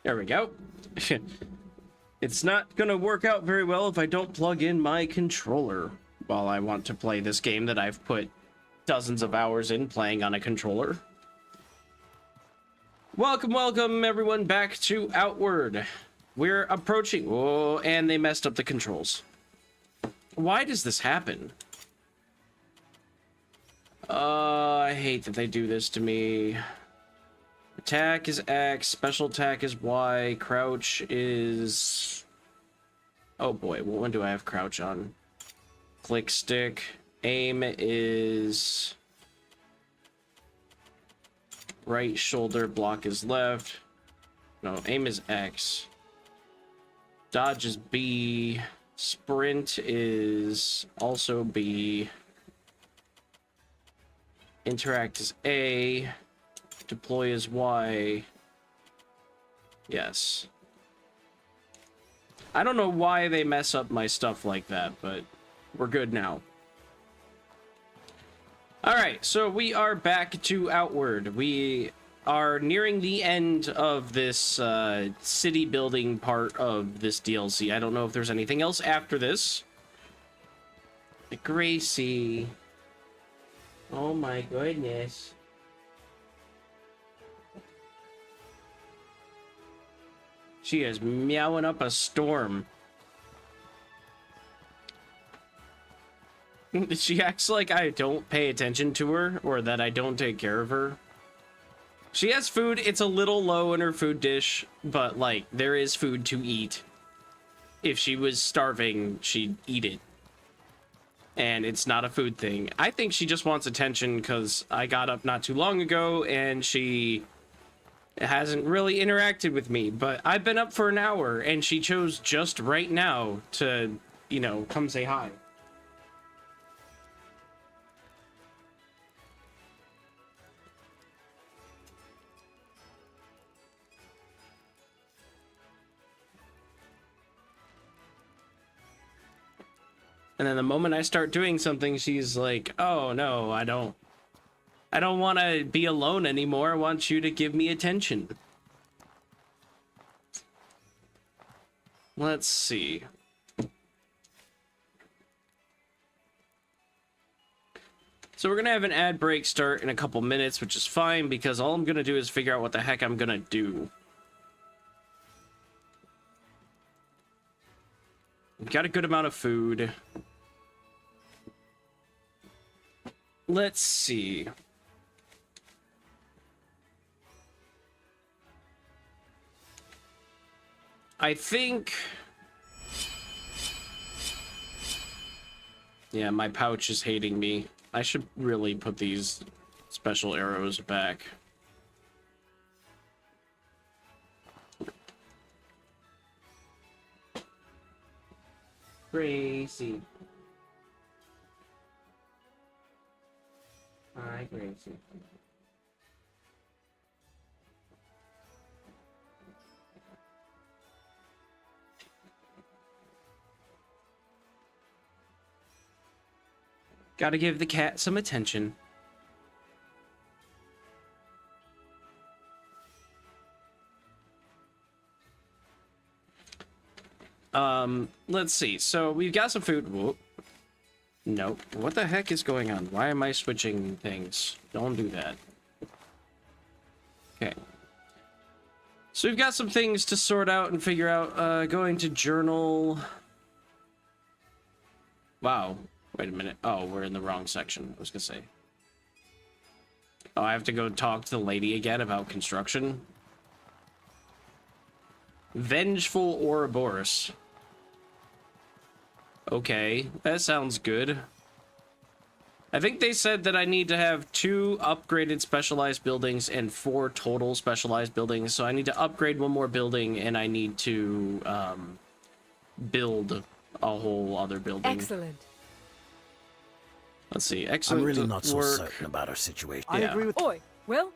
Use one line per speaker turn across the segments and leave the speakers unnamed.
There we go. It's not gonna work out very well if I don't plug in my controller while I want to play this game that I've put dozens of hours in playing on a controller. Welcome everyone back to Outward. We're approaching... Oh, and they messed up the controls. Why does this happen? I hate that they do this to me. Attack is X, special attack is Y, crouch is... Oh boy, what one do I have crouch on? Click stick. Aim is... right shoulder, block is left. No, aim is X. Dodge is B. Sprint is also B. Interact is A. Deploy is Y. Yes. I don't know why they mess up my stuff like that, but we're good now. Alright, so we are back to Outward. We are nearing the end of this city building part of this DLC. I don't know if there's anything else after this. Gracie. Oh my goodness. She is meowing up a storm. She acts like I don't pay attention to her, or that I don't take care of her. She has food. It's a little low in her food dish, but, like, there is food to eat. If she was starving, she'd eat it. And it's not a food thing. I think she just wants attention because I got up not too long ago, and she hasn't really interacted with me. But I've been up for an hour, and she chose just right now to, you know, come say hi. And then the moment I start doing something, she's like, oh no, I don't want to be alone anymore. I want you to give me attention. Let's see. So we're going to have an ad break start in a couple minutes, which is fine because all I'm going to do is figure out what the heck I'm going to do. We've got a good amount of food. Let's see. I think... Yeah, my pouch is hating me. I should really put these special arrows back. Gracie. Hi, Gracie. Gotta give the cat some attention. Let's see. So we've got some food. Whoa. Nope. What the heck is going on? Why am I switching things? Don't do that. Okay. So we've got some things to sort out and figure out. Going to journal. Wow. Wait a minute. Oh, we're in the wrong section. I was gonna say. Oh, I have to go talk to the lady again about construction. Vengeful Ouroboros. Okay, that sounds good. I think they said that I need to have 2 upgraded specialized buildings and 4 total specialized buildings. So I need to upgrade 1 more building, and I need to build a whole other building.
Excellent.
Let's see. Excellent.
I'm really not so certain about our situation.
I agree with. Oi, well,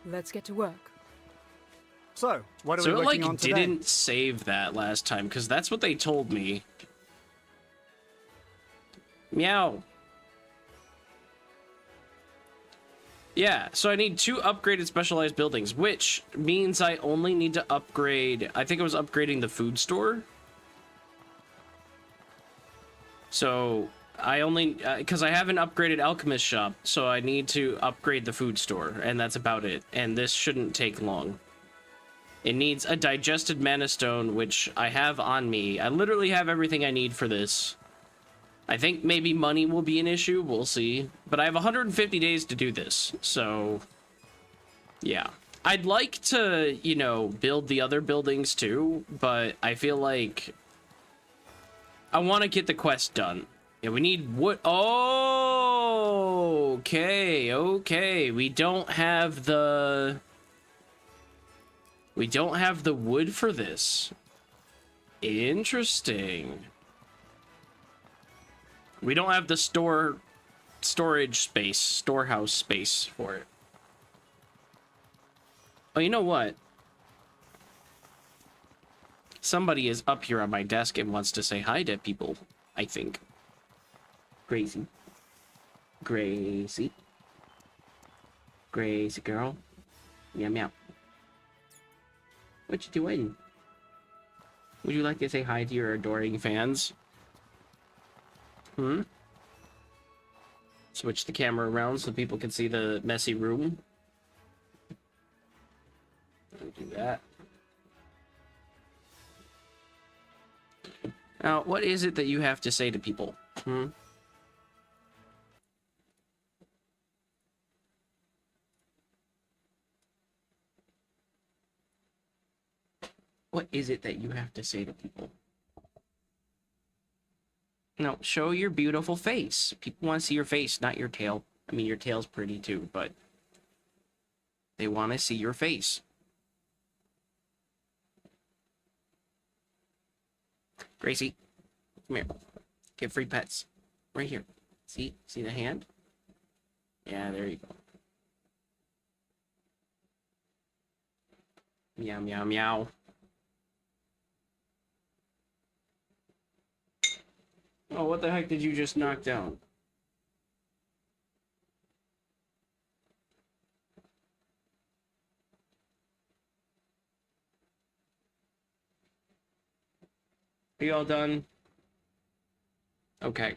let's get to work.
So, what are
So
we
it
working
like
on today?
didn't save that last time because that's what they told me. Meow. Yeah, so I need 2 upgraded specialized buildings, which means I only need to upgrade... I think I was upgrading the food store. So I only... because I have an upgraded alchemist shop, so I need to upgrade the food store, and that's about it. And this shouldn't take long. It needs a digested mana stone, which I have on me. I literally have everything I need for this. I think maybe money will be an issue. We'll see. But I have 150 days to do this. So, yeah. I'd like to, you know, build the other buildings too. But I feel like I want to get the quest done. Yeah, we need wood. Oh, okay. Okay. We don't have the... We don't have the wood for this. Interesting. We don't have the storage space, storehouse space for it. Oh, you know what? Somebody is up here on my desk and wants to say hi to people, I think. Gracie. Gracie. Gracie girl. Meow meow. What you doing? Would you like to say hi to your adoring fans? Hmm? Switch the camera around so people can see the messy room. Do that. Now, what is it that you have to say to people? Hmm? What is it that you have to say to people? No, show your beautiful face. People want to see your face, not your tail. I mean, your tail's pretty too, but they want to see your face. Gracie, come here. Get free pets. Right here. See? See the hand? Yeah, there you go. Meow, meow, meow. Oh, what the heck did you just knock down? Are you all done? Okay.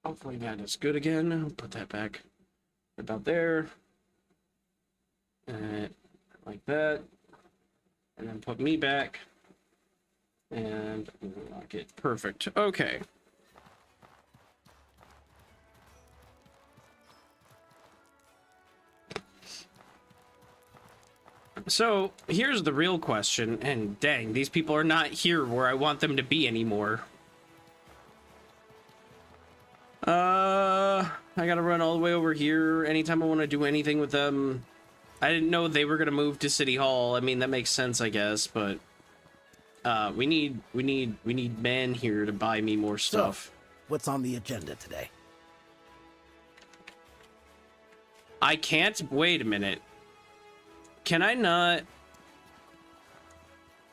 Hopefully that is good again. I'll put that back about there. Like that. And then put me back. And lock it. Perfect. Okay. So, here's the real question. And dang, these people are not here where I want them to be anymore. I gotta run all the way over here anytime I want to do anything with them. I didn't know they were gonna move to City Hall. I mean, that makes sense, I guess, but we need men here to buy me more stuff.
So, what's on the agenda today?
I can't wait a minute. Can I not?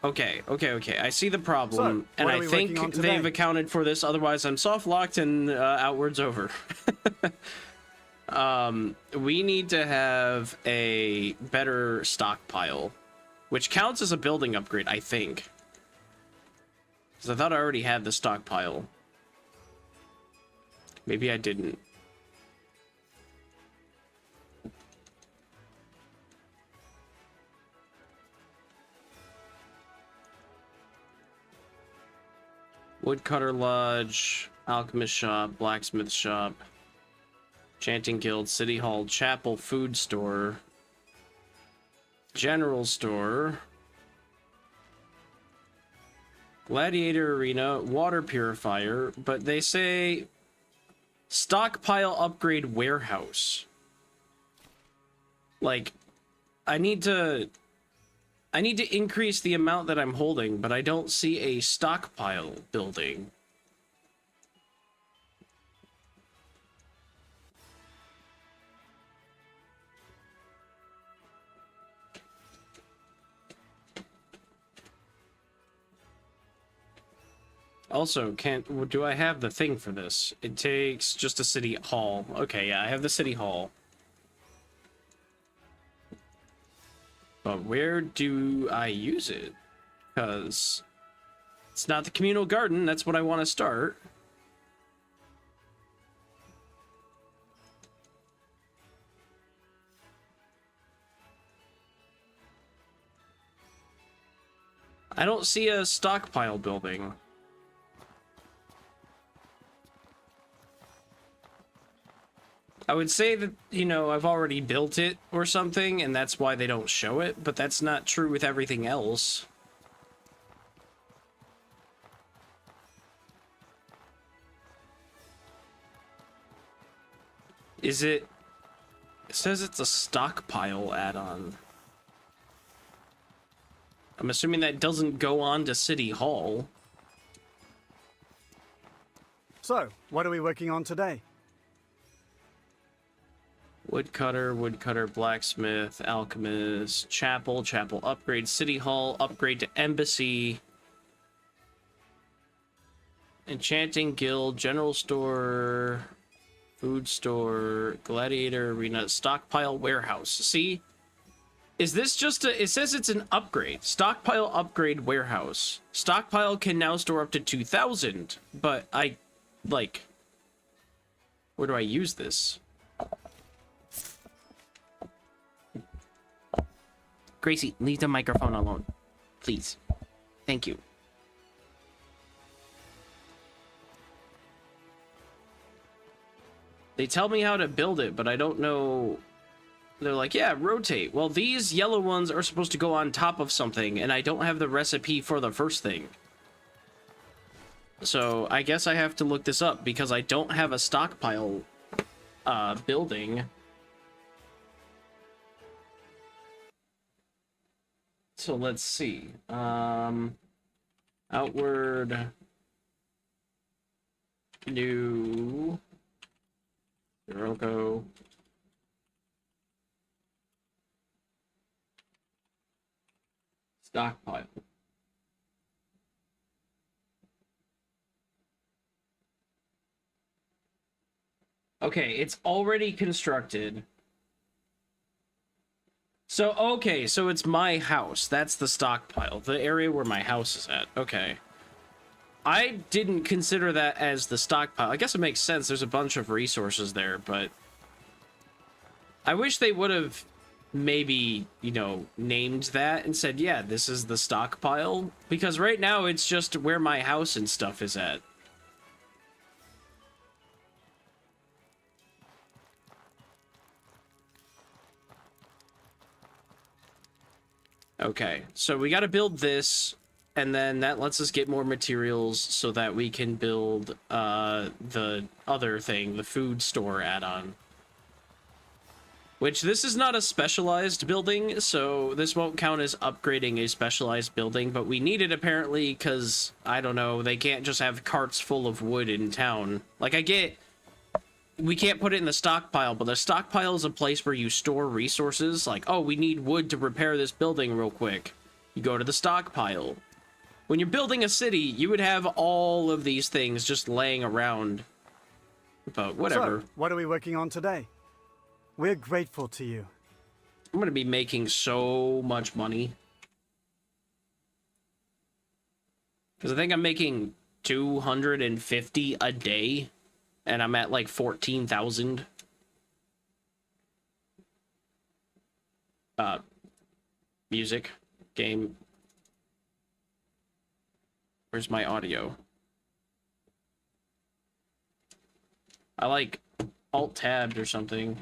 Okay. I see the problem,
So,
and
what are
I
we
think
working on
they've
today?
accounted for this. Otherwise, I'm soft locked and outwards over. We need to have a better stockpile, which counts as a building upgrade, I think. Because I thought I already had the stockpile. Maybe I didn't. Woodcutter Lodge, Alchemist Shop, Blacksmith Shop, Chanting Guild, City Hall, Chapel, Food Store, General Store, Gladiator Arena, Water Purifier, but they say Stockpile Upgrade Warehouse. Like, I need to increase the amount that I'm holding, but I don't see a stockpile building. Also, do I have the thing for this? It takes just a city hall. Okay, yeah, I have the city hall. But where do I use it? Because it's not the communal garden. That's what I want to start. I don't see a stockpile building. I would say that, you know, I've already built it or something, and that's why they don't show it, but that's not true with everything else. Is it... It says it's a stockpile add-on. I'm assuming that doesn't go on to City Hall.
So, what are we working on today?
Woodcutter, blacksmith, alchemist, chapel upgrade, city hall, upgrade to embassy, enchanting guild, general store, food store, gladiator arena, stockpile warehouse. See? Is this just a... It says it's an upgrade. Stockpile upgrade warehouse. Stockpile can now store up to 2,000, but I... Like... Where do I use this? Gracie, leave the microphone alone. Please. Thank you. They tell me how to build it, but I don't know... They're like, yeah, rotate. Well, these yellow ones are supposed to go on top of something, and I don't have the recipe for the first thing. So, I guess I have to look this up, because I don't have a stockpile building. So let's see. Outward. New. Hiroko. Stockpile. Okay, it's already constructed. So, okay, so it's my house. That's the stockpile. The area where my house is at. Okay. I didn't consider that as the stockpile. I guess it makes sense. There's a bunch of resources there, but... I wish they would have maybe, you know, named that and said, yeah, this is the stockpile. Because right now, it's just where my house and stuff is at. Okay, so we got to build this, and then that lets us get more materials so that we can build the other thing, the food store add-on. Which, this is not a specialized building, so this won't count as upgrading a specialized building, but we need it apparently because, I don't know, they can't just have carts full of wood in town. Like, I get... We can't put it in the stockpile, but the stockpile is a place where you store resources. Like, oh, we need wood to repair this building real quick. You go to the stockpile. When you're building a city, you would have all of these things just laying around. But whatever.
So, what are we working on today? We're grateful to you.
I'm going to be making so much money. Because I think I'm making 250 a day. And I'm at like 14,000. Music. Game. Where's my audio? I like alt-tabbed or something.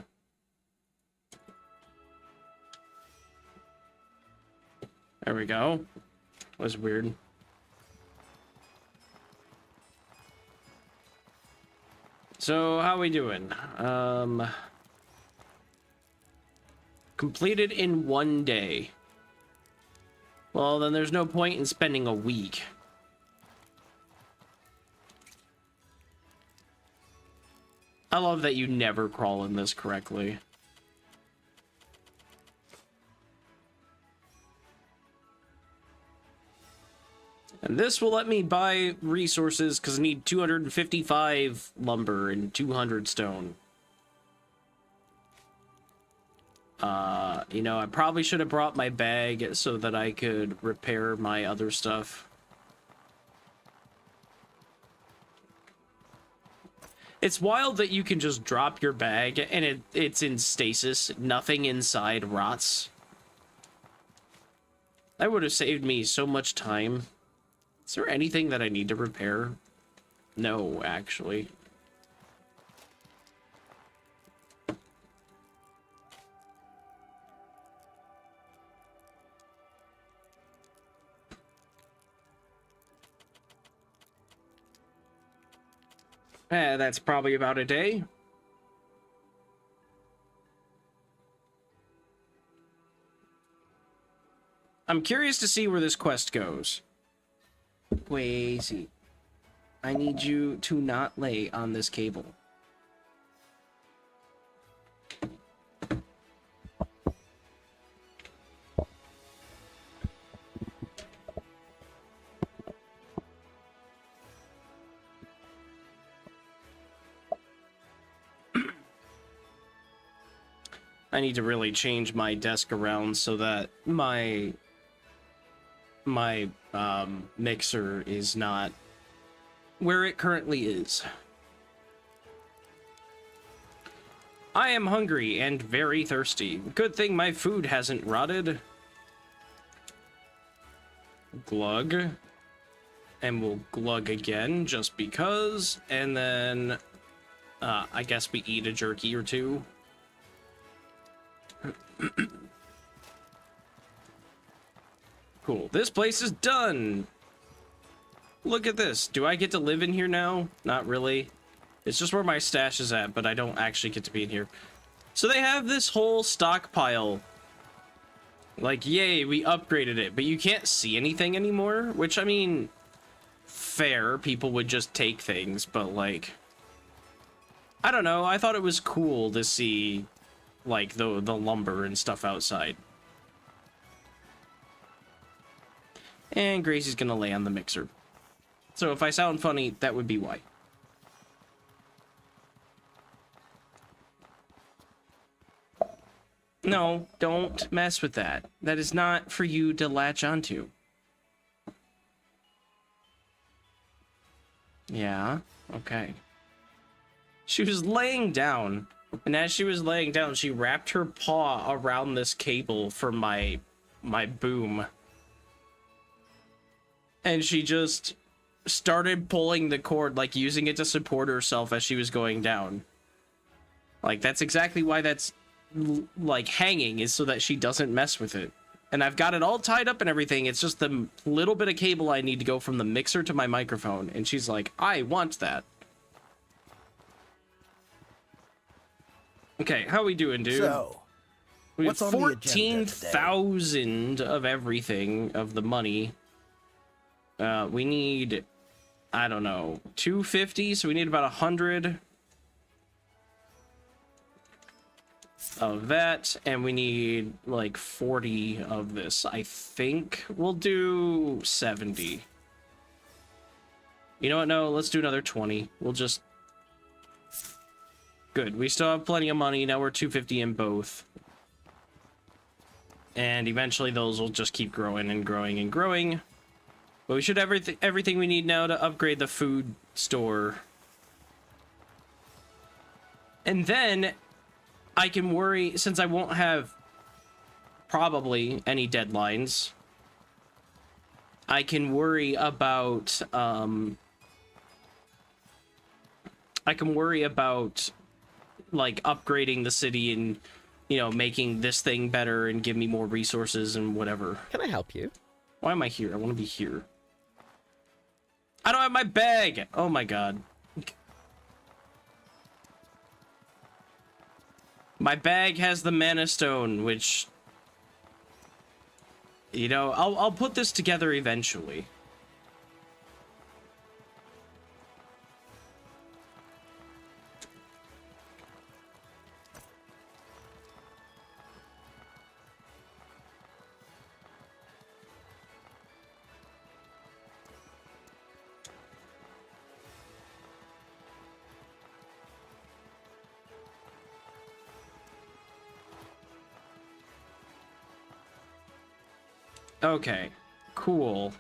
There we go. Was weird. So, how we doing? Completed in 1 day. Well, then there's no point in spending a week. I love that you never crawl in this correctly. And this will let me buy resources because I need 255 lumber and 200 stone. You know, I probably should have brought my bag so that I could repair my other stuff. It's wild that you can just drop your bag and it's in stasis. Nothing inside rots. That would have saved me so much time. Is there anything that I need to repair? No, actually. That's probably about a day. I'm curious to see where this quest goes. Quasi, I need you to not lay on this cable. I need to really change my desk around so that my mixer is not where it currently is. I am hungry and very thirsty. Good thing my food hasn't rotted. Glug. And we'll glug again just because. And then I guess we eat a jerky or two. Cool. This place is done. Look at this. Do I get to live in here now? Not really. It's just where my stash is at, but I don't actually get to be in here. So they have this whole stockpile. Like, yay, we upgraded it, but you can't see anything anymore, which, I mean, fair. People would just take things, but, like, I don't know. I thought it was cool to see, like, the lumber and stuff outside. And Gracie's gonna lay on the mixer. So if I sound funny, that would be why. No, don't mess with that. That is not for you to latch onto. Yeah, okay. She was laying down, and as she was laying down, she wrapped her paw around this cable for my boom. And she just started pulling the cord, like using it to support herself as she was going down. Like, that's exactly why that's, like, hanging, is so that she doesn't mess with it. And I've got it all tied up and everything. It's just the little bit of cable I need to go from the mixer to my microphone. And she's like, I want that. Okay, how we doing, dude?
So,
We have
what's on the agenda today?
14,000 of everything, of the money. We need, I don't know, 250, so we need about 100 of that, and we need like 40 of this. I think we'll do 70. You know what? No, let's do another 20. We'll just... Good. We still have plenty of money. Now we're 250 in both. And eventually those will just keep growing and growing and growing. But we should have everything we need now to upgrade the food store. And then I can worry, since I won't have probably any deadlines, I can worry about like upgrading the city and, you know, making this thing better and give me more resources and whatever.
Can I help you?
Why am I here? I want to be here. I don't have my bag! Oh my god. My bag has the mana stone, which... You know, I'll put this together eventually. Okay, cool.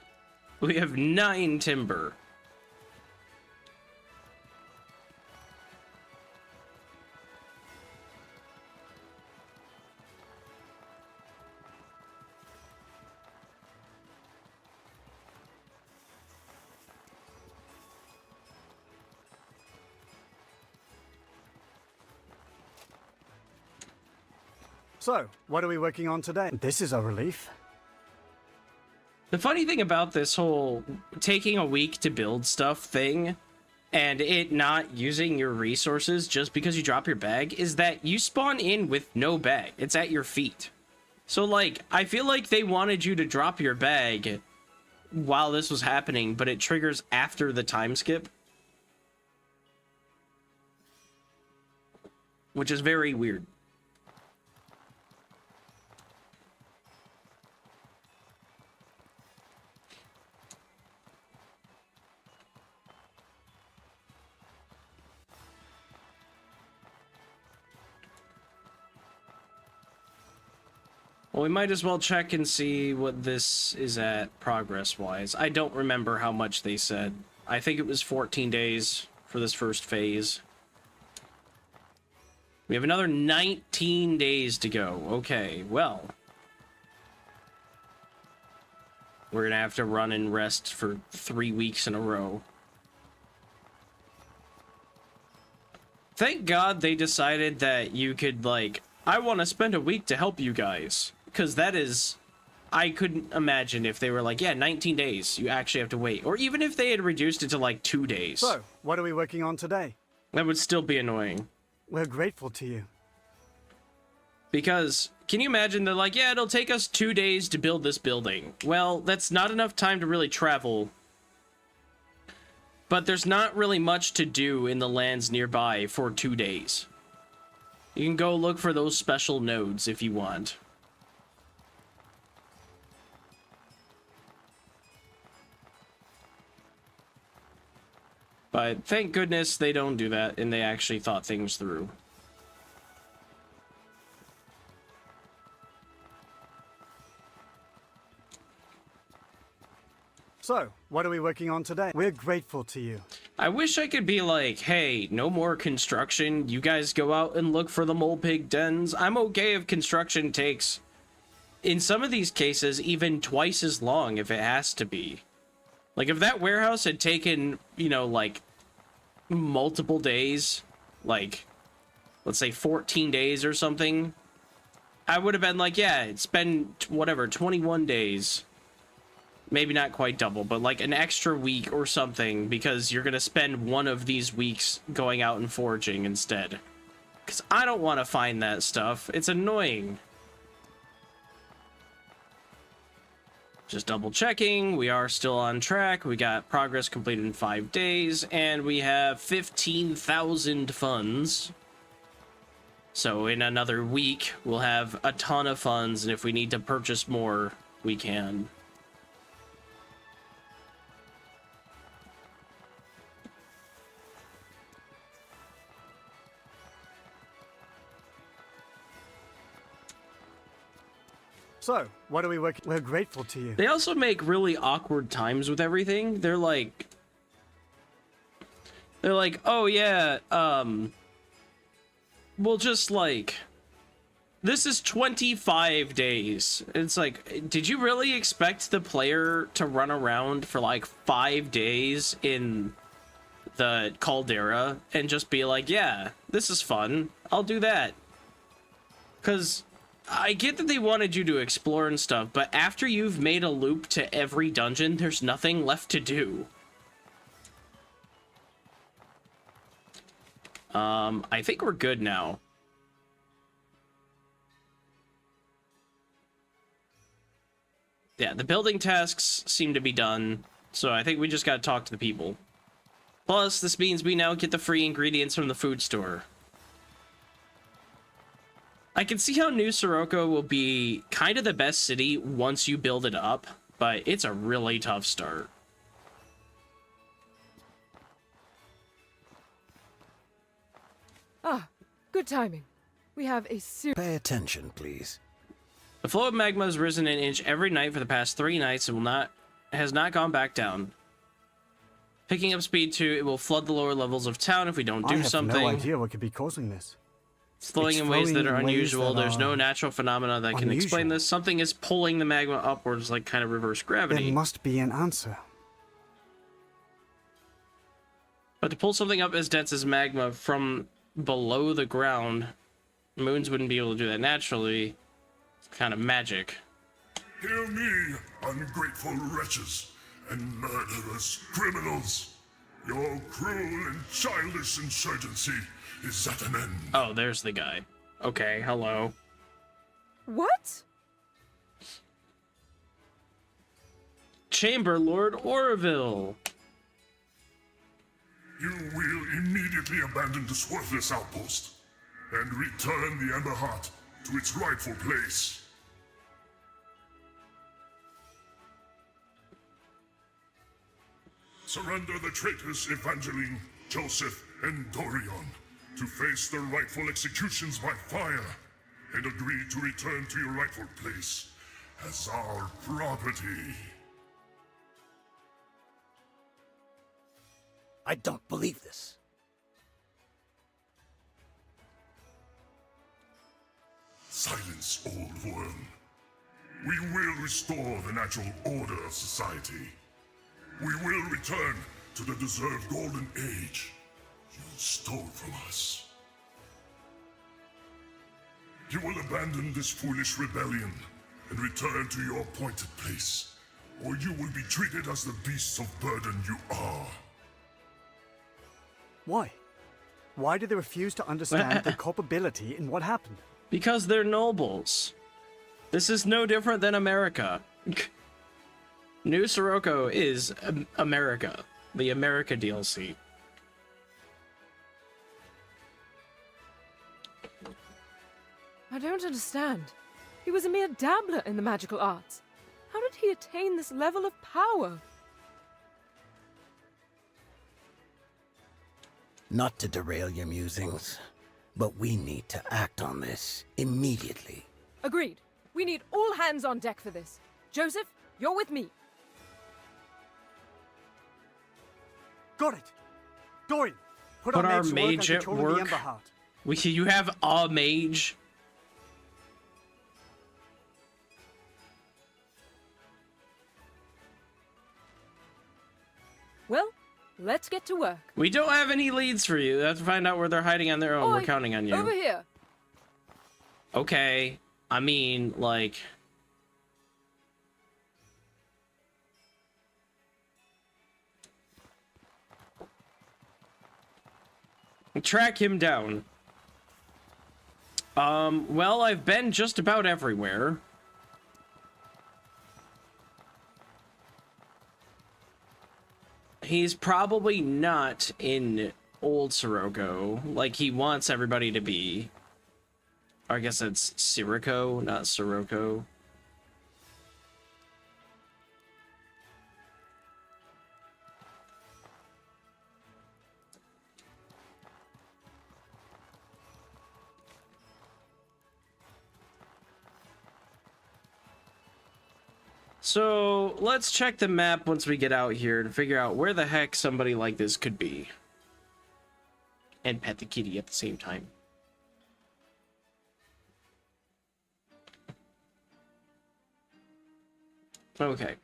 We have 9 timber.
So, what are we working on today? This is a relief.
The funny thing about this whole taking a week to build stuff thing and it not using your resources just because you drop your bag is that you spawn in with no bag. It's at your feet. So, like, I feel like they wanted you to drop your bag while this was happening, but it triggers after the time skip. Which is very weird. Well, we might as well check and see what this is at progress-wise. I don't remember how much they said. I think it was 14 days for this first phase. We have another 19 days to go. Okay, well. We're gonna have to run and rest for 3 weeks in a row. Thank God they decided that you could, like, I want to spend a week to help you guys. Because that is, I couldn't imagine if they were like, yeah, 19 days, you actually have to wait. Or even if they had reduced it to like 2 days.
So, what are we working on today?
That would still be annoying.
We're grateful to you.
Because, can you imagine they're like, yeah, it'll take us 2 days to build this building. Well, that's not enough time to really travel. But there's not really much to do in the lands nearby for 2 days. You can go look for those special nodes if you want. But thank goodness they don't do that, and they actually thought things through.
So, what are we working on today? We're grateful to you.
I wish I could be like, hey, no more construction. You guys go out and look for the mole pig dens. I'm okay if construction takes, in some of these cases, even twice as long if it has to be. Like, if that warehouse had taken, you know, like, multiple days, like, let's say 14 days or something, I would have been like, yeah, it's been, whatever, 21 days. Maybe not quite double, but like an extra week or something, because you're going to spend one of these weeks going out and foraging instead. Because I don't want to find that stuff. It's annoying. Just double checking. We are still on track. We got progress completed in 5 days, and we have 15,000 funds. So in another week, we'll have a ton of funds, and if we need to purchase more, we can.
So, what are we working? We're grateful to you.
They also make really awkward times with everything. They're like, oh yeah, we'll just like, this is 25 days. It's like, did you really expect the player to run around for like 5 days in the caldera and just be like, yeah, this is fun, I'll do that? Because I get that they wanted you to explore and stuff, but after you've made a loop to every dungeon, there's nothing left to do. I think we're good now. Yeah, the building tasks seem to be done, so I think we just gotta talk to the people. Plus, this means we now get the free ingredients from the food store. I can see how New Sirocco will be kind of the best city once you build it up, but it's a really tough start.
Ah, good timing. We have a
Pay attention, please.
The flow of magma has risen an inch every night for the past 3 nights and has not gone back down. Picking up speed too, it will flood the lower levels of town if we don't do
I have
something.
no idea what could be causing this.
It's flowing in ways that are unusual. There's no natural phenomena that can explain this. Something is pulling the magma upwards, like kind of reverse gravity.
There must be an answer.
But to pull something up as dense as magma from below the ground, moons wouldn't be able to do that naturally. It's kind of magic.
Hear me, ungrateful wretches and murderous criminals. Your cruel and childish insurgency is at an end.
Oh, there's the guy. Okay, hello.
What?
Chamber Lord Oroville.
You will immediately abandon this worthless outpost and return the Ember Heart to its rightful place. Surrender the traitors Evangeline, Joseph, and Dorion to face their rightful executions by fire and agree to return to your rightful place as our property.
I don't believe this.
Silence, old worm. We will restore the natural order of society. We will return to the deserved golden age you stole from us. You will abandon this foolish rebellion and return to your appointed place, or you will be treated as the beasts of burden you are.
Why? Why do they refuse to understand their culpability in what happened?
Because they're nobles. This is no different than America. New Sirocco is America. The America DLC.
I don't understand. He was a mere dabbler in the magical arts. How did he attain this level of power?
Not to derail your musings, but we need to act on this immediately.
Agreed. We need all hands on deck for this. Joseph, you're with me.
Got it. Dorian, put
Put our
our
mage at
controlling
work.
the Ember Heart.
You have a mage.
Well, let's get to work.
We don't have any leads for you. We have to find out where they're hiding on their own. We're
Oi,
counting on you.
Over here.
Okay. I mean, like... track him down. Well, I've been just about everywhere. He's probably not in Old Sirocco, like he wants everybody to be. Or I guess it's Sirocco, not Sirocco. So let's check the map once we get out here to figure out where the heck somebody like this could be. And pet the kitty at the same time. Okay.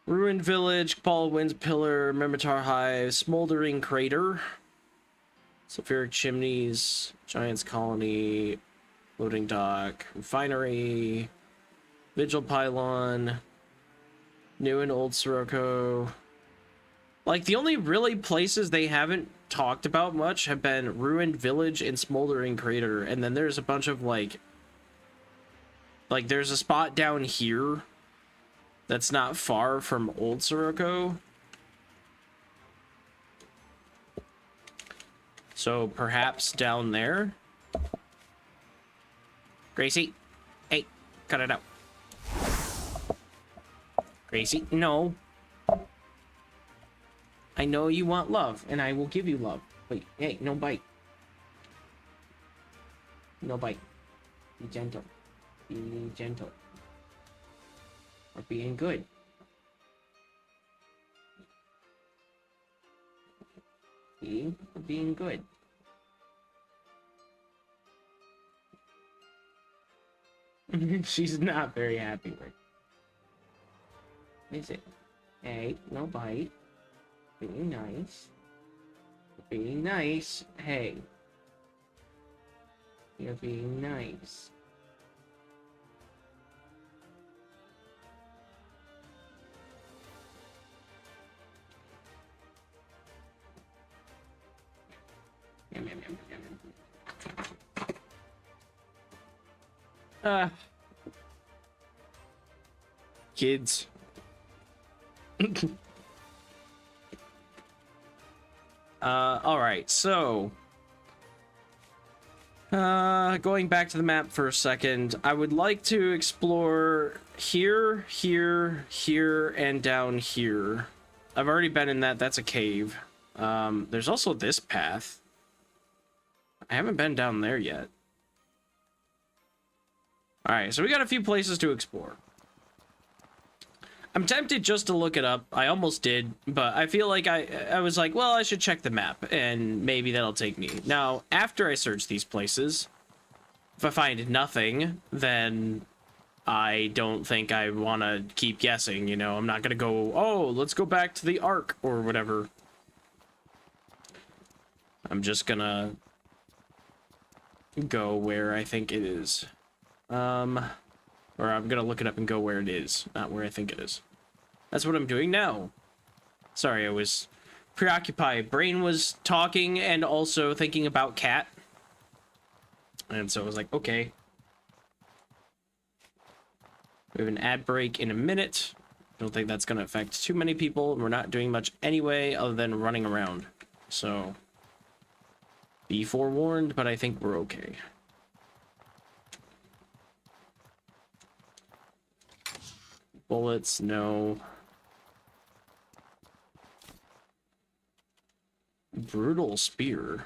Ruined Village, Baldwin's Pillar, Mimitar Hive, Smoldering Crater, Sulfuric Chimneys, Giant's Colony, Loading Dock, Refinery, Vigil Pylon, New and Old Sirocco. Like, the only really places they haven't talked about much have been Ruined Village and Smoldering Crater, and then there's a bunch of, like, there's a spot down here that's not far from Old Sirocco. So, perhaps down there? Gracie, hey, cut it out. Gracie, no. I know you want love, and I will give you love. Wait, hey, no bite. No bite. Be gentle. Be gentle. Or being good. Being good. She's not very happy with it. Is it? Hey, no bite. Being nice. Being nice. Hey. You're being nice. Yum, yum, yum, yum, yum. Kids. All right, so going back to the map for a second, I would like to explore here, here, here, and down here. I've already been in that. That's a cave. There's also this path. I haven't been down there yet. All right, so we got a few places to explore. I'm tempted just to look it up. I almost did, but I feel like I was like, well, I should check the map, and maybe that'll take me. Now, after I search these places, if I find nothing, then I don't think I want to keep guessing, you know? I'm not going to go, oh, let's go back to the Ark, or whatever. I'm just gonna go where I think it is. Or I'm gonna look it up and go where it is, not where I think it is. That's what I'm doing now. Sorry, I was preoccupied. Brain was talking and also thinking about cat. And so I was like, okay. We have an ad break in a minute. Don't think that's gonna affect too many people. We're not doing much anyway other than running around. So be forewarned, but I think we're okay. Bullets, no. Brutal spear.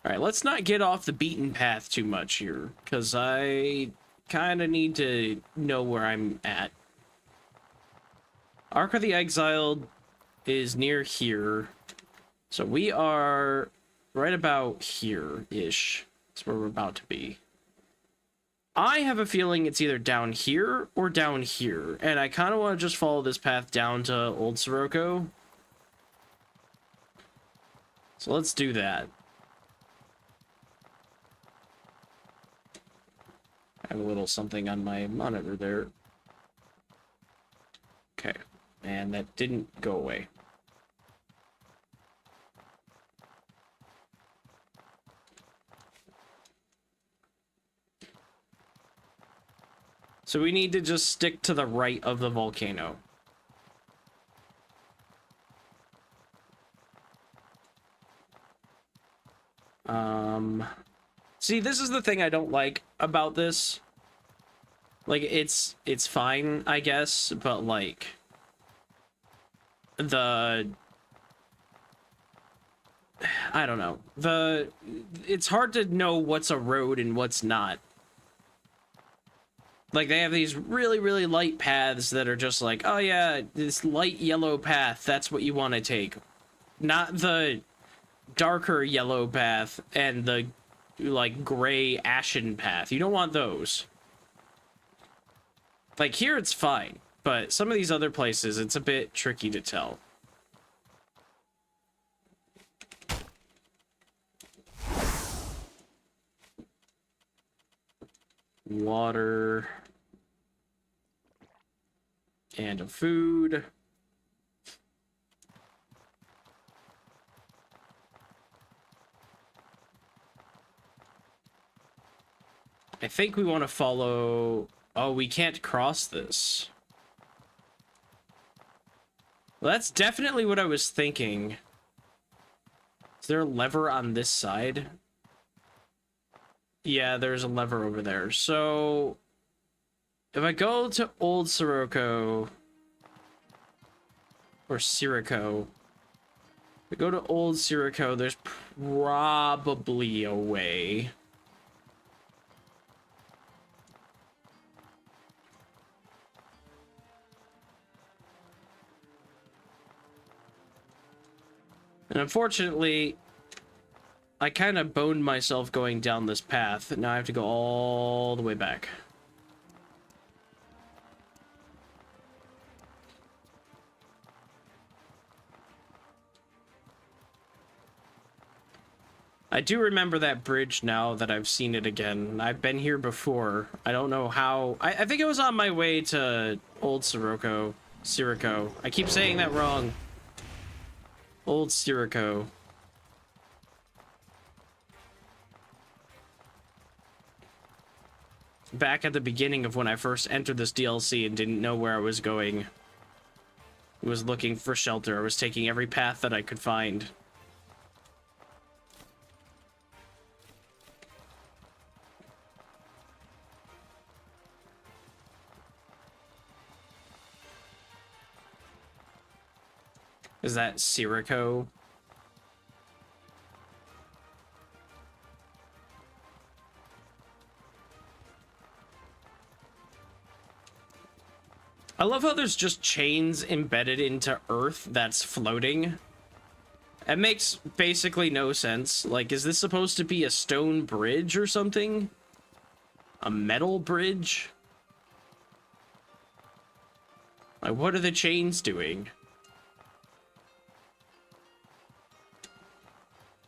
Alright, let's not get off the beaten path too much here, because I kind of need to know where I'm at. Ark of the Exiled is near here. So we are right about here-ish. That's where we're about to be. I have a feeling it's either down here or down here, and I kind of want to just follow this path down to Old Sirocco. So let's do that. I have a little something on my monitor there. Okay, and that didn't go away. So we need to just stick to the right of the volcano. See, this is the thing I don't like about this. Like, it's fine, I guess, but like I don't know. It's hard to know what's a road and what's not. Like, they have these really, really light paths that are just like, oh yeah, this light yellow path, that's what you want to take. Not the darker yellow path and the, like, gray ashen path. You don't want those. Like, here it's fine, but some of these other places, it's a bit tricky to tell. Water. And a food. I think we want to follow... Oh, we can't cross this. Well, that's definitely what I was thinking. Is there a lever on this side? Yeah, there's a lever over there. So... if I go to Old Sirocco, or Sirocco, We go to Old Sirico, there's probably a way. And unfortunately, I kind of boned myself going down this path. Now I have to go all the way back. I do remember that bridge now that I've seen it again. I've been here before. I don't know how... I think it was on my way to Old Sirico. I keep saying that wrong. Old Sirico. Back at the beginning of when I first entered this DLC and didn't know where I was going. I was looking for shelter. I was taking every path that I could find. Is that Sirico? I love how there's just chains embedded into earth that's floating. It makes basically no sense. Like, is this supposed to be a stone bridge or something? A metal bridge? Like, what are the chains doing?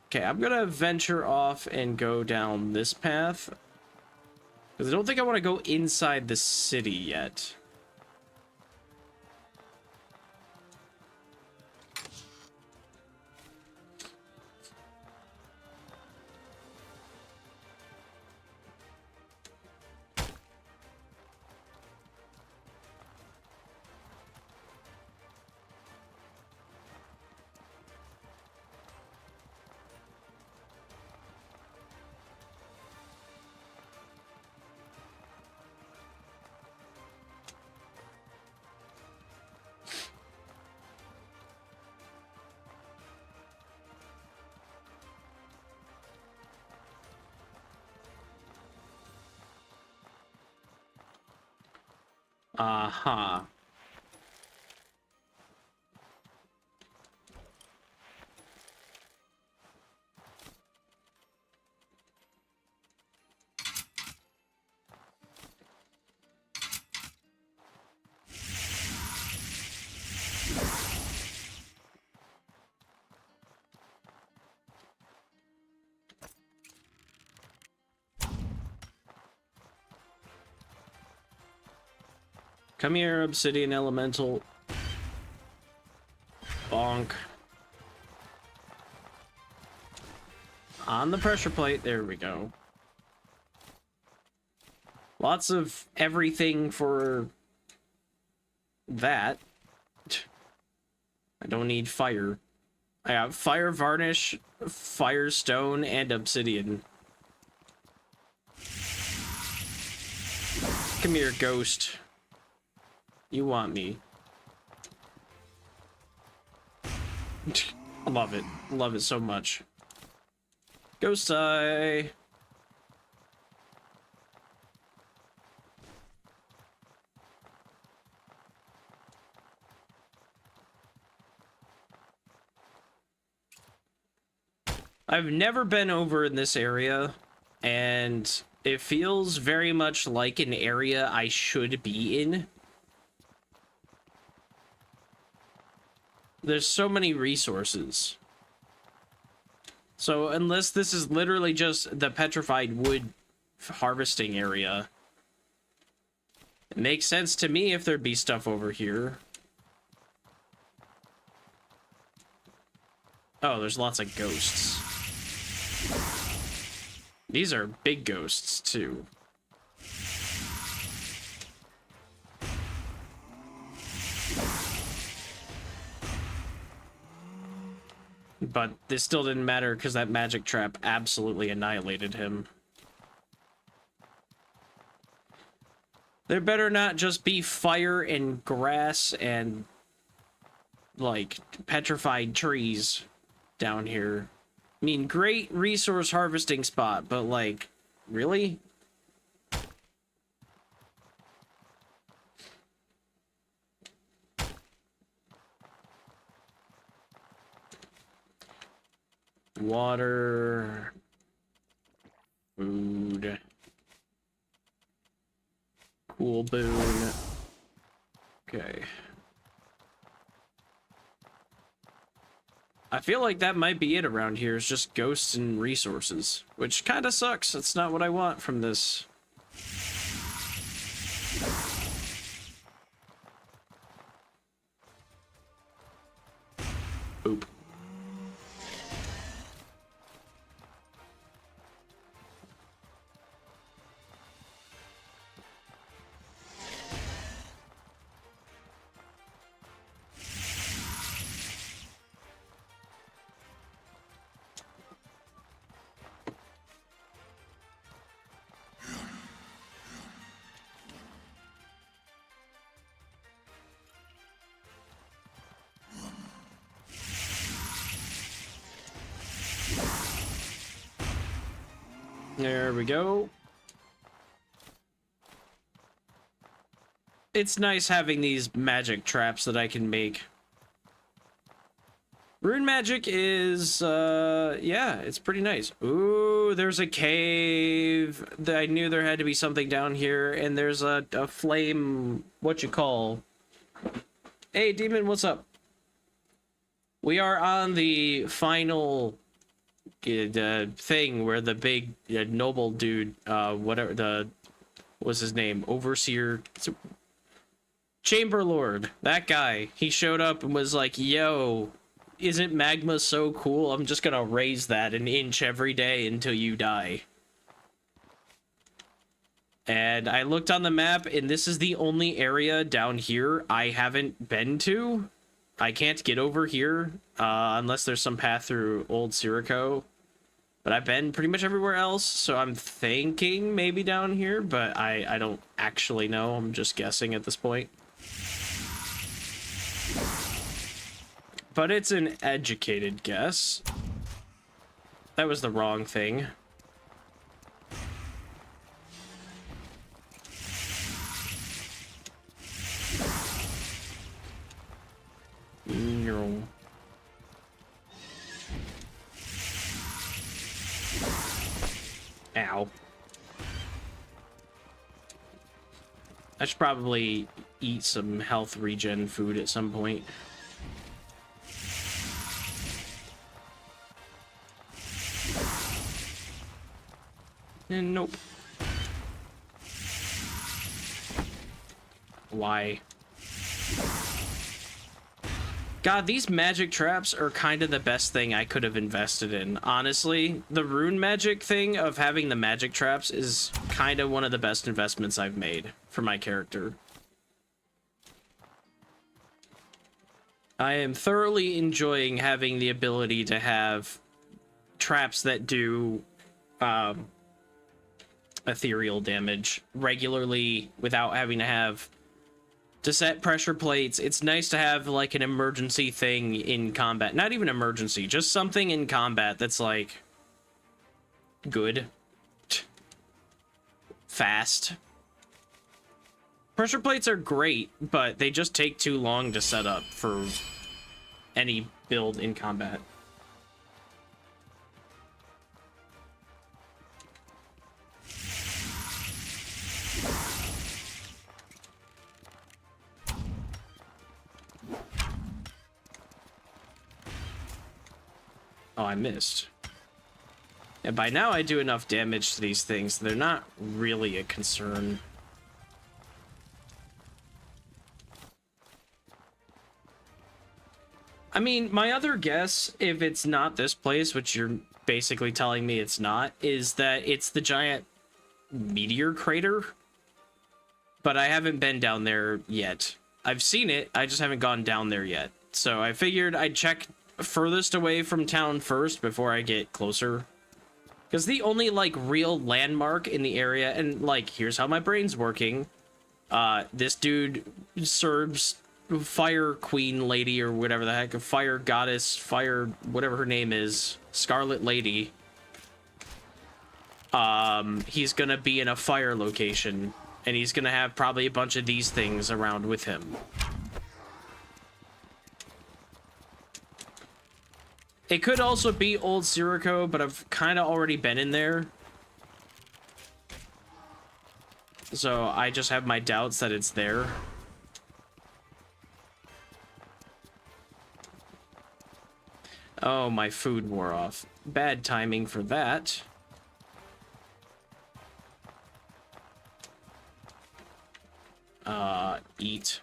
Okay, I'm gonna venture off and go down this path. Because I don't think I want to go inside the city yet. Aha. Come here, Obsidian Elemental. Bonk. On the pressure plate, there we go. Lots of everything for that. I don't need fire. I have fire varnish, firestone, and obsidian. Come here, ghost. You want me. Love it. Love it so much. Ghost eye. I've never been over in this area, and it feels very much like an area I should be in. There's so many resources. So unless this is literally just the petrified wood harvesting area, it makes sense to me if there'd be stuff over here. Oh, there's lots of ghosts. These are big ghosts, too. But this still didn't matter because that magic trap absolutely annihilated him. There better not just be fire and grass and, like, petrified trees. down here. I mean, great resource harvesting spot, but like, really? Water, food, cool boon. Okay. I feel like that might be it around here, is just ghosts and resources, which kind of sucks. That's not what I want from this. Oop. There we go. It's nice having these magic traps that I can make. Rune magic is, yeah, it's pretty nice. Ooh, there's a cave. I knew there had to be something down here, and there's a flame, what you call. Hey, demon, what's up? We are on the final thing where the big noble dude, whatever what's his name, overseer, chamber lord, that guy, he showed up and was like, yo, isn't magma so cool? I'm just gonna raise that an inch every day until you die. And I looked on the map, and this is the only area down here I haven't been to. I can't get over here unless there's some path through Old Sirico. But I've been pretty much everywhere else, so I'm thinking maybe down here, but I don't actually know. I'm just guessing at this point. But it's an educated guess. That was the wrong thing. No. Ow. I should probably eat some health regen food at some point. And nope. Why? God, these magic traps are kind of the best thing I could have invested in. Honestly, the rune magic thing of having the magic traps is kind of one of the best investments I've made for my character. I am thoroughly enjoying having the ability to have traps that do ethereal damage regularly without having to have to set pressure plates. It's nice to have like an emergency thing in combat. Not even emergency, just something in combat that's like good, fast. Pressure plates are great, but they just take too long to set up for any build in combat. Oh, I missed. And by now I do enough damage to these things, they're not really a concern. I mean, my other guess, if it's not this place, which you're basically telling me it's not, is that it's the giant meteor crater. But I haven't been down there yet. I've seen it, I just haven't gone down there yet. So I figured I'd check furthest away from town first before I get closer. Because the only, like, real landmark in the area, and, like, here's how my brain's working. This dude serves fire queen lady or whatever the heck, a fire goddess, fire whatever her name is, Scarlet Lady. He's gonna be in a fire location, and he's gonna have probably a bunch of these things around with him. It could also be Old Sirico, but I've kind of already been in there. So I just have my doubts that it's there. Oh, my food wore off. Bad timing for that. Eat.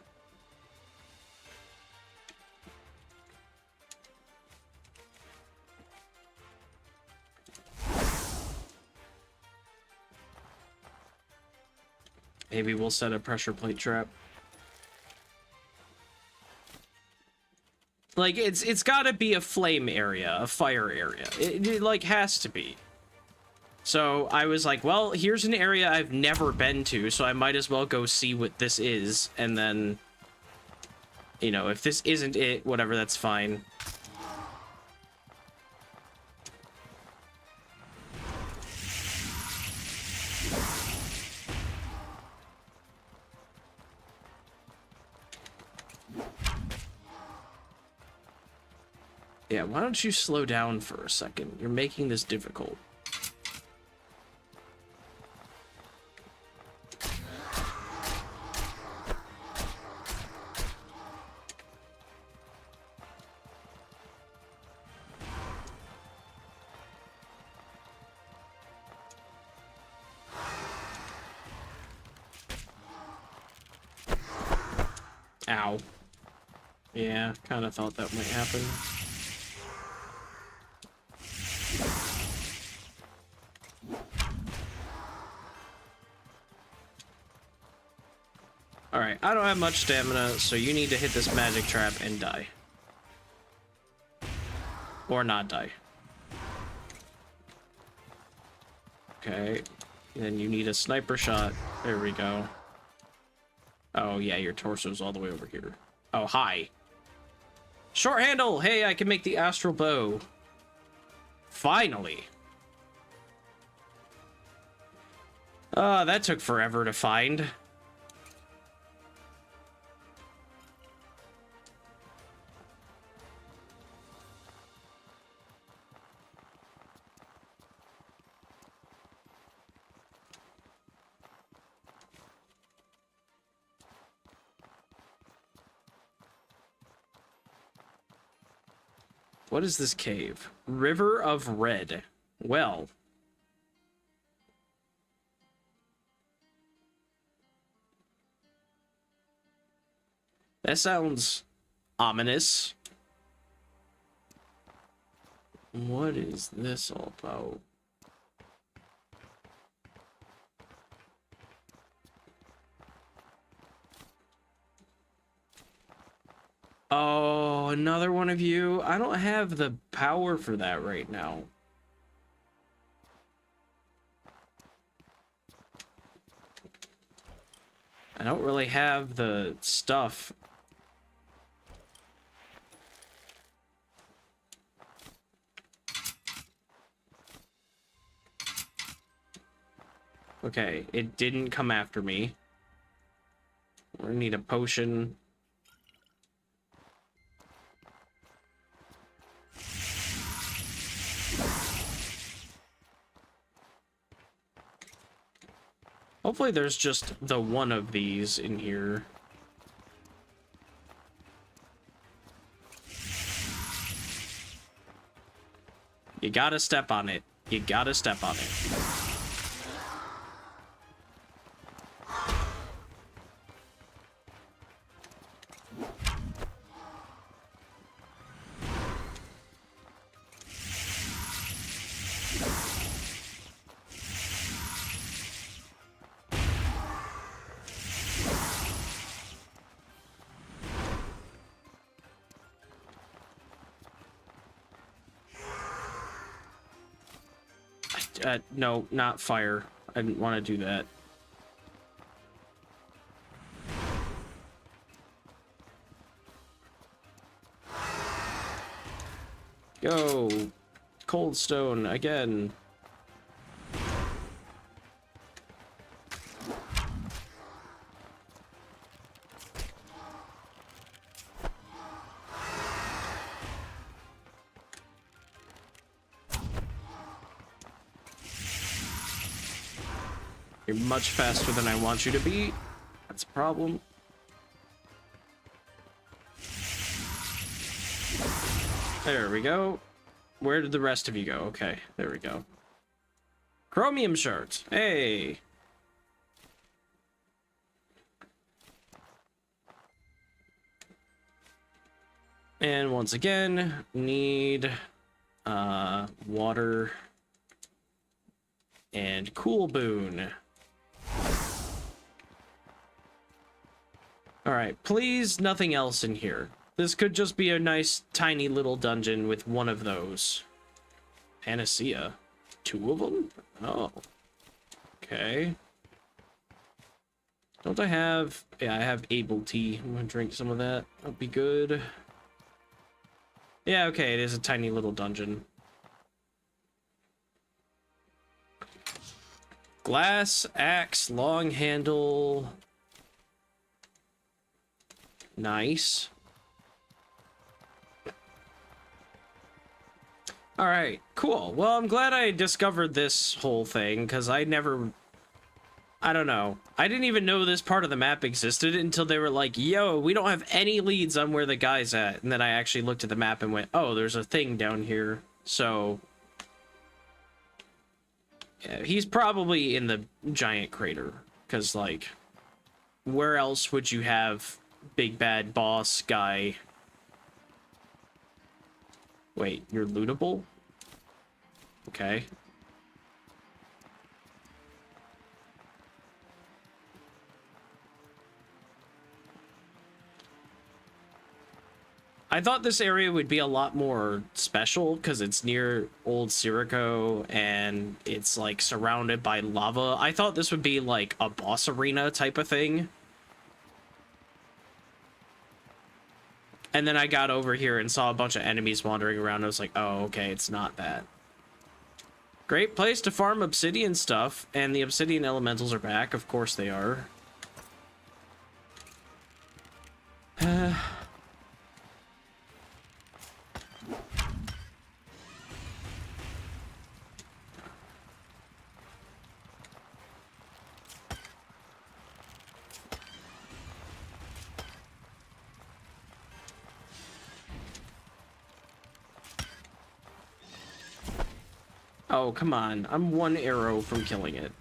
Maybe we'll set a pressure plate trap. Like, it's gotta be a flame area, a fire area. It like, has to be. So, I was like, well, here's an area I've never been to, so I might as well go see what this is, and then, you know, if this isn't it, whatever, that's fine. Yeah, why don't you slow down for a second? You're making this difficult. Ow. Yeah, kind of thought that might happen. Alright, I don't have much stamina, so you need to hit this magic trap and die. Or not die. Okay, then you need a sniper shot. There we go. Oh yeah, your torso's all the way over here. Oh, hi. Short handle! Hey, I can make the astral bow. Finally. That took forever to find. What is this cave? River of Red. Well. That sounds ominous. What is this all about? Oh, another one of you. I don't have the power for that right now. I don't really have the stuff. Okay, it didn't come after me. We're gonna need a potion. Hopefully there's just the one of these in here. You gotta step on it. You gotta step on it. No, not fire. I didn't want to do that. Go. Cold stone again. You're much faster than I want you to be. That's a problem. There we go. Where did the rest of you go? Okay, there we go. Chromium shards. Hey. And once again, need water and cool boon. All right, please nothing else in here. This could just be a nice tiny little dungeon with one of those. Panacea. 2 of them? Oh. Okay. Don't I have... Yeah, I have able tea. I'm gonna drink some of that. That'll be good. Yeah, okay, it is a tiny little dungeon. Glass, axe, long handle. Nice. All right, cool. Well, I'm glad I discovered this whole thing, because I don't know. I didn't even know this part of the map existed until they were like, yo, we don't have any leads on where the guy's at. And then I actually looked at the map and went, oh, there's a thing down here. So, yeah, he's probably in the giant crater, because, like, where else would you have big bad boss guy? Wait, you're lootable? Okay. I thought this area would be a lot more special because it's near Old Sirico and it's like surrounded by lava. I thought this would be like a boss arena type of thing. And then I got over here and saw a bunch of enemies wandering around. I was like, oh, okay, it's not that. Great place to farm obsidian stuff. And the obsidian elementals are back. Of course they are. Oh, come on. I'm 1 arrow from killing it.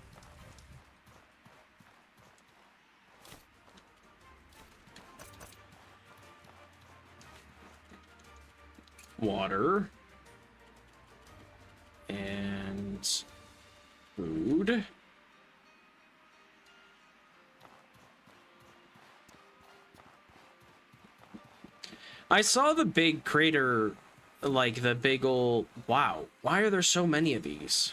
Water. And food. I saw the big crater, like the big old... Wow, why are there so many of these?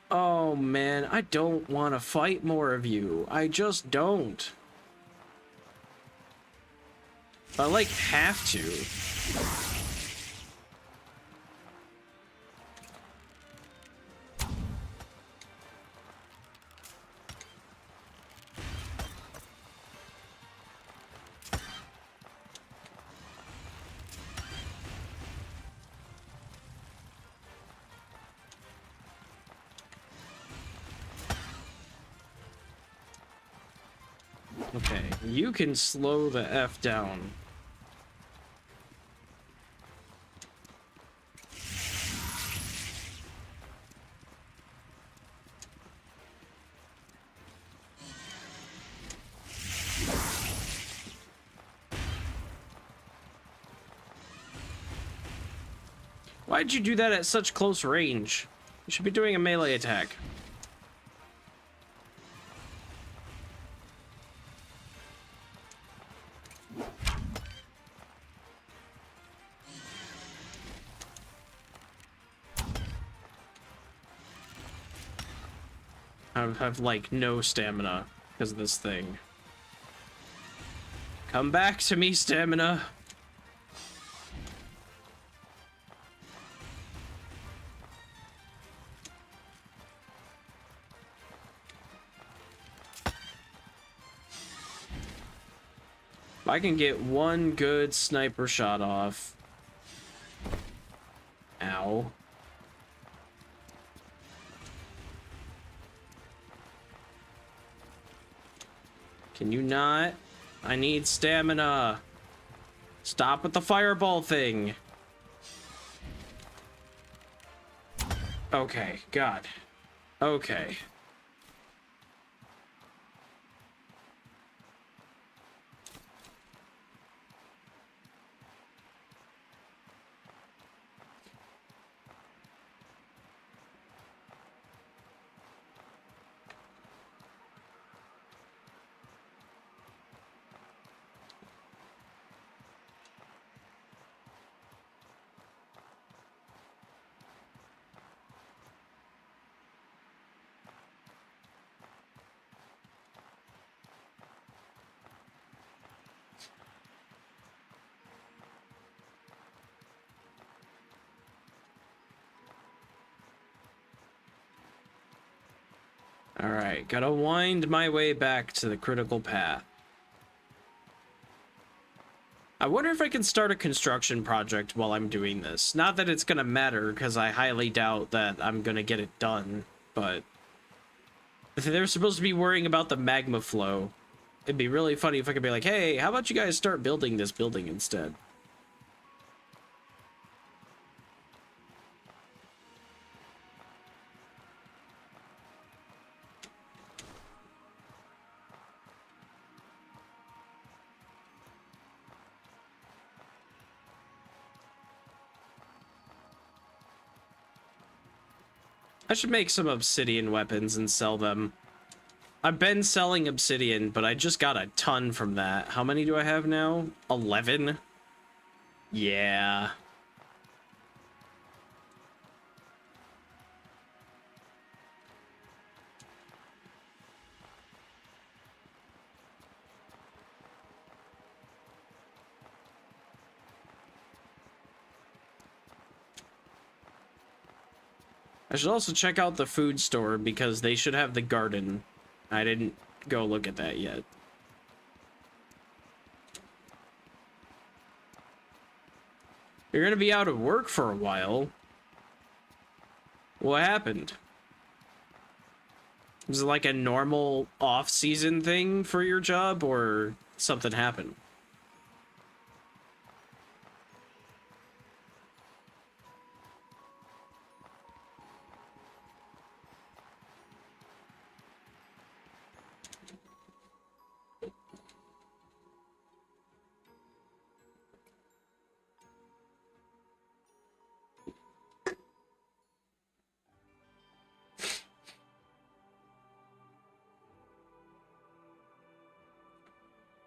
Oh man, I don't want to fight more of you. I just don't. I like have to. Okay, you can slow the F down. Why'd you do that at such close range? You should be doing a melee attack. I have like no stamina because of this thing. Come back to me, stamina. If I can get one good sniper shot off. Ow. Can you not? I need stamina. Stop with the fireball thing. Okay, God. Okay. Alright, gotta wind my way back to the critical path. I wonder if I can start a construction project while I'm doing this. Not that it's gonna matter, because I highly doubt that I'm gonna get it done, but... if they're supposed to be worrying about the magma flow, it'd be really funny if I could be like, hey, how about you guys start building this building instead? I should make some obsidian weapons and sell them. I've been selling obsidian, but I just got a ton from that. How many do I have now? 11? Yeah. I should also check out the food store because they should have the garden. I didn't go look at that yet. You're gonna be out of work for a while. What happened? Was it like a normal off-season thing for your job, or something happened?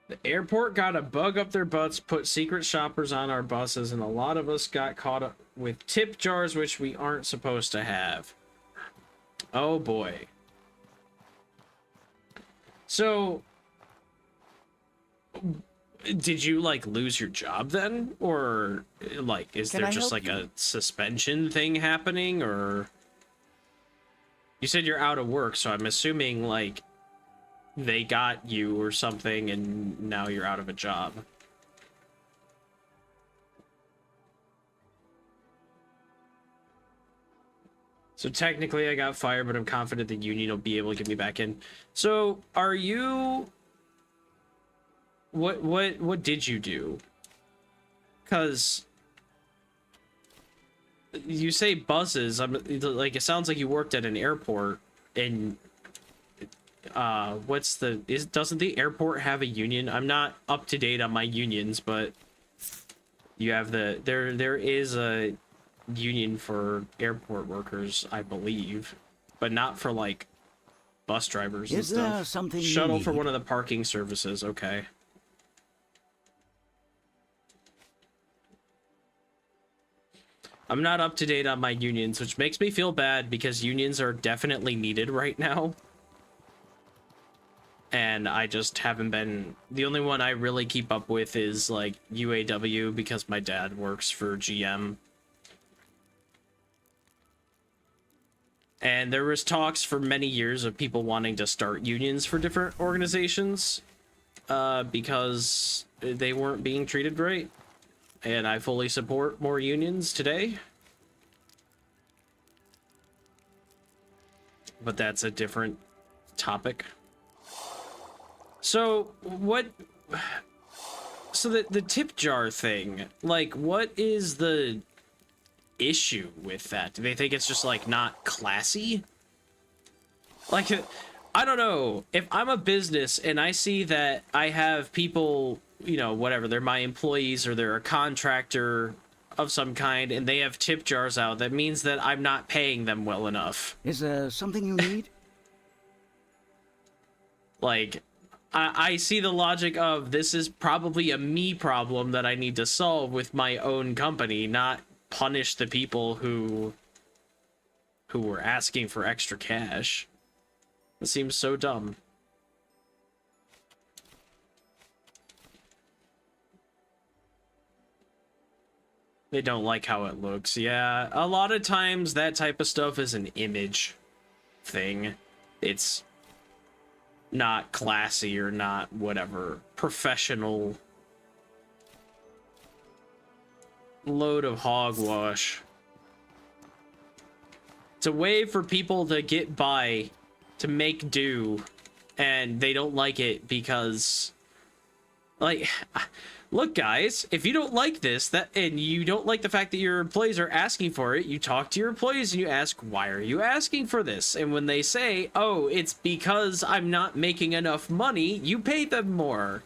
The airport got a bug up their butts, put secret shoppers on our buses, and a lot of us got caught up with tip jars, which we aren't supposed to have. Oh boy. So, did you, like, lose your job then? Or, like, is there just, like, a suspension thing happening? Or... you said you're out of work, so I'm assuming, like, they got you or something, and now you're out of a job. So technically I got fired, but I'm confident the union will be able to get me back in. So are you... What did you do? Because you say buses, I'm like, it sounds like you worked at an airport, and doesn't the airport have a union? I'm not up to date on my unions, but you have there is a union for airport workers, I believe, but not for, like, bus drivers and
Is there
stuff.
something you
Shuttle for
need?
one of the parking services. Okay. I'm not up to date on my unions, which makes me feel bad because unions are definitely needed right now. And I just haven't been... the only one I really keep up with is, like, UAW, because my dad works for GM. And there was talks for many years of people wanting to start unions for different organizations. because they weren't being treated right. And I fully support more unions today. But that's a different topic. So the tip jar thing, like, what is the issue with that? Do they think it's just, like, not classy? Like, I don't know. If I'm a business and I see that I have people, you know, whatever, they're my employees or they're a contractor of some kind, and they have tip jars out, that means that I'm not paying them well enough.
Is there something you need?
Like, I see the logic of this is probably a me problem that I need to solve with my own company, not punish the people who were asking for extra cash. It seems so dumb. They don't like how it looks. Yeah, a lot of times that type of stuff is an image thing. It's not classy or not whatever. Professional. Load of hogwash. It's a way for people to get by, to make do, and they don't like it because, like, look guys, if you don't like this, and you don't like the fact that your employees are asking for it, you talk to your employees and you ask, why are you asking for this? And when they say, oh, it's because I'm not making enough money, you pay them more.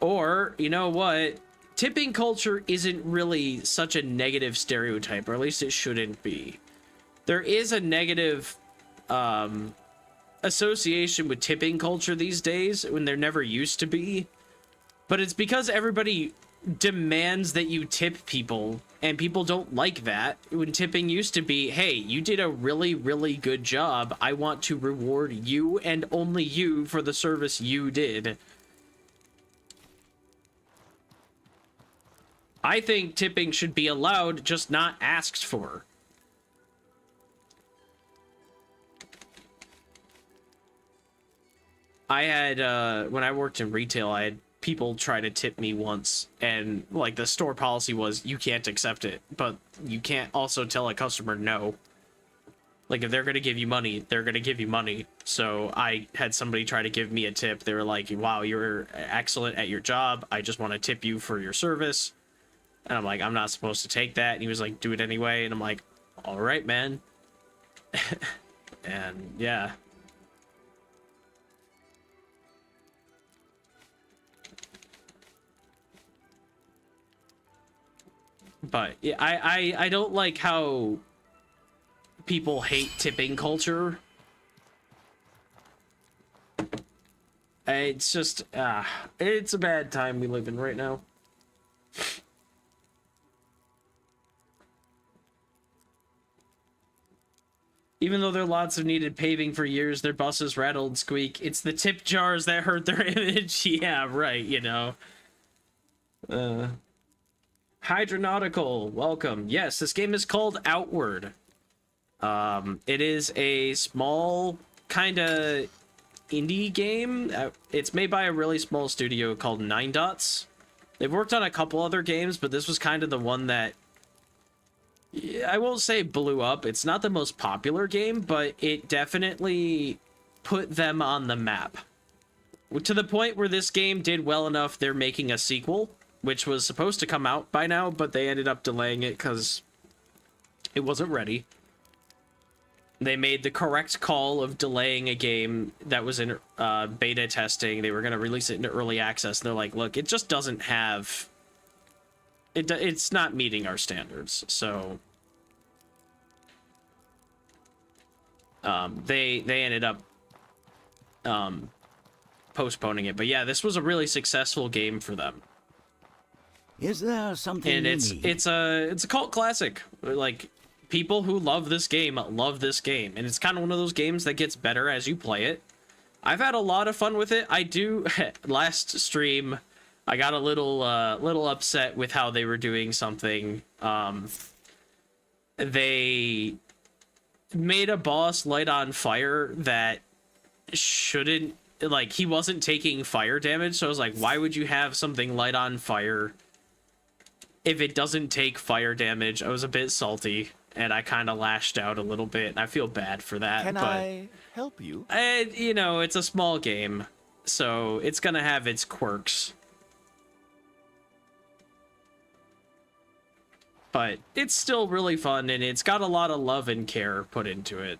Or, you know what? Tipping culture isn't really such a negative stereotype, or at least it shouldn't be. There is a negative association with tipping culture these days when there never used to be. But it's because everybody demands that you tip people, and people don't like that. When tipping used to be, hey, you did a really, really good job. I want to reward you and only you for the service you did. I think tipping should be allowed, just not asked for. I had, when I worked in retail, I had people try to tip me once, and, like, the store policy was, you can't accept it, but you can't also tell a customer no. Like, if they're gonna give you money, they're gonna give you money. So I had somebody try to give me a tip. They were like, wow, you're excellent at your job. I just want to tip you for your service. And I'm like, I'm not supposed to take that. And he was like, do it anyway. And I'm like, all right, man. And yeah. But yeah, I don't like how people hate tipping culture. It's just, it's a bad time we live in right now. Even though there are lots of needed paving for years, their buses rattle and squeak. It's the tip jars that hurt their image. Yeah, right, you know. Hydronautical, welcome. Yes, this game is called Outward. It is a small, kind of indie game. It's made by a really small studio called Nine Dots. They've worked on a couple other games, but this was kind of the one that, I won't say blew up. It's not the most popular game, but it definitely put them on the map. To the point where this game did well enough, they're making a sequel, which was supposed to come out by now, but they ended up delaying it because it wasn't ready. They made the correct call of delaying a game that was in beta testing. They were going to release it into early access, and they're like, look, it just doesn't have... It's not meeting our standards, so... They ended up postponing it. But yeah, this was a really successful game for them.
Is there something
And
you
it's
need?
it's a cult classic. Like, people who love this game, and it's kind of one of those games that gets better as you play it. I've had a lot of fun with it. I do. Last stream, I got a little upset with how they were doing something. They made a boss light on fire that shouldn't like, he wasn't taking fire damage, so I was like, why would you have something light on fire if it doesn't take fire damage? I was a bit salty, and I kind of lashed out a little bit, and I feel bad for that.
Can
but
I help you?
you know, it's a small game, so it's gonna have its quirks. But it's still really fun, and it's got a lot of love and care put into it.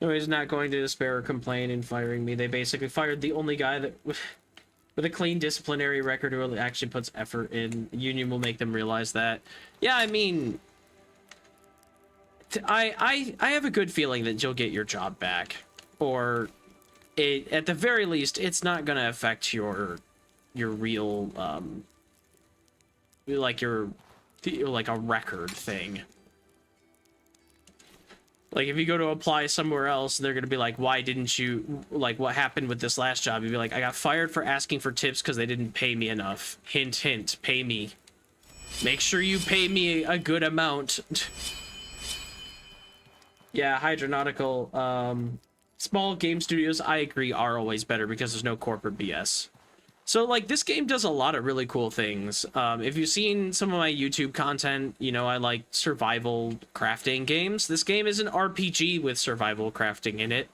Nobody's not going to despair or complain in firing me. They basically fired the only guy that with a clean disciplinary record who actually puts effort in. Union will make them realize that. Yeah, I mean, I have a good feeling that you'll get your job back, or at the very least, it's not going to affect your real like a record thing. Like, if you go to apply somewhere else, they're going to be like, why didn't you, like, what happened with this last job? You'd be like, I got fired for asking for tips because they didn't pay me enough. Hint, hint, pay me. Make sure you pay me a good amount. Yeah, Hydronautical. Small game studios, I agree, are always better because there's no corporate BS. So, like, this game does a lot of really cool things. If you've seen some of my YouTube content, you know I like survival crafting games. This game is an RPG with survival crafting in it.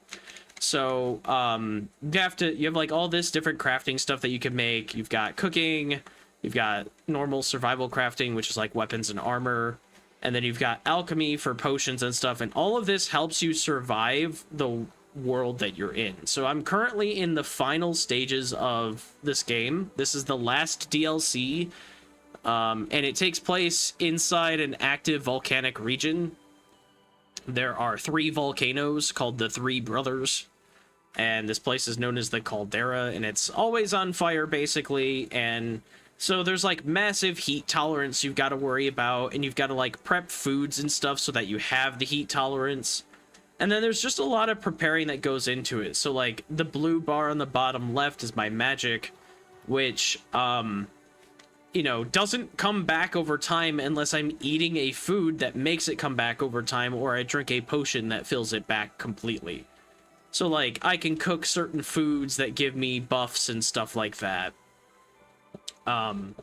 So, you have, like, all this different crafting stuff that you can make. You've got cooking, you've got normal survival crafting, which is, like, weapons and armor. And then you've got alchemy for potions and stuff. And all of this helps you survive the world that you're in. So I'm currently in the final stages of this game. This is the last DLC, and it takes place inside an active volcanic region. There are 3 volcanoes called the Three Brothers, and this place is known as the Caldera, and it's always on fire, basically. And so there's, like, massive heat tolerance you've got to worry about, and you've got to, like, prep foods and stuff so that you have the heat tolerance. And then there's just a lot of preparing that goes into it. So, like, the blue bar on the bottom left is my magic, which, you know, doesn't come back over time unless I'm eating a food that makes it come back over time, or I drink a potion that fills it back completely. So, like, I can cook certain foods that give me buffs and stuff like that. And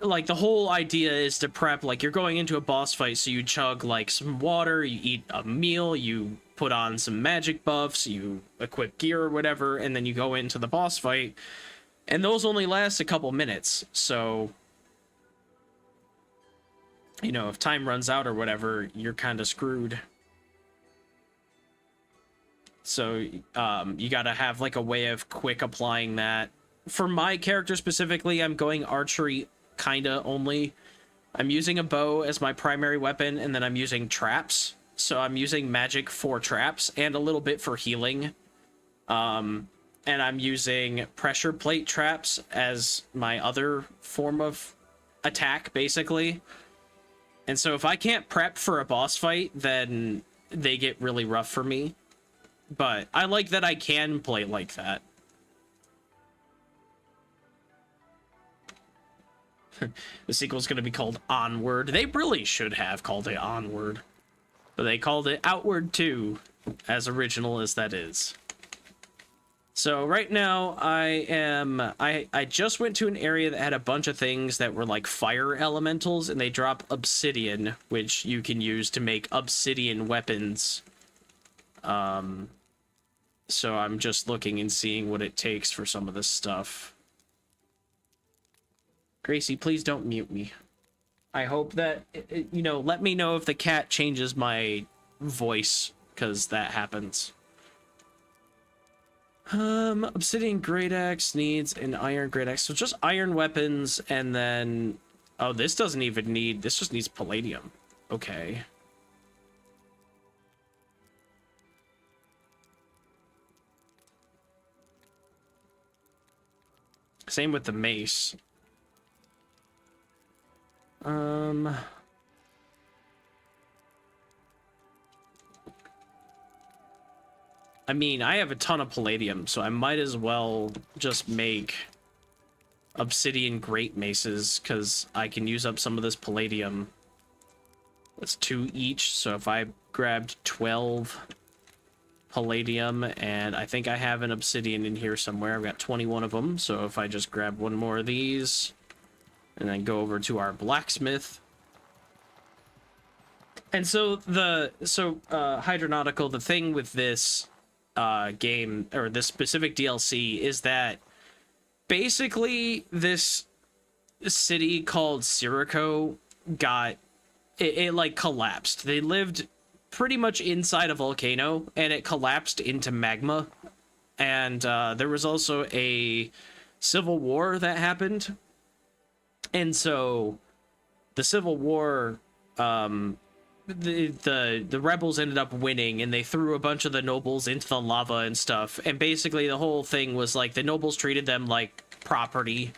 like, the whole idea is to prep, like, you're going into a boss fight, so you chug, like, some water, you eat a meal, you put on some magic buffs, you equip gear or whatever, and then you go into the boss fight, and those only last a couple minutes. So, you know, if time runs out or whatever, you're kind of screwed. So, you gotta have, like, a way of quick applying that. For my character specifically, I'm going archery kinda only. I'm using a bow as my primary weapon, and then I'm using traps. So I'm using magic for traps and a little bit for healing. And I'm using pressure plate traps as my other form of attack, basically. And so if I can't prep for a boss fight, then they get really rough for me. But I like that I can play like that. The sequel's going to be called Onward. They really should have called it Onward. But they called it Outward 2, as original as that is. So right now, I just went to an area that had a bunch of things that were like fire elementals, and they drop obsidian, which you can use to make obsidian weapons. So I'm just looking and seeing what it takes for some of this stuff. Gracie, please don't mute me. I hope that, you know, let me know if the cat changes my voice, because that happens. Obsidian great axe needs an iron great axe. So just iron weapons, and then... Oh, this doesn't even need... This just needs palladium. Okay. Same with the mace. I mean, I have a ton of palladium, so I might as well just make obsidian great maces, because I can use up some of this palladium. That's 2 each. So if I grabbed 12 palladium, and I think I have an obsidian in here somewhere. I've got 21 of them. So if I just grab one more of these and then go over to our blacksmith. And so Hydronautical, the thing with this game, or this specific DLC, is that basically this city called Sirico got it like collapsed. They lived pretty much inside a volcano, and it collapsed into magma. And there was also a civil war that happened. And so the civil war, the rebels ended up winning, and they threw a bunch of the nobles into the lava and stuff. And basically the whole thing was like the nobles treated them like property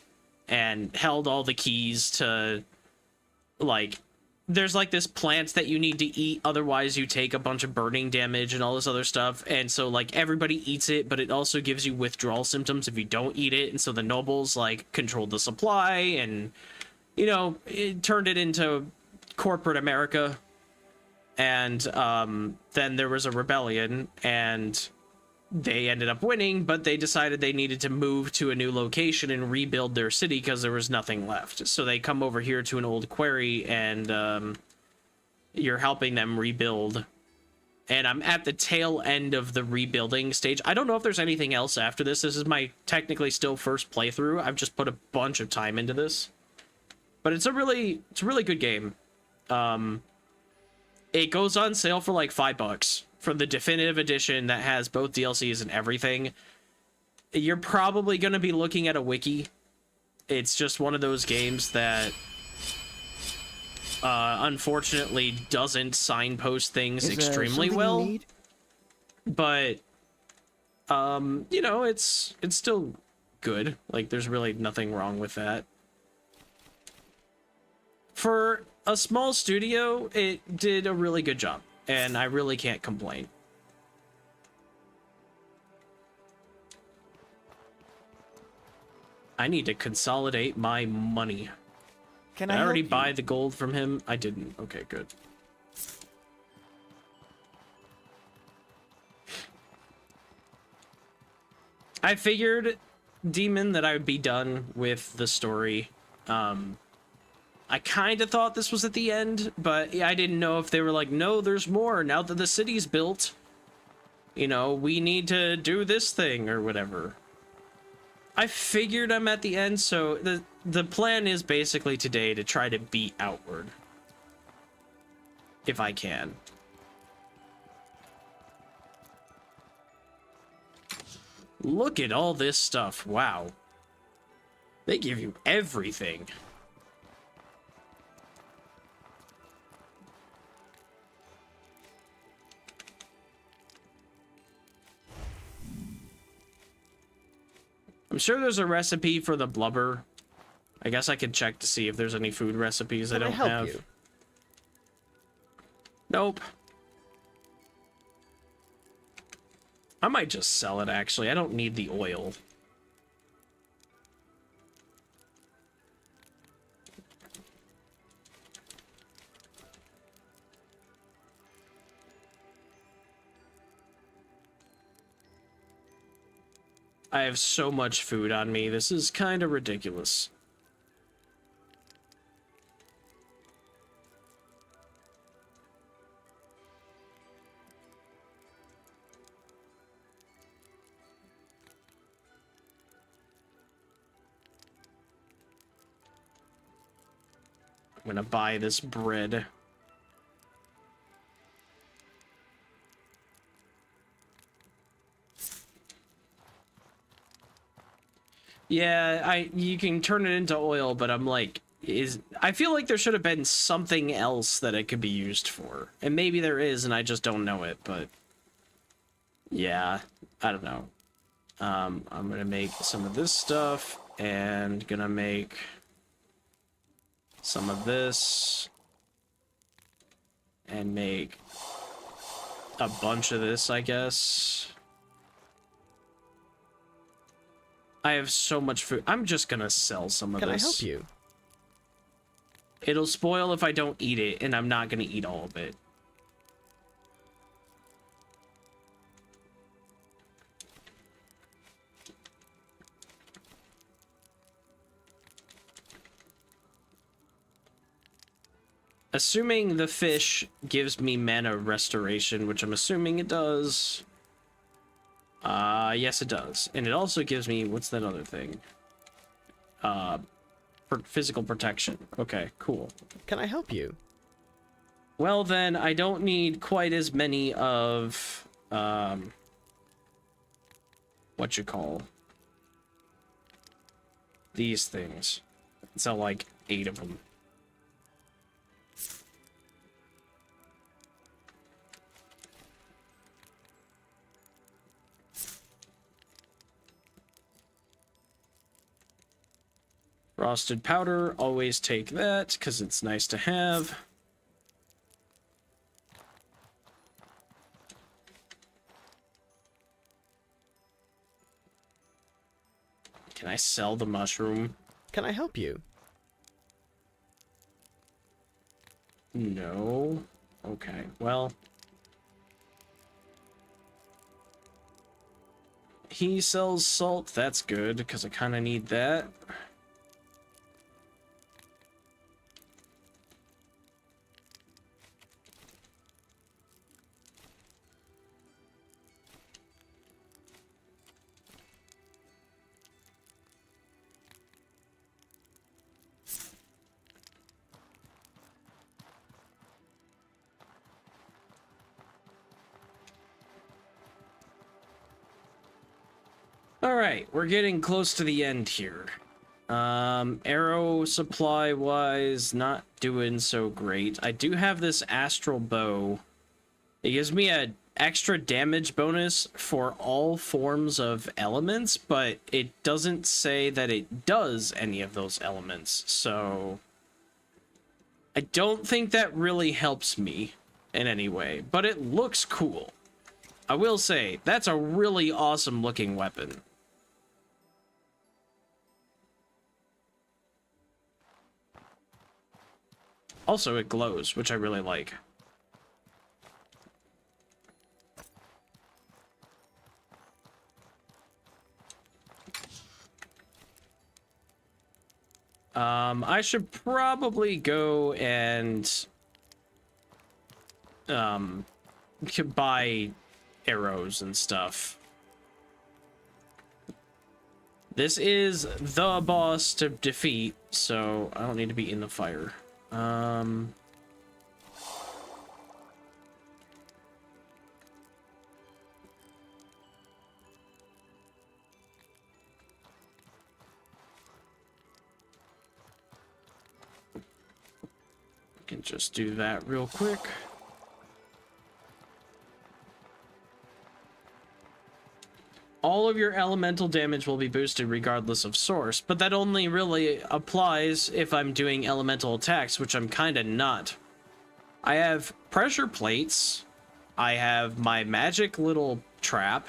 and held all the keys to, like, there's like this plant that you need to eat, otherwise you take a bunch of burning damage and all this other stuff. And so like everybody eats it, but it also gives you withdrawal symptoms if you don't eat it. And so the nobles like controlled the supply, and you know, it turned it into corporate America. And then there was a rebellion, and they ended up winning, but they decided they needed to move to a new location and rebuild their city because there was nothing left. So they come over here to an old quarry, and you're helping them rebuild. And I'm at the tail end of the rebuilding stage. I don't know if there's anything else after this. This is my technically still first playthrough. I've just put a bunch of time into this. But it's a really good game. It goes on sale for like $5 for the definitive edition that has both DLCs and everything. You're probably going to be looking at a wiki. It's just one of those games that unfortunately doesn't signpost things extremely well. But you know, it's still good. Like, there's really nothing wrong with that. For a small studio, it did a really good job, and I really can't complain. I need to consolidate my money.
Can
Did I already
help
buy
you?
the gold from him? I didn't. Okay, good. I figured, Demon, that I would be done with the story. I kind of thought this was at the end, but I didn't know if they were like, no, there's more. Now that the city's built, you know, we need to do this thing or whatever. I figured I'm at the end, so the plan is basically today to try to beat Outward. If I can. Look at all this stuff. Wow. They give you everything. I'm sure there's a recipe for the blubber. I guess I could check to see if there's any food recipes I don't have.
You?
Nope. I might just sell it, actually. I don't need the oil. I have so much food on me. This is kind of ridiculous. I'm gonna buy this bread. Yeah, you can turn it into oil, but I'm like, I feel like there should have been something else that it could be used for. And maybe there is, and I just don't know it, but yeah, I don't know. I'm gonna make some of this stuff, and gonna make some of this, and make a bunch of this, I guess. I have so much food. I'm just gonna sell some of
Can
this.
I help you?
It'll spoil if I don't eat it, and I'm not going to eat all of it. Assuming the fish gives me mana restoration, which I'm assuming it does. Yes, it does. And it also gives me, what's that other thing? Physical protection. Okay, cool.
Can I help you?
Well, then, I don't need quite as many of, what you call these things. So, like, 8 of them. Frosted powder, always take that, because it's nice to have. Can I sell the mushroom?
Can I help you?
No. Okay, well. He sells salt, that's good, because I kind of need that. Alright, we're getting close to the end here. Arrow supply wise, not doing so great. I do have this astral bow. It gives me a extra damage bonus for all forms of elements, but it doesn't say that it does any of those elements, so I don't think that really helps me in any way, but it looks cool. I will say, that's a really awesome looking weapon. Also, it glows, which I really like. I should probably go and buy arrows and stuff. This is the boss to defeat, so I don't need to be in the fire. Can just do that real quick. All of your elemental damage will be boosted regardless of source, but that only really applies if I'm doing elemental attacks, which I'm kind of not. I have pressure plates, I have my magic little trap,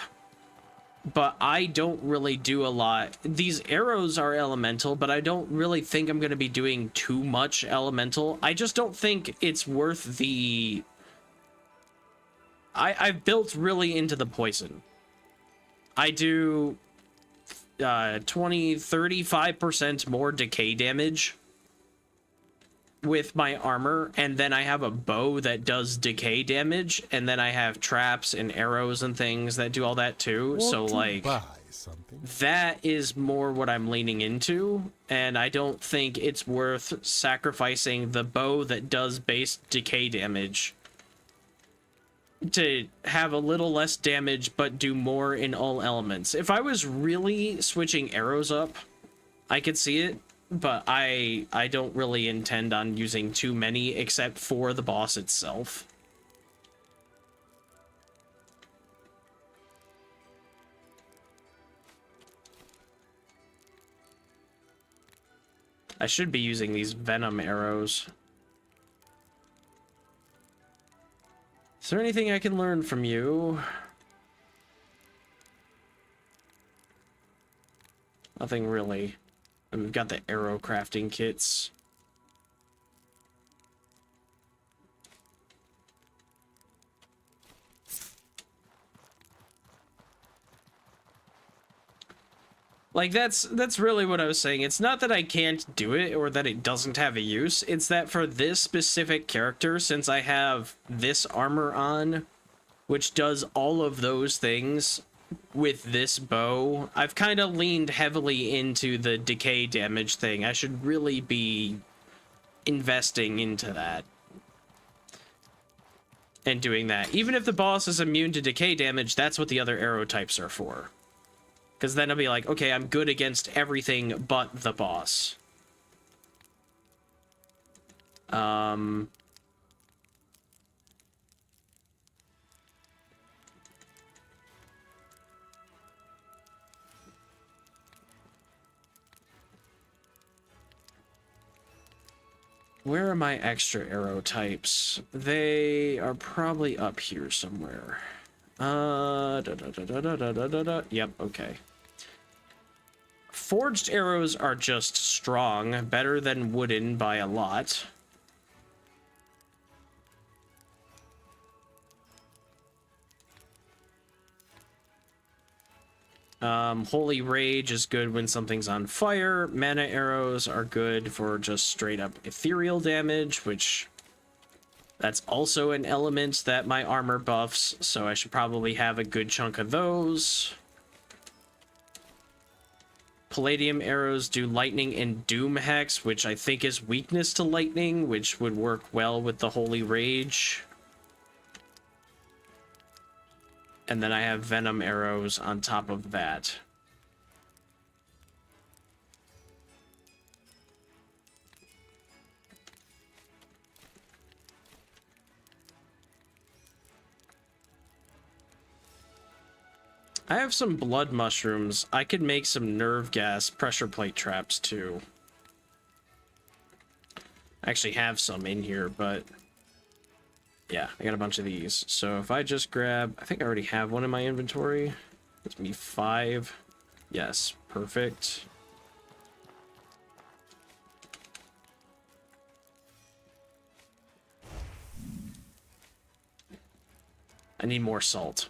but I don't really do a lot. These arrows are elemental, but I don't really think I'm going to be doing too much elemental. I just don't think it's worth the... I've built really into the poison. I do 35% more decay damage with my armor, and then I have a bow that does decay damage, and then I have traps and arrows and things that do all that too. So like that is more what I'm leaning into, and I don't think it's worth sacrificing the bow that does base decay damage to have a little less damage but do more in all elements. If I was really switching arrows up, I could see it, but I don't really intend on using too many except for the boss itself. I should be using these venom arrows. Is there anything I can learn from you? Nothing really. And we've got the arrow crafting kits. Like, that's really what I was saying. It's not that I can't do it or that it doesn't have a use. It's that for this specific character, since I have this armor on, which does all of those things with this bow, I've kind of leaned heavily into the decay damage thing. I should really be investing into that. And doing that. Even if the boss is immune to decay damage, that's what the other arrow types are for. Because then I'll be like, okay, I'm good against everything but the boss. Where are my extra arrow types? They are probably up here somewhere. Yep, okay. Forged arrows are just strong, better than wooden by a lot. Holy Rage is good when something's on fire. Mana arrows are good for just straight up ethereal damage, which that's also an element that my armor buffs, so I should probably have a good chunk of those. Palladium arrows do lightning and doom hex, which I think is weakness to lightning, which would work well with the Holy Rage. And then I have venom arrows on top of that. I have some blood mushrooms. I could make some nerve gas pressure plate traps too. I actually have some in here, but yeah, I got a bunch of these. So if I just grab, I think I already have one in my inventory. Gives me 5. Yes, perfect. I need more salt.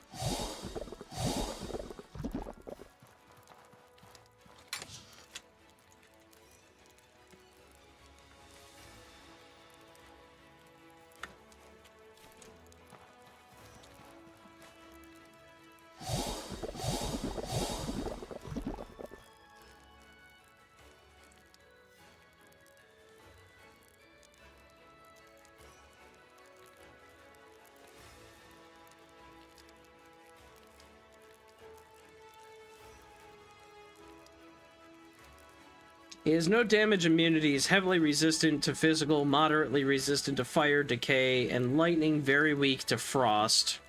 He has no damage immunity, is heavily resistant to physical, moderately resistant to fire, decay, and lightning, very weak to frost.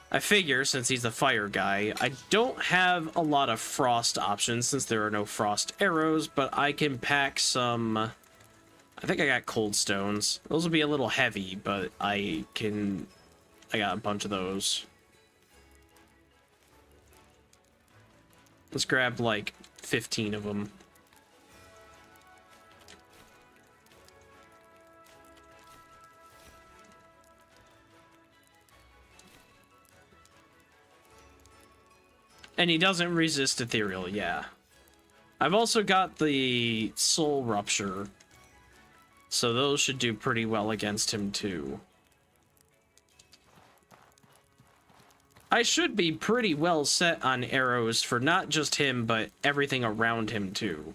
I figure, since he's the fire guy, I don't have a lot of frost options since there are no frost arrows, but I can pack some... I think I got cold stones. Those will be a little heavy, but I got a bunch of those. Let's grab, like, 15 of them. And he doesn't resist ethereal, yeah. I've also got the soul rupture, so those should do pretty well against him too. I should be pretty well set on arrows for not just him, but everything around him too.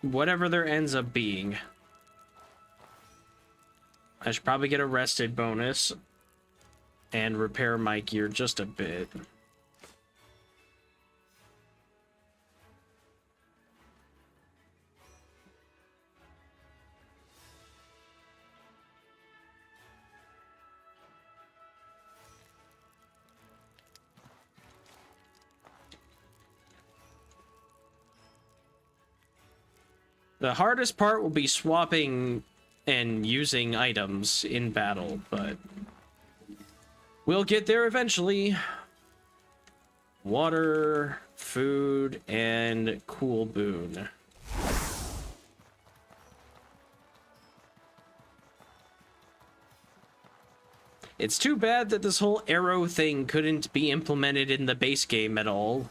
Whatever there ends up being. I should probably get a rested bonus and repair my gear just a bit. The hardest part will be swapping and using items in battle, but we'll get there eventually. Water, food, and cool boon. It's too bad that this whole arrow thing couldn't be implemented in the base game at all.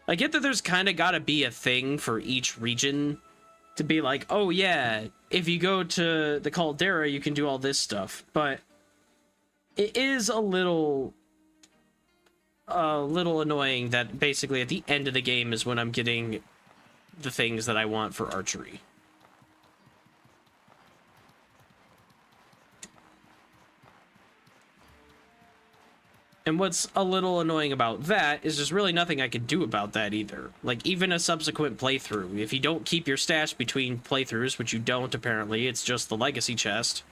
I get that there's kind of got to be a thing for each region to be like, oh yeah, if you go to the Caldera, you can do all this stuff. But it is a little annoying that basically at the end of the game is when I'm getting the things that I want for archery. And what's a little annoying about that is there's really nothing I can do about that either. Like, even a subsequent playthrough, if you don't keep your stash between playthroughs, which you don't apparently, it's just the legacy chest,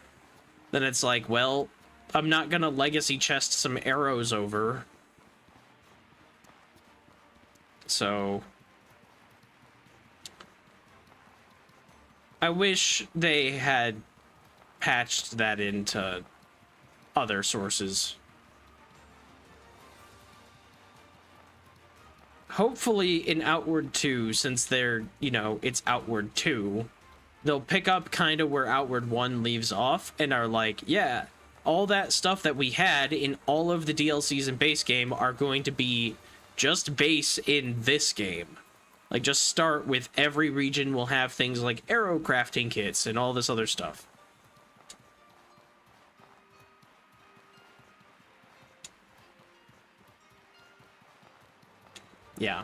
then it's like, well, I'm not gonna legacy chest some arrows over. So I wish they had patched that into other sources. Hopefully in Outward 2, since they're, you know, it's Outward 2, they'll pick up kind of where Outward 1 leaves off and are like, yeah, all that stuff that we had in all of the DLCs in base game are going to be just base in this game. Like, just start with every region will have things like arrow crafting kits and all this other stuff. Yeah,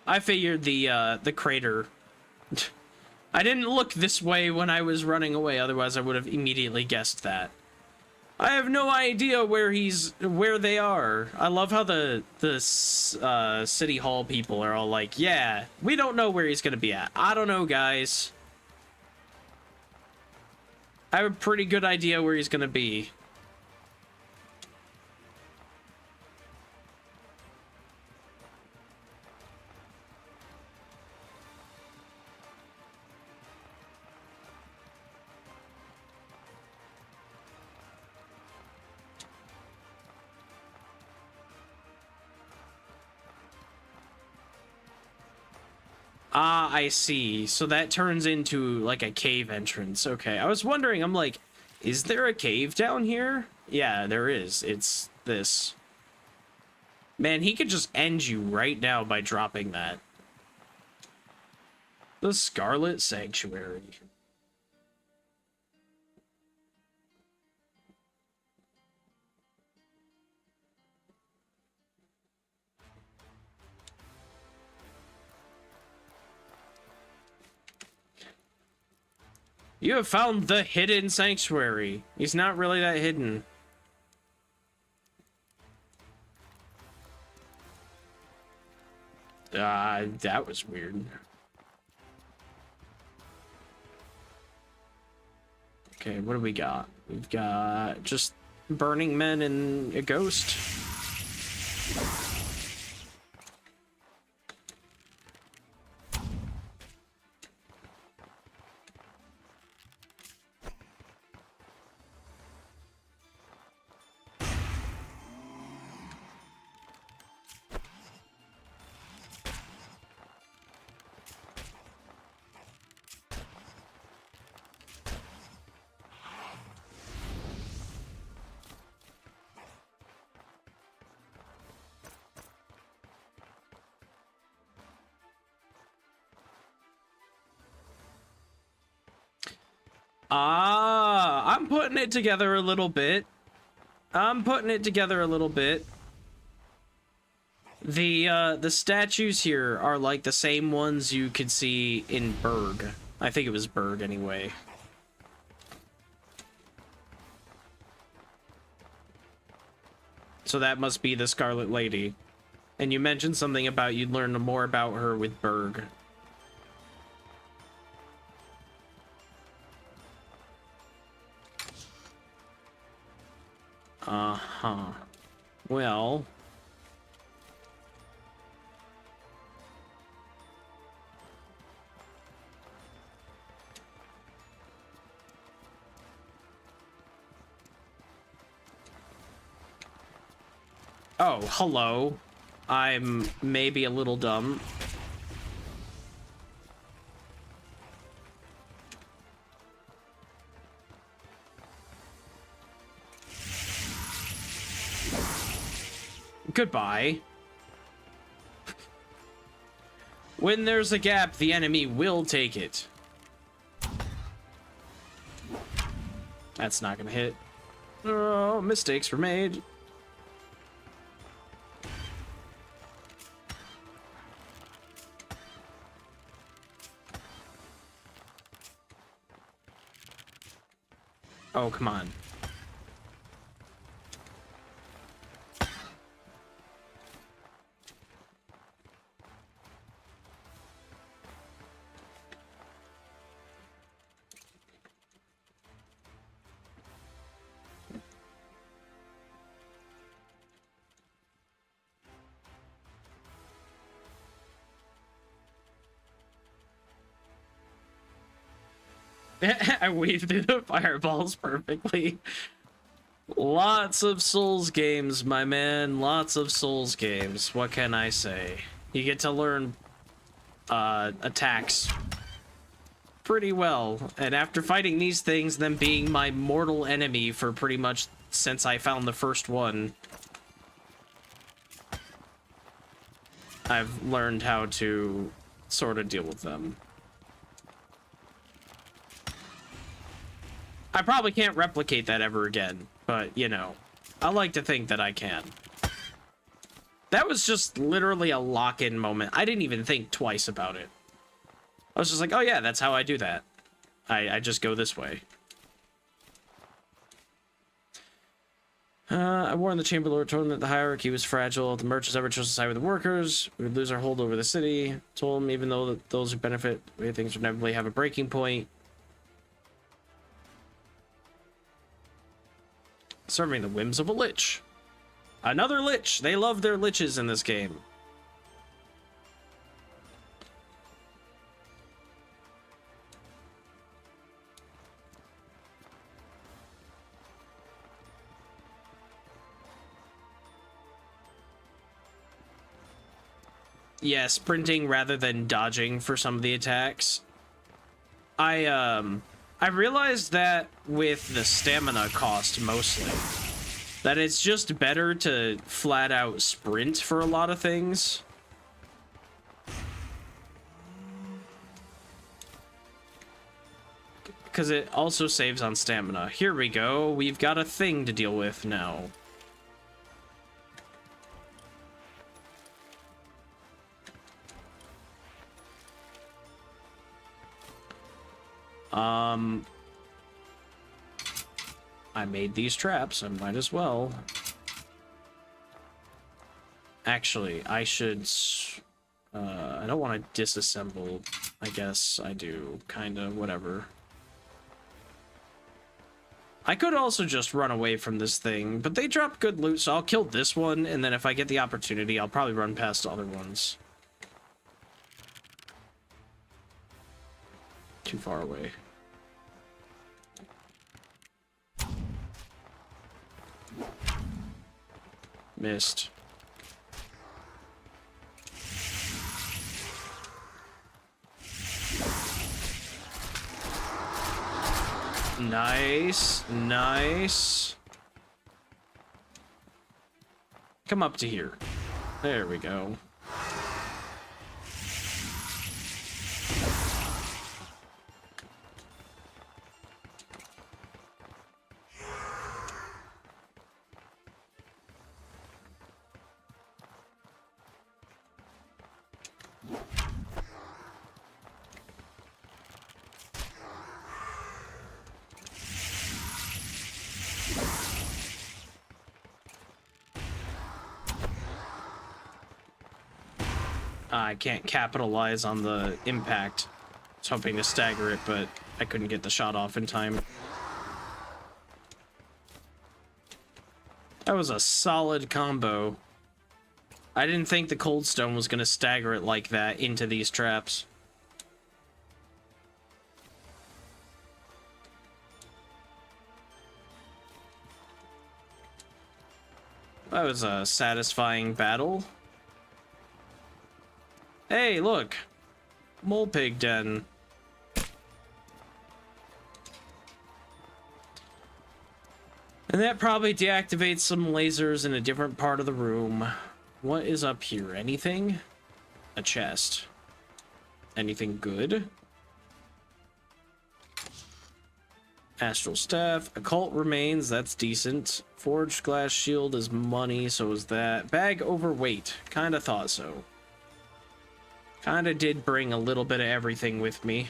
I figured the crater. I didn't look this way when I was running away, otherwise I would have immediately guessed that. I have no idea where they are. I love how the city hall people are all like, yeah, we don't know where he's gonna be at. I don't know, guys. I have a pretty good idea where he's gonna be. Ah, I see. So that turns into, like, a cave entrance. Okay, I was wondering, I'm like, is there a cave down here? Yeah, there is. It's this. Man, he could just end you right now by dropping that. The Scarlet Sanctuary. You have found the hidden sanctuary. He's not really that hidden. That was weird. Okay, what do we got? We've got just burning men and a ghost. I'm putting it together a little bit. The statues here are like the same ones you could see in Berg. I think it was Berg anyway. So that must be the Scarlet Lady. And you mentioned something about you'd learn more about her with Berg. Uh-huh. Well... Oh, hello. I'm maybe a little dumb. Goodbye. When there's a gap, the enemy will take it. That's not gonna hit. Oh, mistakes were made. Oh, come on. I weaved through the fireballs perfectly. Lots of Souls games, my man. Lots of Souls games. What can I say? You get to learn attacks pretty well. And after fighting these things, them being my mortal enemy for pretty much since I found the first one, I've learned how to sort of deal with them. I probably can't replicate that ever again, but, you know, I like to think that I can. That was just literally a lock-in moment. I didn't even think twice about it. I was just like, oh yeah, that's how I do that. I just go this way. I warned the Chamberlain, told him that the hierarchy was fragile. If the merchants ever chose to side with the workers, we would lose our hold over the city. Told him even though those who benefit, things would inevitably have a breaking point. Serving the whims of a lich. Another lich! They love their liches in this game. Yeah, sprinting rather than dodging for some of the attacks. I realized that with the stamina cost mostly, that it's just better to flat out sprint for a lot of things. Because it also saves on stamina. Here we go, we've got a thing to deal with now. I made these traps, I might as well. Actually, I should... I don't want to disassemble. I guess I do, kinda, whatever. I could also just run away from this thing, but they drop good loot, so I'll kill this one, and then if I get the opportunity, I'll probably run past other ones. Too far away. Missed. Nice, nice. Come up to here. There we go. I can't capitalize on the impact. I was hoping to stagger it, but I couldn't get the shot off in time. That was a solid combo. I didn't think the Cold Stone was going to stagger it like that into these traps. That was a satisfying battle. Hey, look! Mole pig den. And that probably deactivates some lasers in a different part of the room. What is up here? Anything? A chest. Anything good? Astral staff. Occult remains. That's decent. Forged glass shield is money. So is that. Bag overweight. Kinda thought so. Kinda did bring a little bit of everything with me.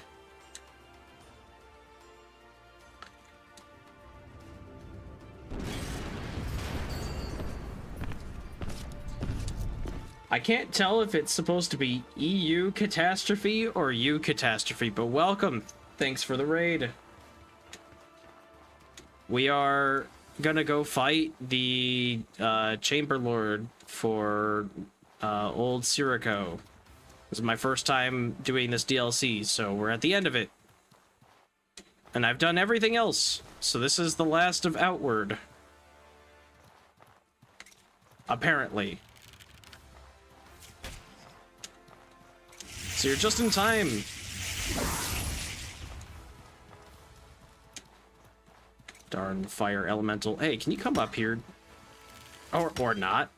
I can't tell if it's supposed to be EU catastrophe or U catastrophe, but welcome. Thanks for the raid. We are gonna go fight the Chamber Lord for Old Sirico. This is my first time doing this DLC, so we're at the end of it. And I've done everything else, so this is the last of Outward. Apparently. So you're just in time. Darn fire elemental. Hey, can you come up here? Or not.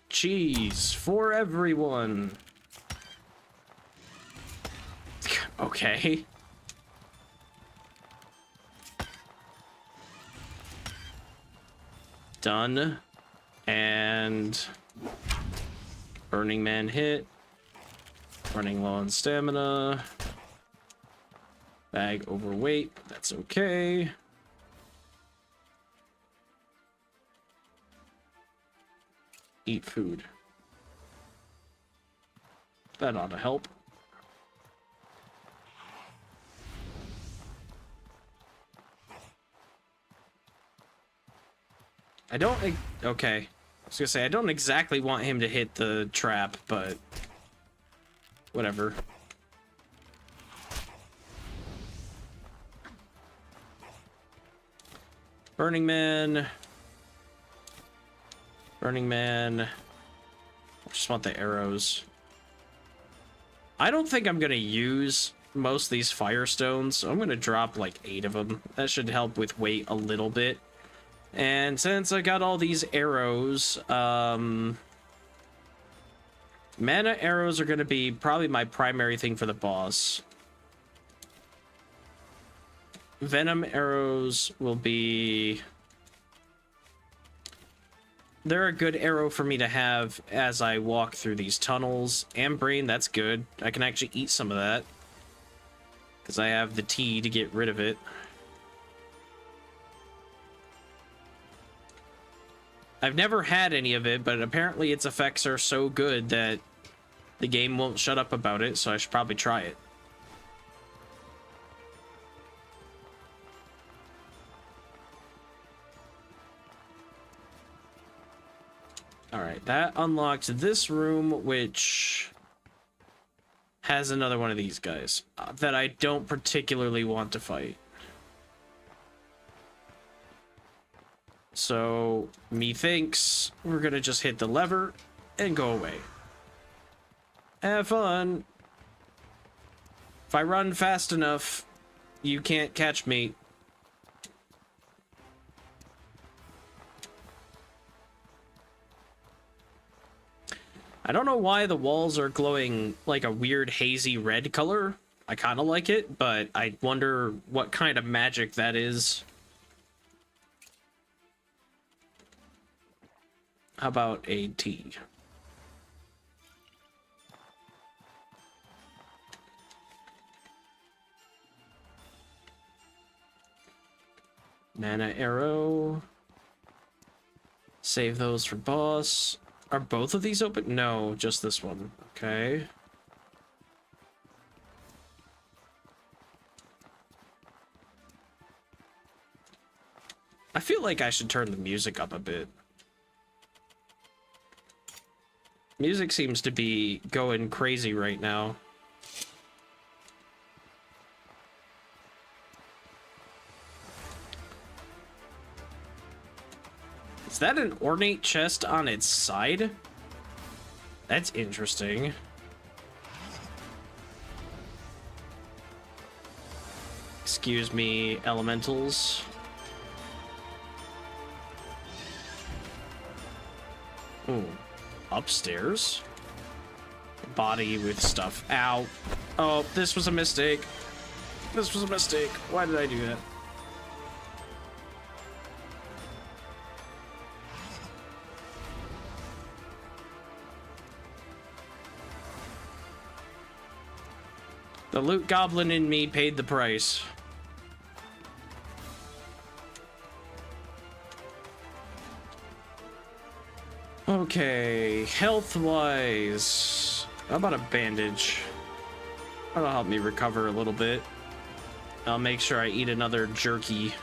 Cheese for everyone. Okay. Done. And Burning Man hit. Running low on stamina. Bag overweight. That's okay. Eat food. That ought to help. I don't... Okay. I was gonna say, I don't exactly want him to hit the trap, but... whatever. Burning Man. Burning Man. I just want the arrows. I don't think I'm gonna use most of these firestones, so I'm gonna drop like 8 of them. That should help with weight a little bit. And since I got all these arrows, mana arrows are going to be probably my primary thing for the boss. Venom arrows will be... they're a good arrow for me to have as I walk through these tunnels. Ambrine, that's good. I can actually eat some of that. Because I have the tea to get rid of it. I've never had any of it, but apparently its effects are so good that the game won't shut up about it, so I should probably try it. Alright, that unlocked this room, which has another one of these guys that I don't particularly want to fight. So, methinks we're gonna just hit the lever and go away. Have fun. If I run fast enough, you can't catch me. I don't know why the walls are glowing like a weird hazy red color. I kind of like it, but I wonder what kind of magic that is. How about a tea? Mana arrow. Save those for boss. Are both of these open? No, just this one. Okay. I feel like I should turn the music up a bit. Music seems to be going crazy right now. Is that an ornate chest on its side? That's interesting. Excuse me, elementals. Ooh, upstairs? Body with stuff. Ow. Oh, this was a mistake. This was a mistake. Why did I do that? The loot goblin in me paid the price. Okay, health-wise, how about a bandage? That'll help me recover a little bit. I'll make sure I eat another jerky.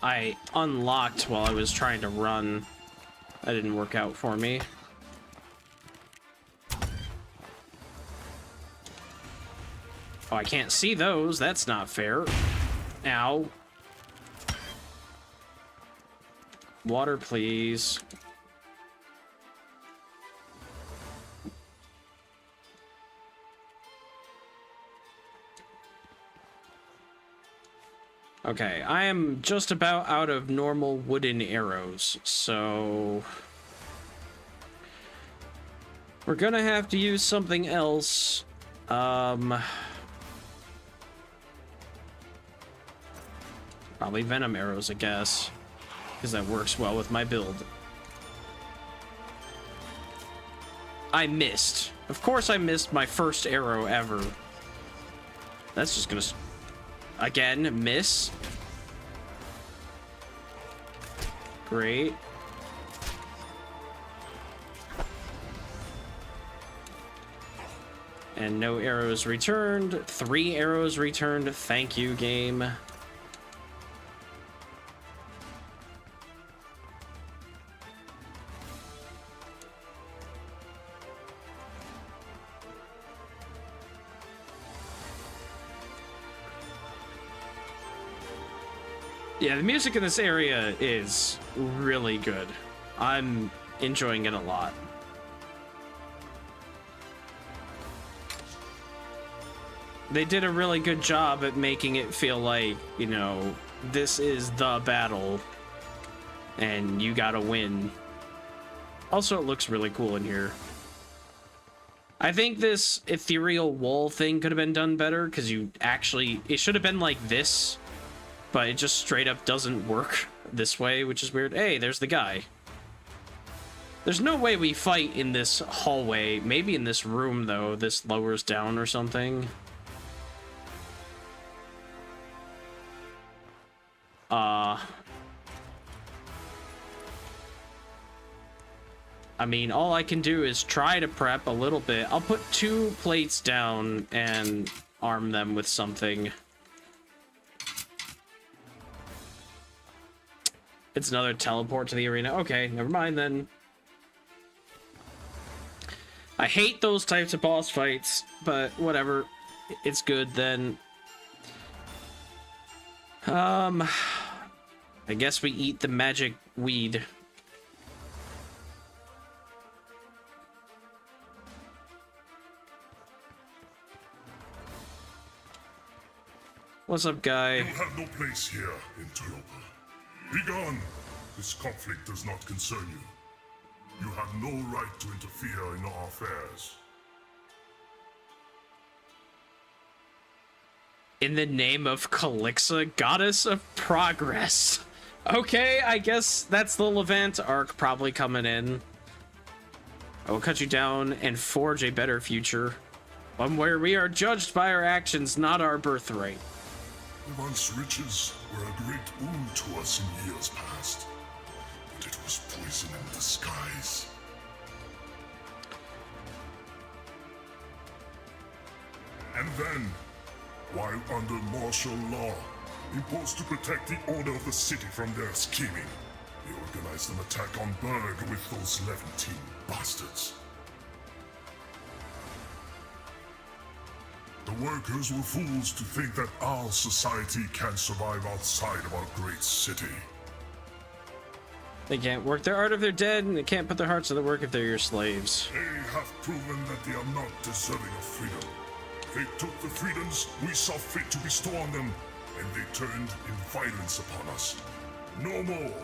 I unlocked while I was trying to run. That didn't work out for me. Oh, I can't see those. That's not fair. Ow. Water, please. Okay, I am just about out of normal wooden arrows, so we're gonna have to use something else. Probably venom arrows, I guess, because that works well with my build. I missed. Of course I missed my first arrow ever. That's just gonna... Again, miss. Great. And no arrows returned. 3 arrows returned. Thank you, game. Yeah, the music in this area is really good. I'm enjoying it a lot. They did a really good job at making it feel like, you know, this is the battle and you gotta win. Also, it looks really cool in here. I think this ethereal wall thing could have been done better because you actually... It should have been like this, but it just straight up doesn't work this way, which is weird. Hey, there's the guy. There's no way we fight in this hallway. Maybe in this room, though. This lowers down or something. I mean, all I can do is try to prep a little bit. I'll put 2 plates down and arm them with something. It's another teleport to the arena. Okay, never mind then. I hate those types of boss fights, but whatever. It's good then. I guess we eat the magic weed. What's up, guy?
You have no place here, interloper. Be gone! This conflict does not concern you. You have no right to interfere in our affairs.
In the name of Calixa, goddess of progress. Okay, I guess that's the Levant arc probably coming in. I will cut you down and forge a better future. One where we are judged by our actions, not our birthright.
The once riches were a great boon to us in years past, but it was poison in disguise. And then, while under martial law, imposed to protect the order of the city from their scheming, they organized an attack on Berg with those Levantine bastards. The workers were fools to think that our society can survive outside of our great city.
They can't work their art if they're dead, and they can't put their hearts to the work if they're your slaves.
They have proven that they are not deserving of freedom. They took the freedoms we saw fit to bestow on them, and they turned in violence upon us. No more.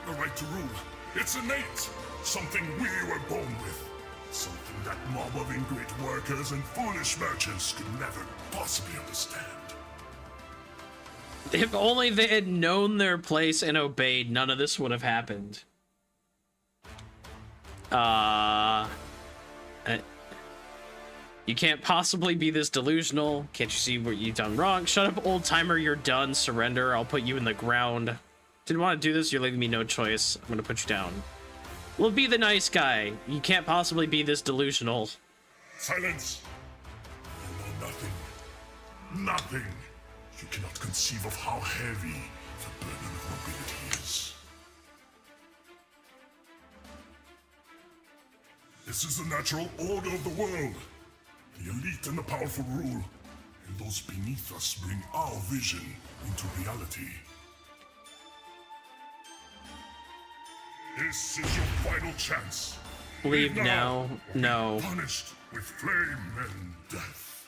The right to rule, it's innate. Something we were born with. Something that mob of ingrate workers and foolish merchants could never possibly understand.
If only they had known their place and obeyed, none of this would have happened. You can't possibly be this delusional. Can't you see what you've done wrong? Shut up, old timer, you're done. Surrender, I'll put you in the ground. Didn't want to do this, you're leaving me no choice. I'm gonna put you down. Well, be the nice guy. You can't possibly be this delusional.
Silence! You know nothing. Nothing! You cannot conceive of how heavy the burden of nobility is. This is the natural order of the world. The elite and the powerful rule, and those beneath us bring our vision into reality. This is your final chance.
Leave now. No.
Punished with flame and death.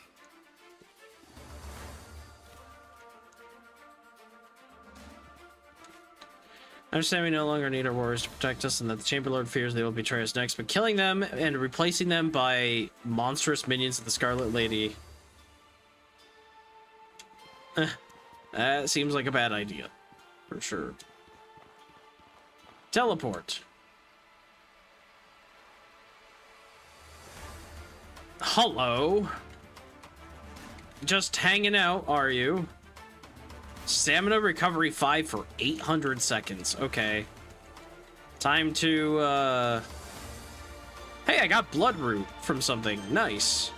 I understand we no longer need our warriors to protect us and that the Chamber Lord fears they will betray us next, but killing them and replacing them by monstrous minions of the Scarlet Lady. That seems like a bad idea. For sure. Teleport. Hello. Just hanging out, are you? Stamina recovery 5 for 800 seconds. Okay. Time to, Hey, I got blood root from something. Nice.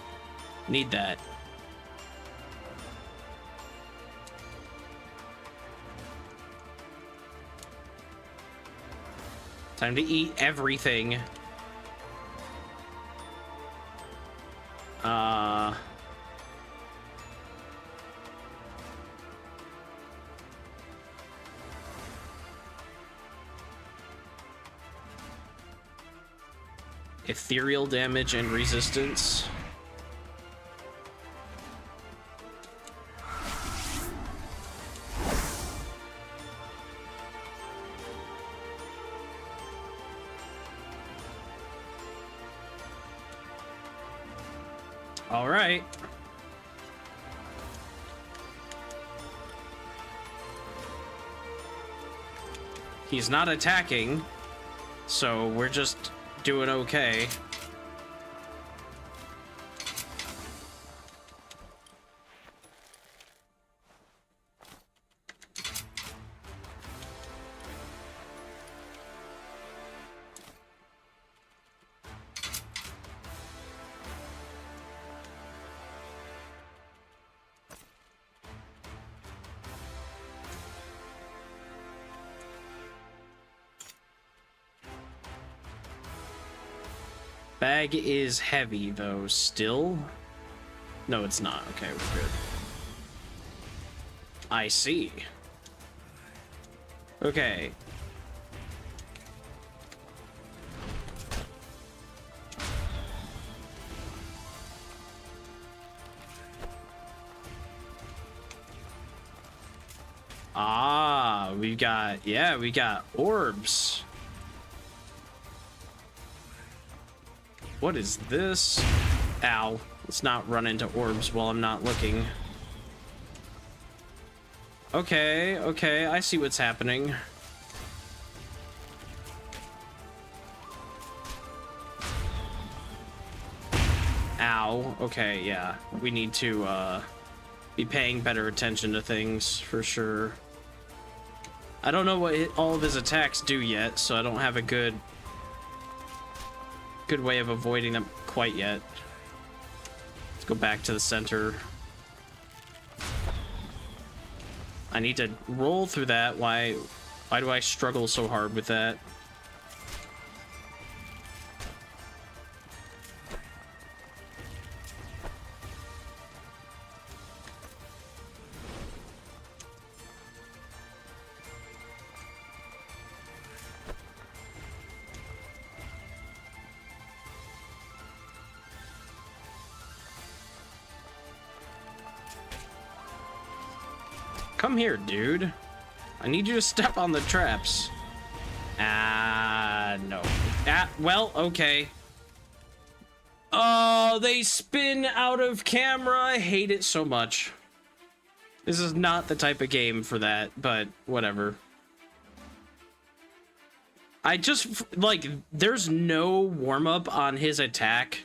Need that. Time to eat everything. Ethereal damage and resistance. All right. He's not attacking, so we're just doing okay. Bag is heavy, though, still? No, it's not. Okay, we're good. I see. Okay. Ah, we got orbs. What is this? Ow. Let's not run into orbs while I'm not looking. Okay, okay, I see what's happening. Ow. Okay, yeah. We need to, be paying better attention to things, for sure. I don't know what all of his attacks do yet, so I don't have a good way of avoiding them quite yet. Let's go back to the center. I need to roll through that. Why do I struggle so hard with that? Come here, dude. I need you to step on the traps. No. Well, okay. Oh, they spin out of camera. I hate it so much. This is not the type of game for that, but whatever. I just, like, there's no warm-up on his attack.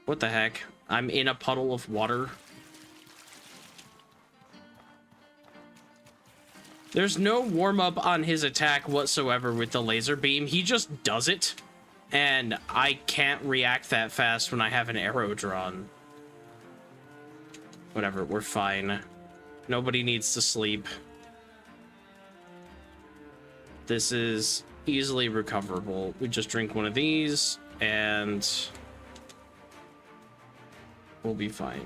What the heck? I'm in a puddle of water. There's no warm-up on his attack whatsoever with the laser beam. He just does it, and I can't react that fast when I have an arrow drawn. Whatever, we're fine. Nobody needs to sleep. This is easily recoverable. We just drink one of these, and we'll be fine.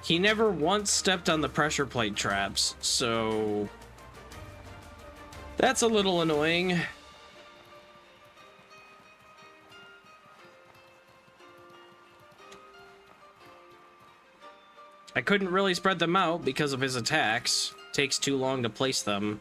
He never once stepped on the pressure plate traps, so that's a little annoying. I couldn't really spread them out because of his attacks. Takes too long to place them.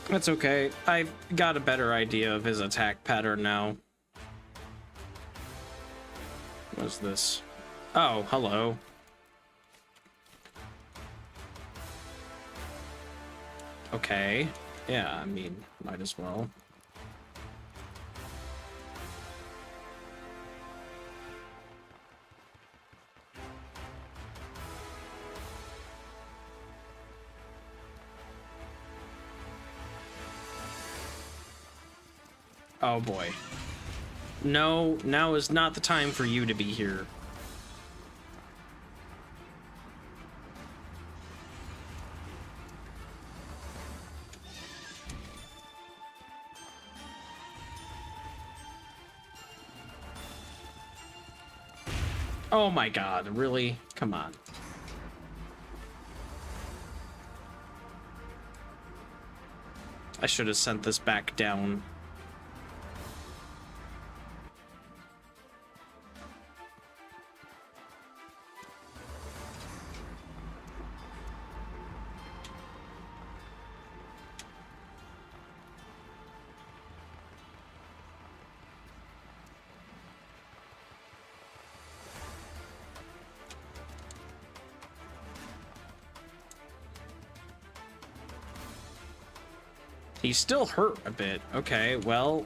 That's okay. I've got a better idea of his attack pattern now. What's this? Oh, hello. Okay. Yeah, I mean, might as well. Oh boy. No, now is not the time for you to be here. Oh my god, really? Come on. I should have sent this back down. He's still hurt a bit. Okay, well,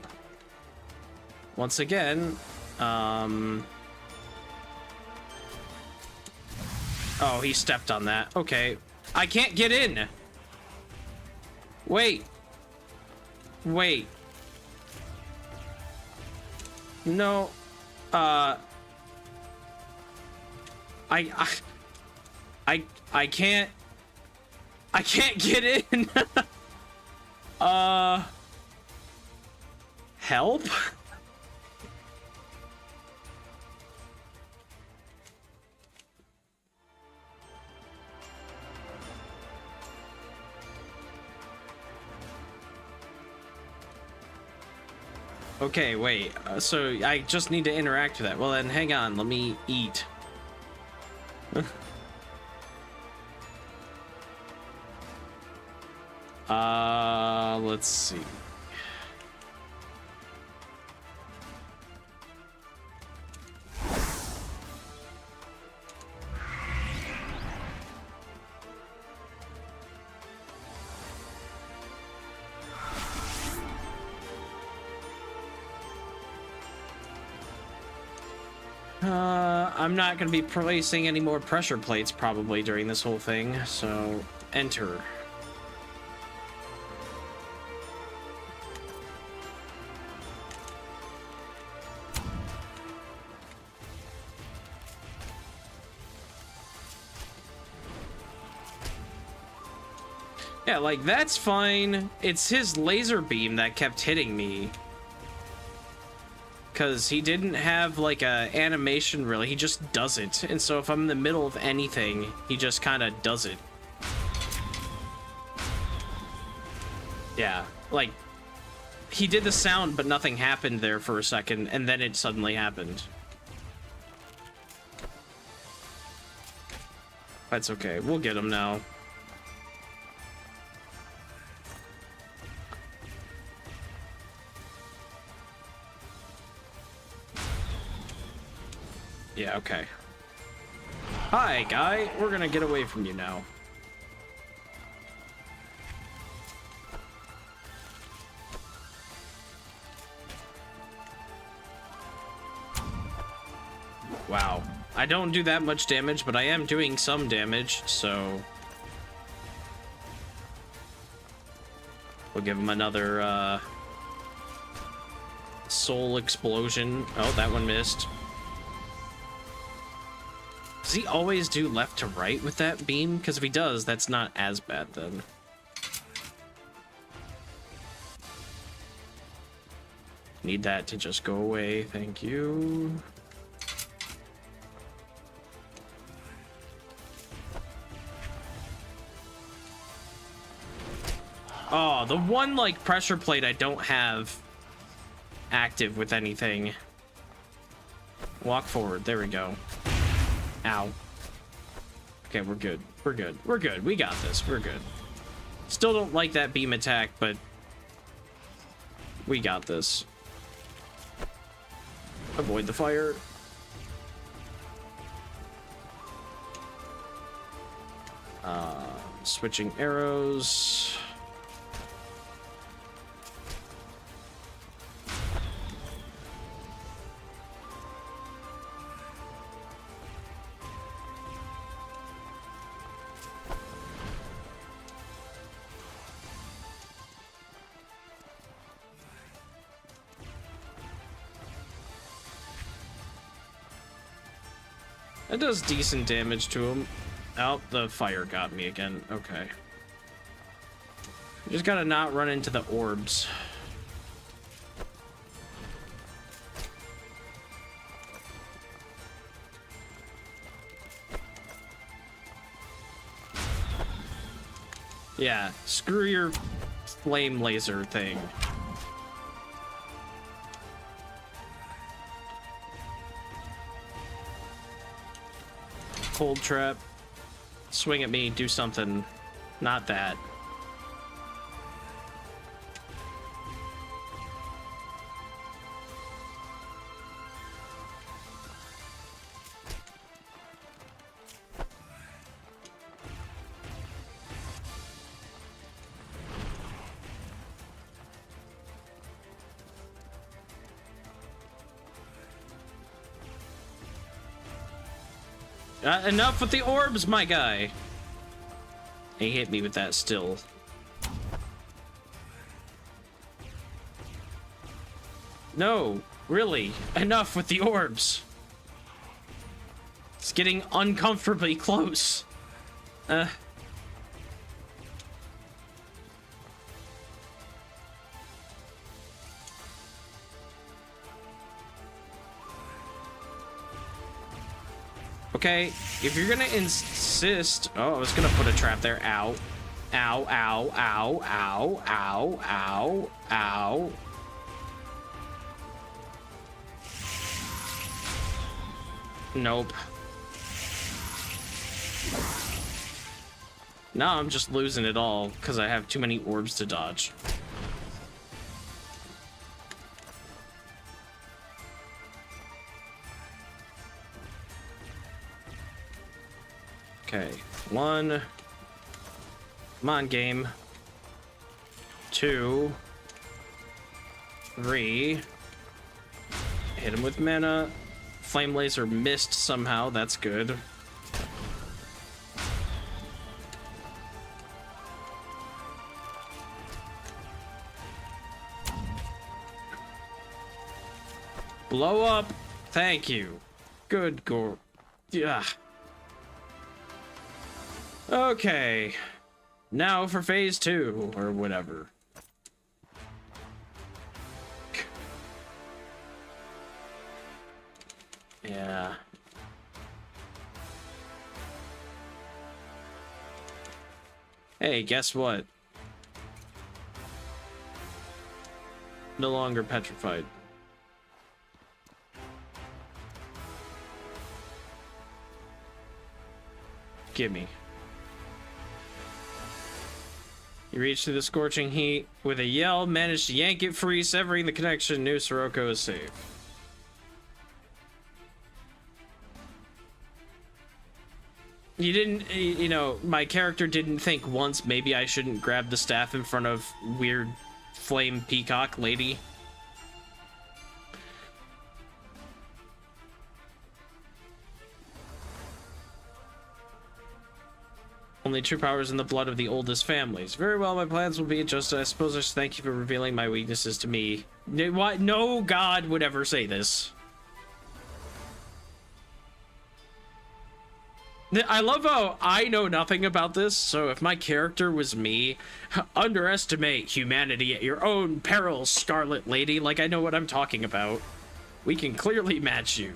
once again, oh, he stepped on that. Okay, I can't get in. Wait. Wait. No. I can't. I can't get in. Help? Okay, wait. So I just need to interact with that. Well, then hang on. Let me eat. Let's see. I'm not going to be placing any more pressure plates probably during this whole thing, so enter. Yeah, like, that's fine. It's his laser beam that kept hitting me. Because he didn't have, like, a animation, really. He just does it. And so if I'm in the middle of anything, he just kind of does it. Yeah, like, he did the sound, but nothing happened there for a second, and then it suddenly happened. That's okay. We'll get him now. Yeah, okay. Hi, guy. We're gonna get away from you now. Wow. I don't do that much damage, but I am doing some damage, so... we'll give him another, soul explosion. Oh, that one missed. Does he always do left to right with that beam? Because if he does, that's not as bad then. Need that to just go away. Thank you. Oh, the one, like, pressure plate I don't have active with anything. Walk forward. There we go. Ow. Okay, we're good. We're good. We're good. We got this. We're good. Still don't like that beam attack, but we got this. Avoid the fire. Switching arrows. That does decent damage to him. Oh, the fire got me again. Okay. You just gotta not run into the orbs. Yeah, screw your flame laser thing. Cold trap. Swing at me, do something. Not that. Enough with the orbs, my guy. He hit me with that still. No, really, enough with the orbs. It's getting uncomfortably close. Okay, if you're gonna insist... Oh, I was gonna put a trap there. Ow. Ow, ow, ow, ow, ow, ow, ow. Nope. Now I'm just losing it all because I have too many orbs to dodge. Okay, 1. Come on, game. 2. 3. Hit him with mana. Flame laser missed somehow. That's good. Blow up. Thank you. Good gore. Yeah. Okay. Now for phase 2 or whatever. Yeah. Hey, guess what? No longer petrified. Gimme. You reach through the scorching heat with a yell, manage to yank it free, severing the connection. New Sirocco is safe. You didn't, you know, my character didn't think once maybe I shouldn't grab the staff in front of weird flame peacock lady. Only true power is in the blood of the oldest families. Very well, my plans will be adjusted. I suppose I should thank you for revealing my weaknesses to me. What? No god would ever say this. I love how I know nothing about this, so if my character was me, underestimate humanity at your own peril, Scarlet Lady, like I know what I'm talking about. We can clearly match you.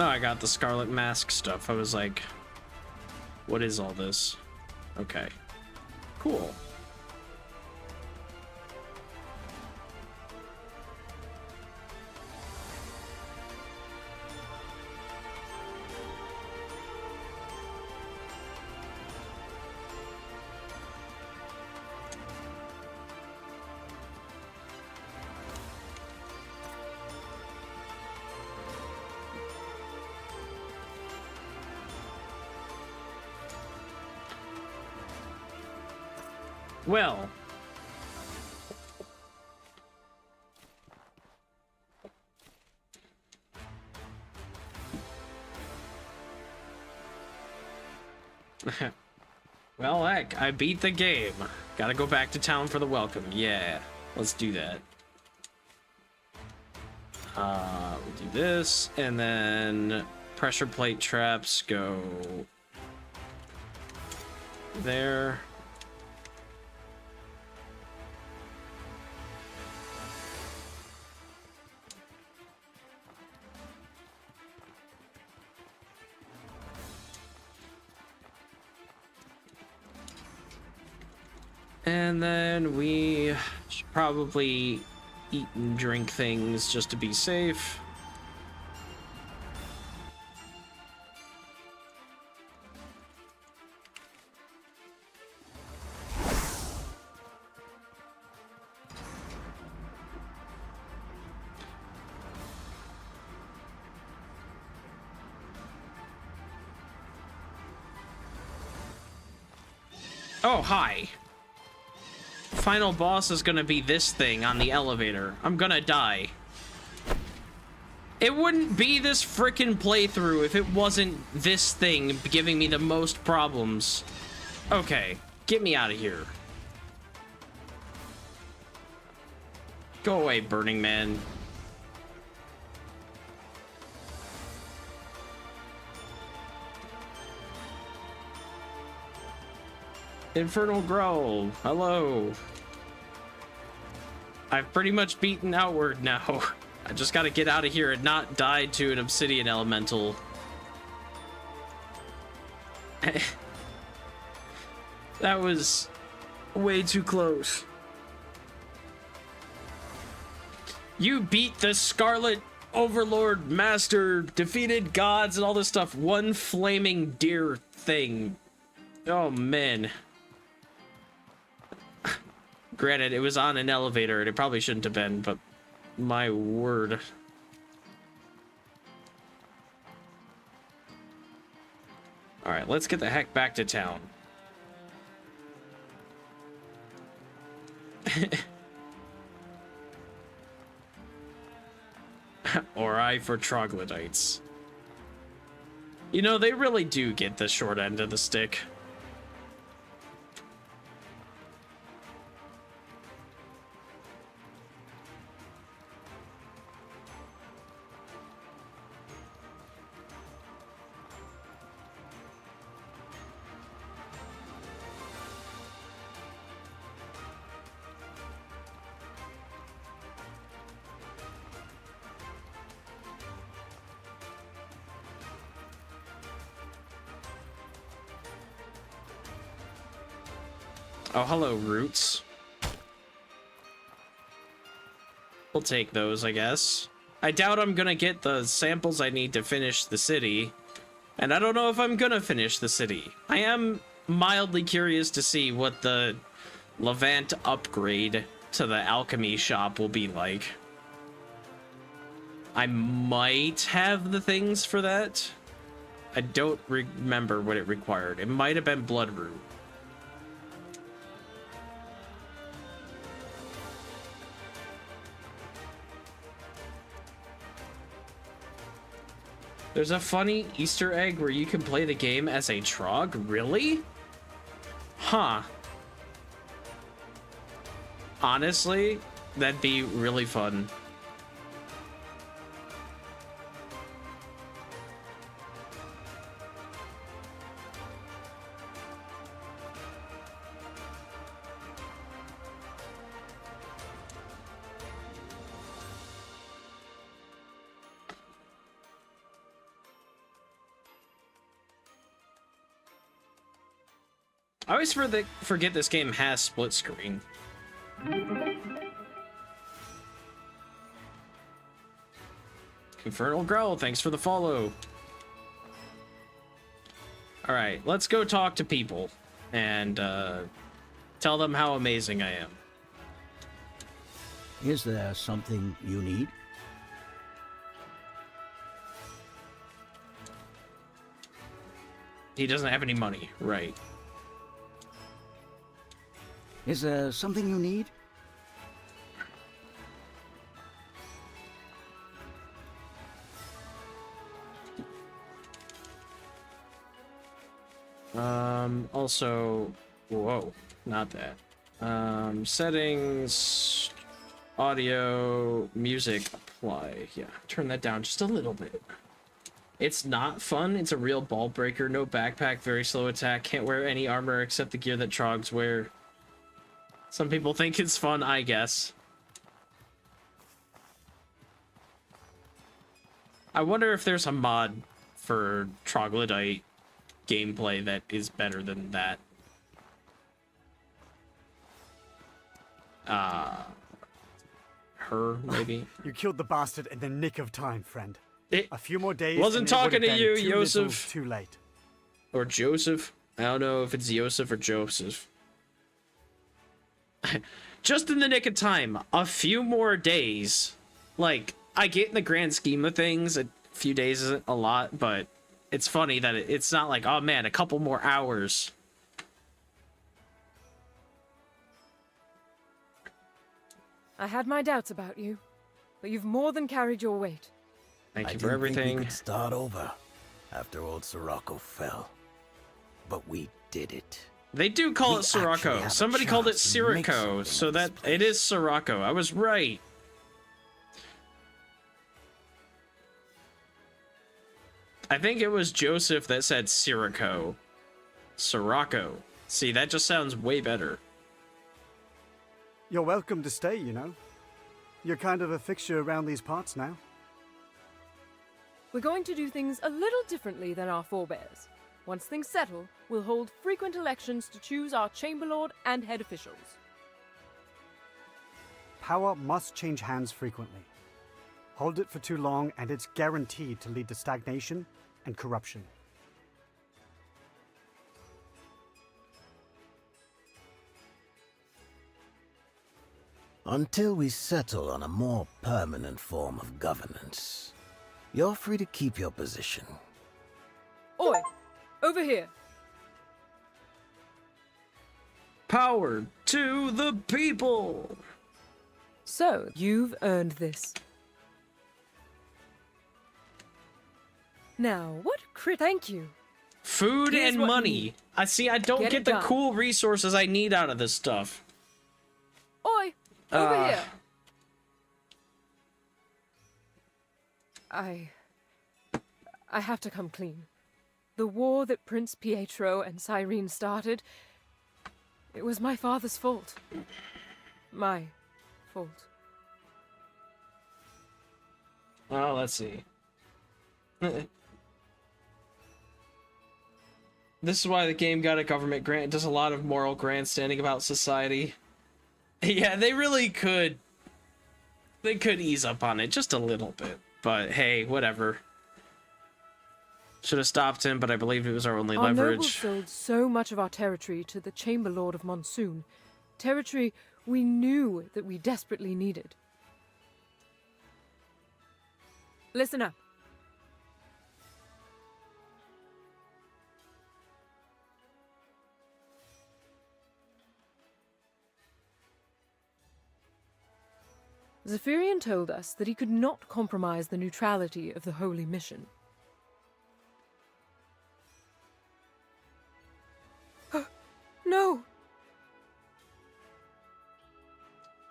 Oh, I got the Scarlet Mask stuff. I was like, what is all this? Okay. Cool. Well. Well, heck, I beat the game. Gotta go back to town for the welcome. Yeah, let's do that. We'll do this, and then pressure plate traps go there. And then we should probably eat and drink things just to be safe. Oh, hi. final boss is gonna be this thing on the elevator. I'm gonna die. It wouldn't be this frickin' playthrough if it wasn't this thing giving me the most problems. Okay, get me out of here. Go away, Burning Man. Infernal Grove, hello. I've pretty much beaten Outward now. I just gotta get out of here and not die to an obsidian elemental. That was way too close. You beat the Scarlet Overlord Master, defeated gods and all this stuff. One flaming deer thing. Oh, man. Granted, it was on an elevator, and it probably shouldn't have been, but my word. Alright, let's get the heck back to town. Or I for troglodytes. You know, they really do get the short end of the stick. Oh, hello, roots. We'll take those, I guess. I doubt I'm gonna get the samples I need to finish the city. And I don't know if I'm gonna finish the city. I am mildly curious to see what the Levant upgrade to the alchemy shop will be like. I might have the things for that. I don't remember what it required. It might have been Bloodroot. There's a funny Easter egg where you can play the game as a Trog? Really? Huh. Honestly, that'd be really fun. I always forget this game has split screen. Infernal Growl, thanks for the follow. Alright, let's go talk to people and tell them how amazing I am.
Is there something you need?
He doesn't have any money, right.
Is there something you need?
Also, whoa, not that. Settings, audio, music, apply. Yeah, turn that down just a little bit. It's not fun. It's a real ball breaker. No backpack, very slow attack. Can't wear any armor except the gear that Trogs wear. Some people think it's fun, I guess. I wonder if there's a mod for troglodyte gameplay that is better than that. Her, maybe?
You killed the bastard in the nick of time, friend.
It
A few more days.
wasn't
and it would
talking
have
to
been
you,
too little,
Yosef.
Too late.
Or Joseph. I don't know if it's Joseph or Joseph. Just in the nick of time. A few more days. Like, I get in the grand scheme of things, a few days isn't a lot, but it's funny that it's not like, oh man, a couple more hours.
I had my doubts about you, but you've more than carried your weight.
Thank
I
you
didn't
for
think
everything.
we could start over after old Sirocco fell. But we did it.
They do call
We
it
actually
Sirocco.
have a
Somebody called it
chance to make
Sirocco,
something
so
of this
that it is Sirocco. I was right. I think it was Joseph that said Sirocco. Sirocco. See, that just sounds way better.
You're welcome to stay, you know. You're kind of a fixture around these parts now.
We're going to do things a little differently than our forebears. Once things settle, we'll hold frequent elections to choose our Chamberlord and head officials.
Power must change hands frequently. Hold it for too long, and it's guaranteed to lead to stagnation and corruption.
Until we settle on a more permanent form of governance, you're free to keep your position.
Oi! Over here!
Power to the people!
So, you've earned this. Now, what thank you.
Food
Here's
and
what you
money.
need.
I see, I don't
Get
get
it
the
done.
cool resources I need out of this stuff.
Oi! Over here! I have to come clean. The war that Prince Pietro and Cyrene started, it was my father's fault. My fault.
Well, let's see. This is why the game got a government grant. It does a lot of moral grandstanding about society. Yeah, they really could. They could ease up on it just a little bit. But hey, whatever. Should have stopped him, but I believe it was our only
Our nobles
leverage.
sold so much of our territory to the Chamberlord of Monsoon. Territory we knew that we desperately needed. Listen up. Zephyrian told us that he could not compromise the neutrality of the Holy Mission. No!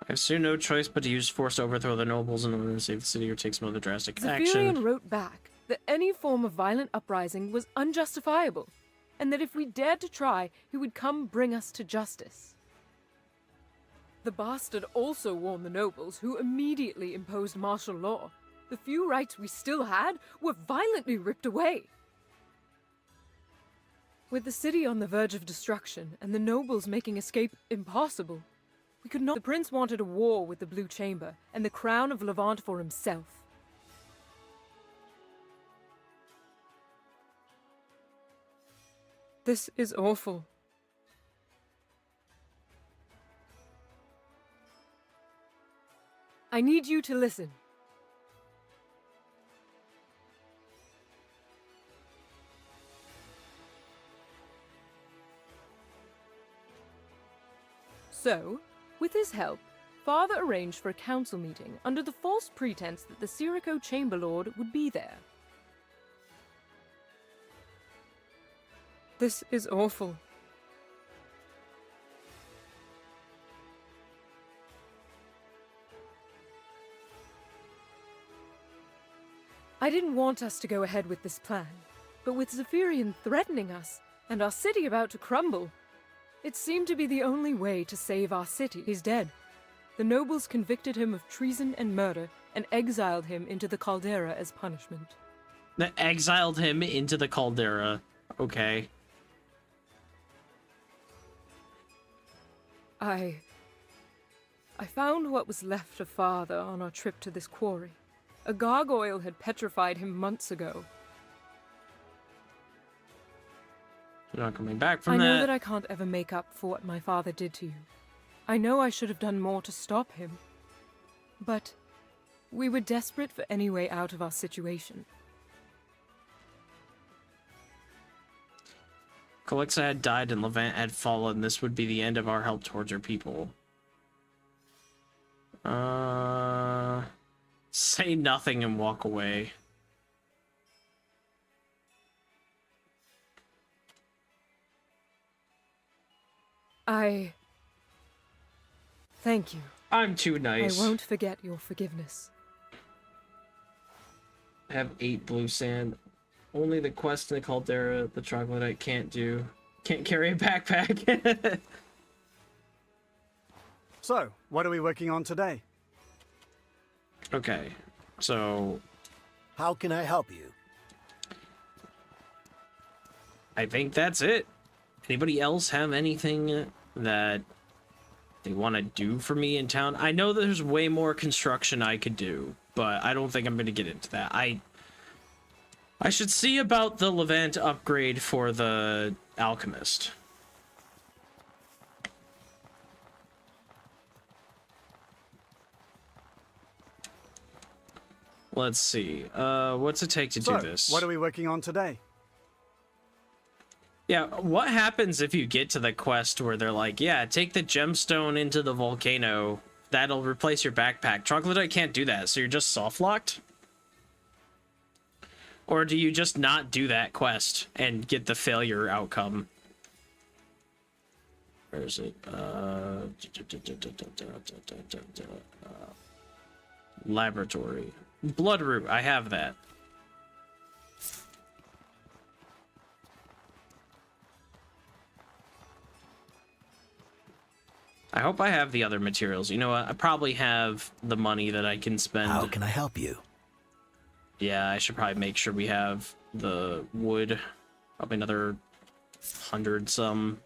I have soon no choice but to use force to overthrow the nobles in order to save the city or take some other drastic
Zephyrian
action.
wrote back that any form of violent uprising was unjustifiable, and that if we dared to try, he would come bring us to justice. The bastard also warned the nobles, who immediately imposed martial law. The few rights we still had were violently ripped away. With the city on the verge of destruction and the nobles making escape impossible, we could not. The prince wanted a war with the Blue Chamber and the crown of Levant for himself. This is awful. I need you to listen. So, with his help, Father arranged for a council meeting under the false pretense that the Sirocco Chamberlord would be there. This is awful. I didn't want us to go ahead with this plan, but with Zephyrian threatening us and our city about to crumble, it seemed to be the only way to save our city. He's dead. The nobles convicted him of treason and murder and exiled him into the caldera as punishment.
That exiled him into the caldera. Okay.
I found what was left of Father on our trip to this quarry. A gargoyle had petrified him months ago.
You're not coming back from
I
that.
know that I can't ever make up for what my father did to you. I know I should have done more to stop him. But we were desperate for any way out of our situation.
Calexa had died and Levant had fallen. This would be the end of our help towards our people. Say nothing and walk away.
Thank you.
I'm too nice.
I won't forget your forgiveness.
I have 8 blue sand. Only the quest in the Caldera, the troglodyte can't do. Can't carry a backpack.
So, what are we working on today?
Okay, so
How can I help you?
I think that's it. Anybody else have anything that they want to do for me in town? I know there's way more construction I could do, but I don't think I'm going to get into that. I should see about the Levant upgrade for the Alchemist. Let's see. What's it take to do this?
What are we working on today?
Yeah, what happens if you get to the quest where they're like, yeah, take the gemstone into the volcano. That'll replace your backpack. Troglodyte can't do that, so you're just soft-locked? Or do you just not do that quest and get the failure outcome? Where is it? Laboratory. Bloodroot, I have that. I hope I have the other materials. You know what? I probably have the money that I can spend.
How can I help you?
Yeah, I should probably make sure we have the wood. Probably another 100 some.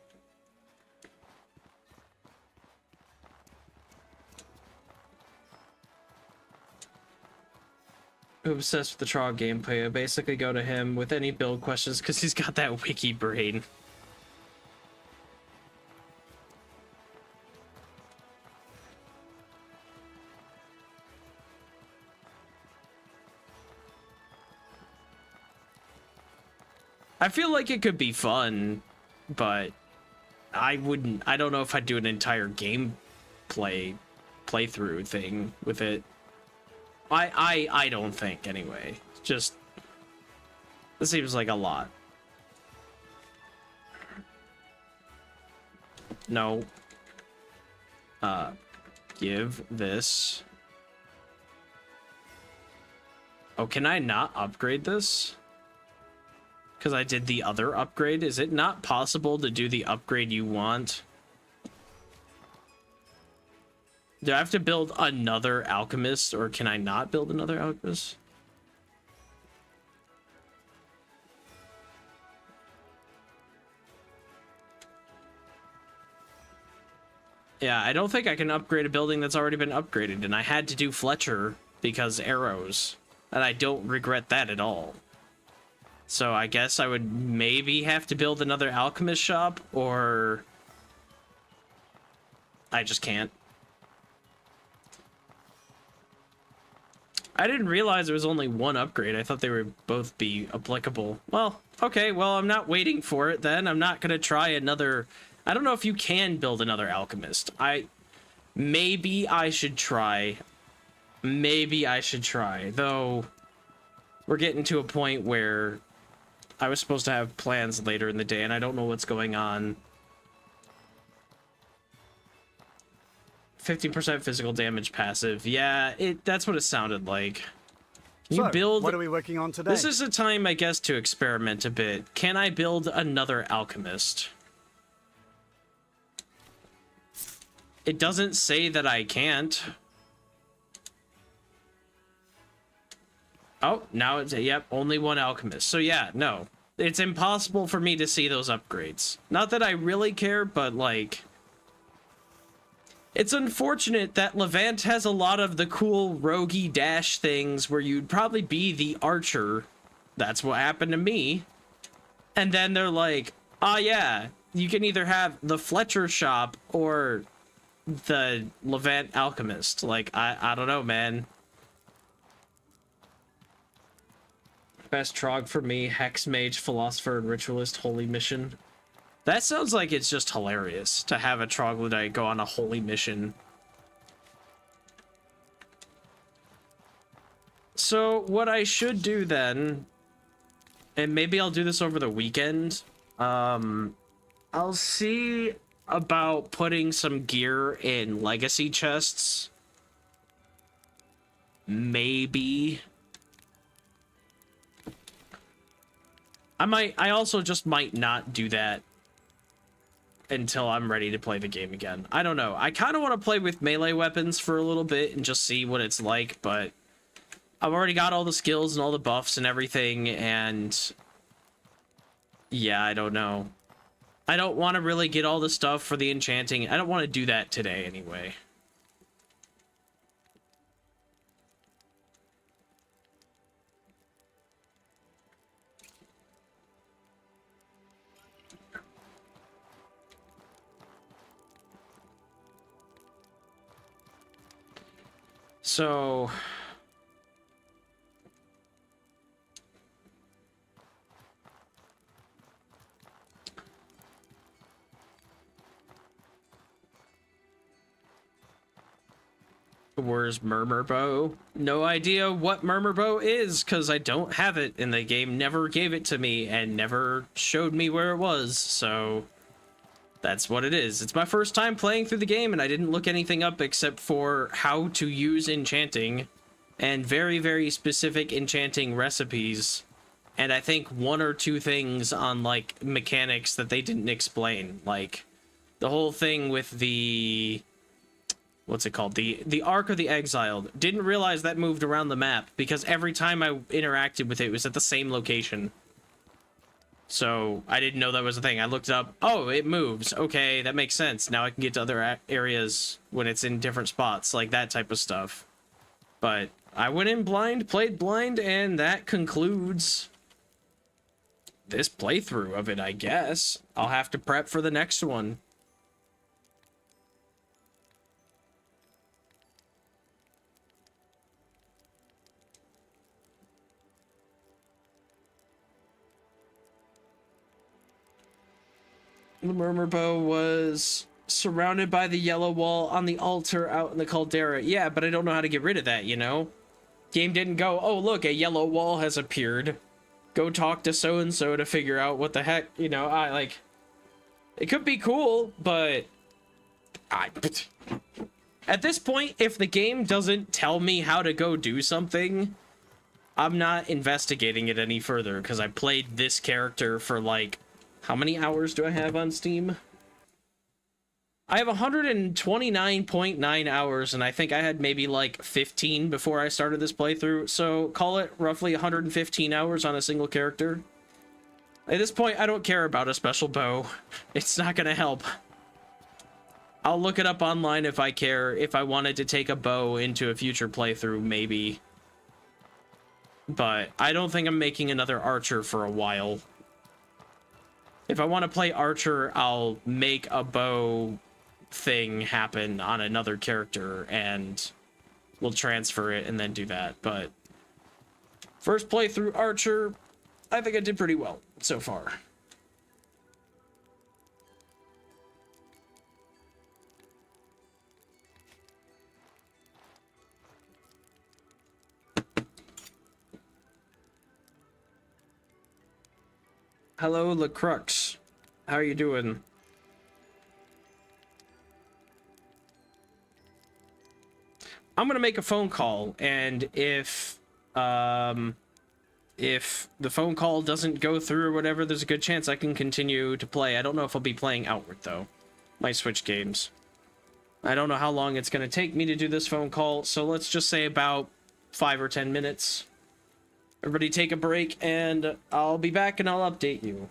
Obsessed with the Trog gameplay. I basically go to him with any build questions because he's got that wiki brain. I feel like it could be fun, but I don't know if I'd do an entire playthrough thing with it. I don't think, anyway. Just, this seems like a lot. No. Give this. Oh, can I not upgrade this? Because I did the other upgrade. Is it not possible to do the upgrade you want? Do I have to build another alchemist, or can I not build another alchemist? Yeah, I don't think I can upgrade a building that's already been upgraded, and I had to do Fletcher because arrows, and I don't regret that at all. So I guess I would maybe have to build another alchemist shop, or I just can't. I didn't realize there was only one upgrade. I thought they would both be applicable. Well, okay, well, I'm not waiting for it then. I'm not gonna try another... I don't know if you can build another alchemist. Maybe I should try. Maybe I should try. Though, we're getting to a point where I was supposed to have plans later in the day, and I don't know what's going on. 15% physical damage passive. Yeah, that's what it sounded like. Can you build...
what are we working on today?
This is a time, I guess, to experiment a bit. Can I build another alchemist? It doesn't say that I can't. Oh, now it's... Yep, only one alchemist. So yeah, no. It's impossible for me to see those upgrades. Not that I really care, but like... It's unfortunate that Levant has a lot of the cool roguey dash things where you'd probably be the archer. That's what happened to me. And then they're like, oh yeah, you can either have the Fletcher shop or the Levant alchemist. Like, I don't know, man. Best Trog for me, Hex Mage, Philosopher, and Ritualist, Holy Mission. That sounds like it's just hilarious to have a troglodyte go on a holy mission. So what I should do then, and maybe I'll do this over the weekend, I'll see about putting some gear in legacy chests. Maybe. I also just might not do that until I'm ready to play the game again. I don't know. I kind of want to play with melee weapons for a little bit and just see what it's like, but I've already got all the skills and all the buffs and everything, and yeah, I don't know. I don't want to really get all the stuff for the enchanting. I don't want to do that today anyway. So where's Murmur Bow? No idea what Murmur Bow is, because I don't have it, and the game never gave it to me and never showed me where it was, so that's what it is. It's my first time playing through the game, and I didn't look anything up except for how to use enchanting and very, very specific enchanting recipes, and I think one or two things on, like, mechanics that they didn't explain, like the whole thing with the... what's it called? The Ark of the Exiled. Didn't realize that moved around the map, because every time I interacted with it, it was at the same location. So, I didn't know that was a thing. I looked it up. Oh, it moves. Okay, that makes sense. Now I can get to other areas when it's in different spots, like that type of stuff. But I went in blind, played blind, and that concludes this playthrough of it, I guess. I'll have to prep for the next one. The Murmur Bow was surrounded by the yellow wall on the altar out in the caldera. Yeah, but I don't know how to get rid of that, you know? Game didn't go, oh, look, a yellow wall has appeared. Go talk to so-and-so to figure out what the heck, you know, it could be cool, but... At this point, if the game doesn't tell me how to go do something, I'm not investigating it any further, because I played this character for, like... How many hours do I have on Steam? I have 129.9 hours, and I think I had maybe like 15 before I started this playthrough, so call it roughly 115 hours on a single character. At this point, I don't care about a special bow. It's not gonna help. I'll look it up online if I care. If I wanted to take a bow into a future playthrough, maybe. But I don't think I'm making another archer for a while. If I want to play Archer, I'll make a bow thing happen on another character, and we'll transfer it and then do that. But first playthrough Archer, I think I did pretty well so far. Hello, LaCrux. How are you doing? I'm gonna make a phone call, and if the phone call doesn't go through or whatever, there's a good chance I can continue to play. I don't know if I'll be playing Outward, though. Might switch games. I don't know how long it's gonna take me to do this phone call, so let's just say about 5 or 10 minutes. Everybody take a break, and I'll be back and I'll update you.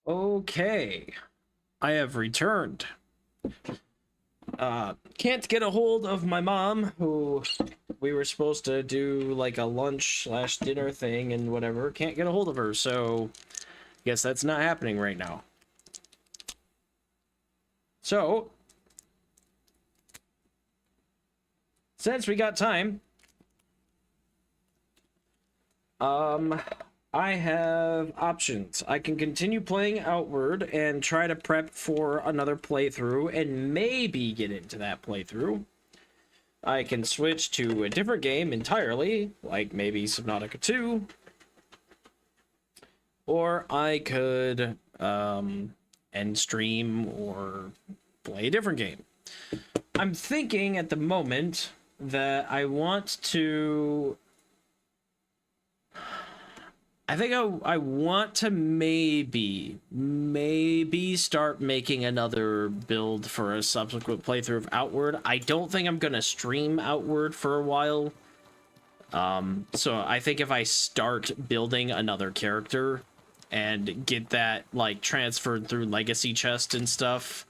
Okay. I have returned. Can't get a hold of my mom, who we were supposed to do like a lunch slash dinner thing and whatever. Can't get a hold of her, so guess that's not happening right now. So, since we got time, I have options. I can continue playing Outward and try to prep for another playthrough and maybe get into that playthrough. I can switch to a different game entirely, like maybe Subnautica 2. Or I could end stream or play a different game. I'm thinking at the moment that I want to... I think I want to maybe start making another build for a subsequent playthrough of Outward. I don't think I'm gonna stream Outward for a while. So I think if I start building another character and get that like transferred through Legacy Chest and stuff,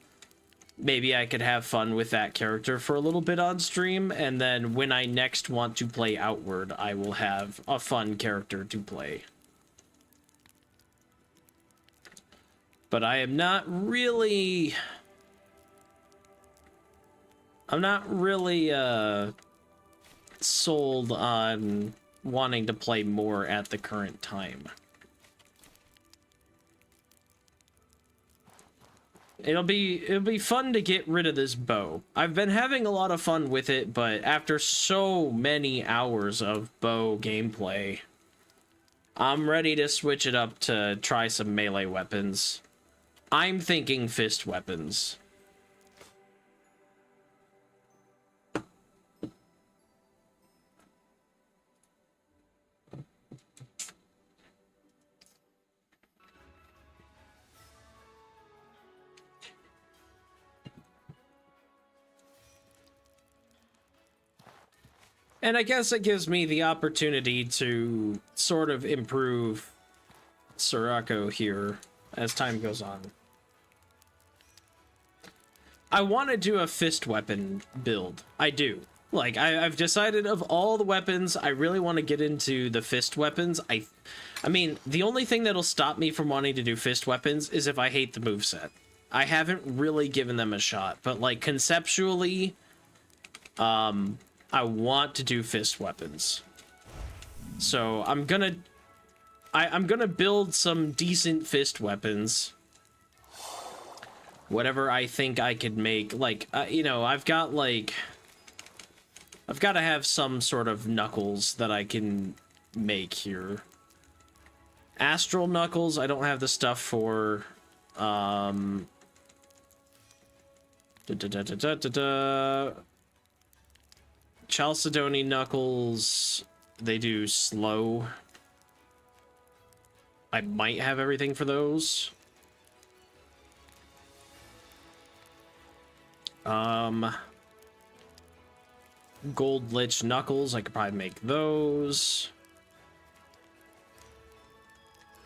maybe I could have fun with that character for a little bit on stream, and then when I next want to play Outward, I will have a fun character to play. But I am not really... I'm not really, sold on wanting to play more at the current time. It'll be fun to get rid of this bow. I've been having a lot of fun with it, but after so many hours of bow gameplay, I'm ready to switch it up to try some melee weapons. I'm thinking fist weapons. And I guess it gives me the opportunity to sort of improve Sirocco here as time goes on. I want to do a fist weapon build. I do. Like, I've decided of all the weapons, I really want to get into the fist weapons. I mean, the only thing that'll stop me from wanting to do fist weapons is if I hate the moveset. I haven't really given them a shot, but like conceptually, I want to do fist weapons. So I'm gonna build some decent fist weapons. Whatever I think I could make, like, you know, I've got to have some sort of knuckles that I can make here. Astral knuckles, I don't have the stuff for. Chalcedony knuckles, they do slow. I might have everything for those. Gold Lich knuckles, I could probably make those.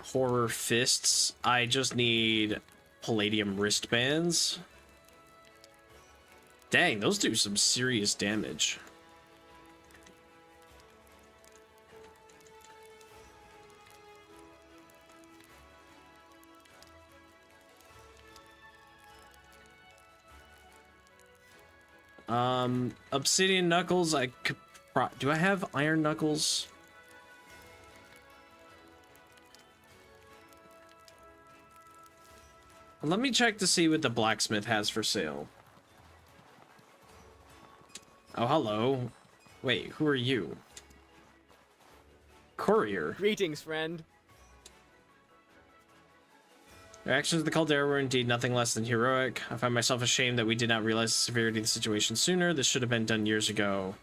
Horror fists, I just need palladium wristbands. Dang, those do some serious damage. Obsidian knuckles, I could do I have iron knuckles? Let me check to see what the blacksmith has for sale. Oh, hello. Wait, who are you? Courier.
Greetings, friend.
Our actions of the Caldera were indeed nothing less than heroic. I find myself ashamed that we did not realize the severity of the situation sooner. This should have been done years ago.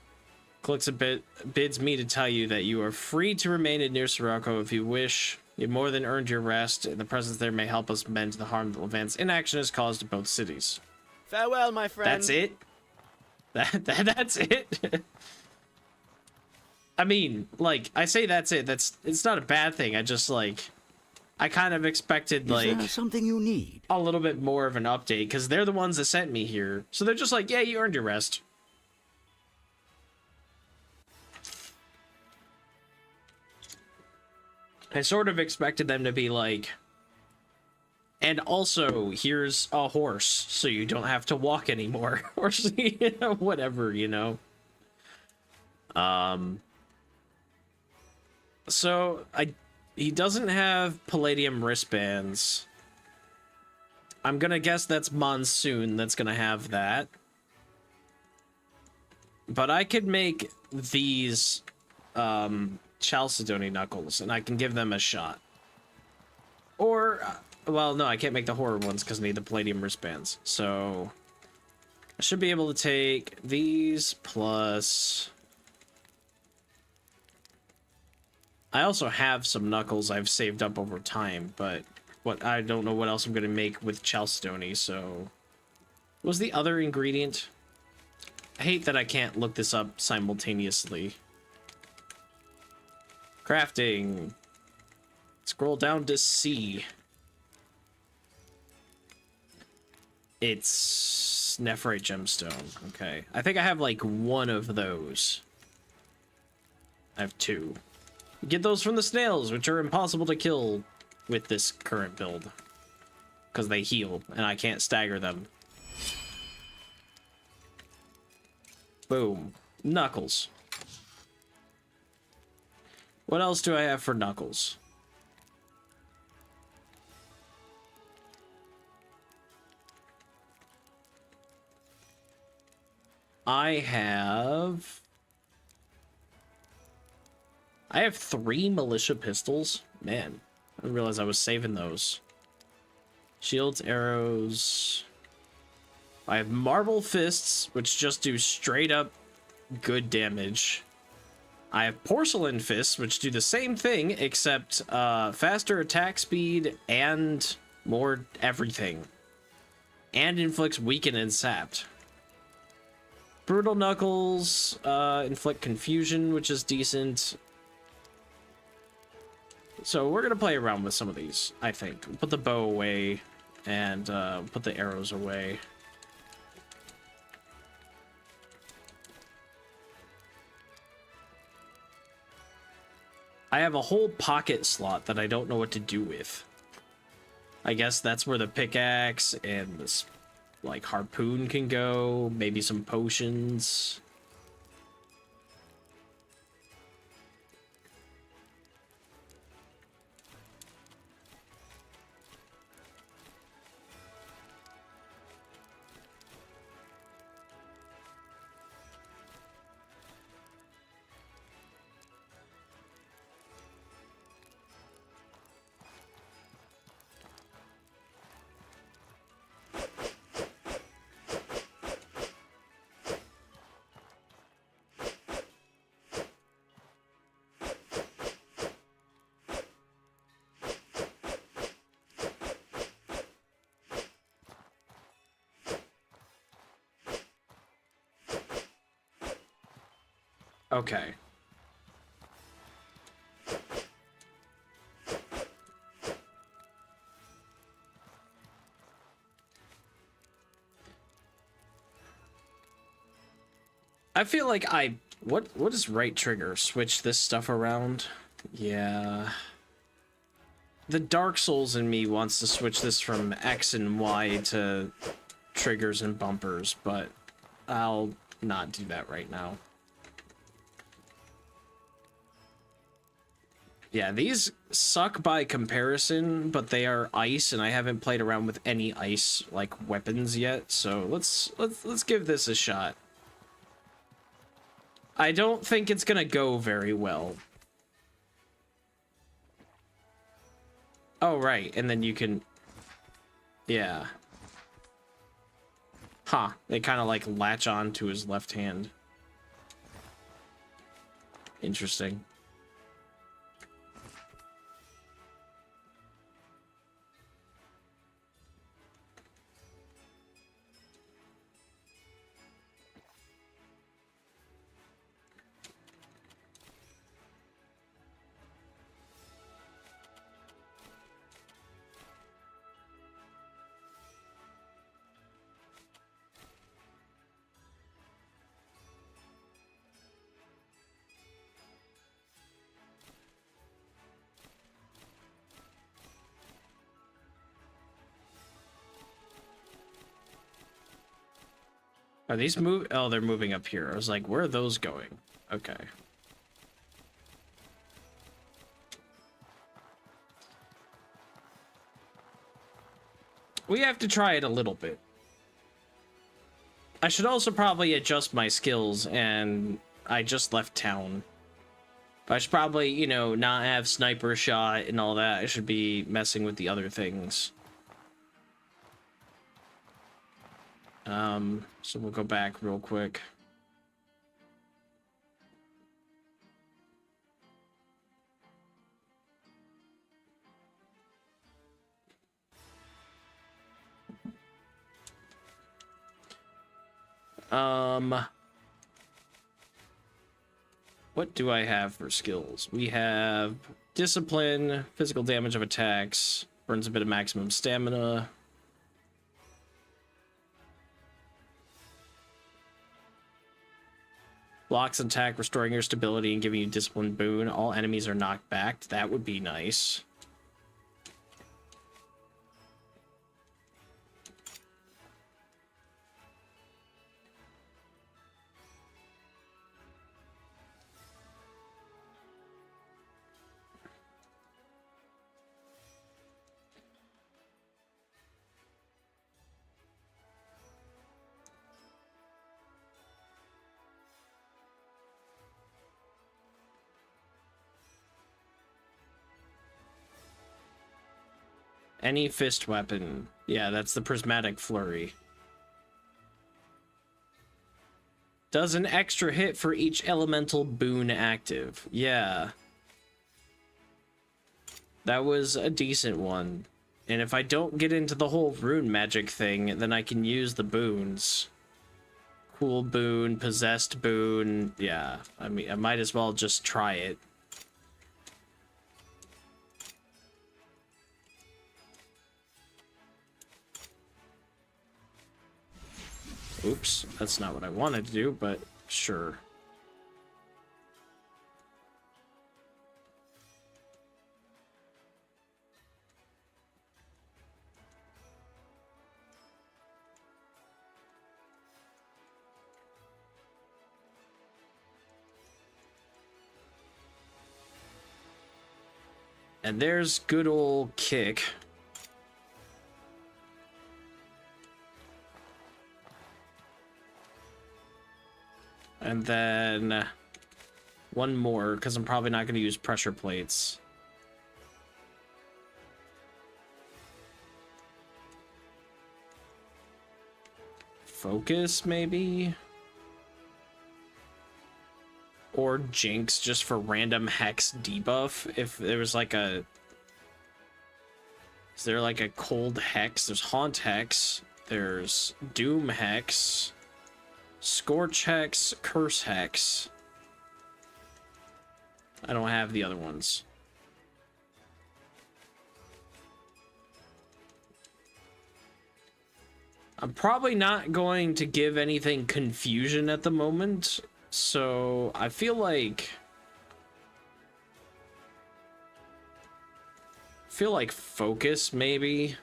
Calixta bids me to tell you that you are free to remain in near Sirocco if you wish. You've more than earned your rest, and the presence there may help us mend the harm that Levant's inaction has caused to both cities.
Farewell, my friend.
That's it? That's it? I mean, like, I say that's it. It's not a bad thing. I just, like... I kind of expected,
Is
like,
there something you need?
a little bit more of an update, because they're the ones that sent me here. So they're just like, yeah, you earned your rest. I sort of expected them to be like, and also, here's a horse, so you don't have to walk anymore. Or, you know, whatever, you know? So, he doesn't have palladium wristbands. I'm gonna guess that's Monsoon that's gonna have that. But I could make these, Chalcedony knuckles, and I can give them a shot. Or, well, no, I can't make the horror ones because I need the palladium wristbands. So, I should be able to take these plus... I also have some knuckles I've saved up over time, but I don't know what else I'm going to make with Chalcedony, so... What was the other ingredient? I hate that I can't look this up simultaneously. Crafting. Scroll down to C. It's Nephrite gemstone. Okay. I think I have like one of those. I have two. Get those from the snails, which are impossible to kill with this current build. Because they heal, and I can't stagger them. Boom. Knuckles. What else do I have for knuckles? I have 3 militia pistols. Man, I didn't realize I was saving those. Shields, arrows. I have marble fists, which just do straight up good damage. I have porcelain fists, which do the same thing, except faster attack speed and more everything. And inflicts weaken and sapped. Brutal knuckles, inflict confusion, which is decent. So we're gonna play around with some of these, I think. Put the bow away, and put the arrows away. I have a whole pocket slot that I don't know what to do with. I guess that's where the pickaxe and this, like, harpoon can go. Maybe some potions. Okay. I feel like what is right trigger? Switch this stuff around? Yeah. The Dark Souls in me wants to switch this from X and Y to triggers and bumpers, but I'll not do that right now. Yeah, these suck by comparison, but they are ice, and I haven't played around with any ice like weapons yet, so let's give this a shot. I don't think it's gonna go very well. Oh, right, and then you can... Yeah. Huh, they kind of like latch on to his left hand. Interesting. Are these move? Oh, they're moving up here. I was like, where are those going? Okay. We have to try it a little bit. I should also probably adjust my skills, and I just left town. I should probably, you know, not have sniper shot and all that. I should be messing with the other things. So we'll go back real quick. What do I have for skills? We have discipline, physical damage of attacks, burns a bit of maximum stamina. Blocks attack, restoring your stability and giving you discipline boon. All enemies are knocked back. That would be nice. Any fist weapon. Yeah, that's the prismatic flurry. Does an extra hit for each elemental boon active. Yeah. That was a decent one. And if I don't get into the whole rune magic thing, then I can use the boons. Cool boon, possessed boon. Yeah, I mean, I might as well just try it. Oops, that's not what I wanted to do, but sure. And there's good old kick. And then one more, because I'm probably not going to use pressure plates. Focus, maybe? Or Jinx, just for random hex debuff. If there was like a... Is there like a cold hex? There's Haunt Hex. There's Doom Hex. Scorch Hex, Curse Hex. I don't have the other ones. I'm probably not going to give anything confusion at the moment, so I feel like focus, maybe.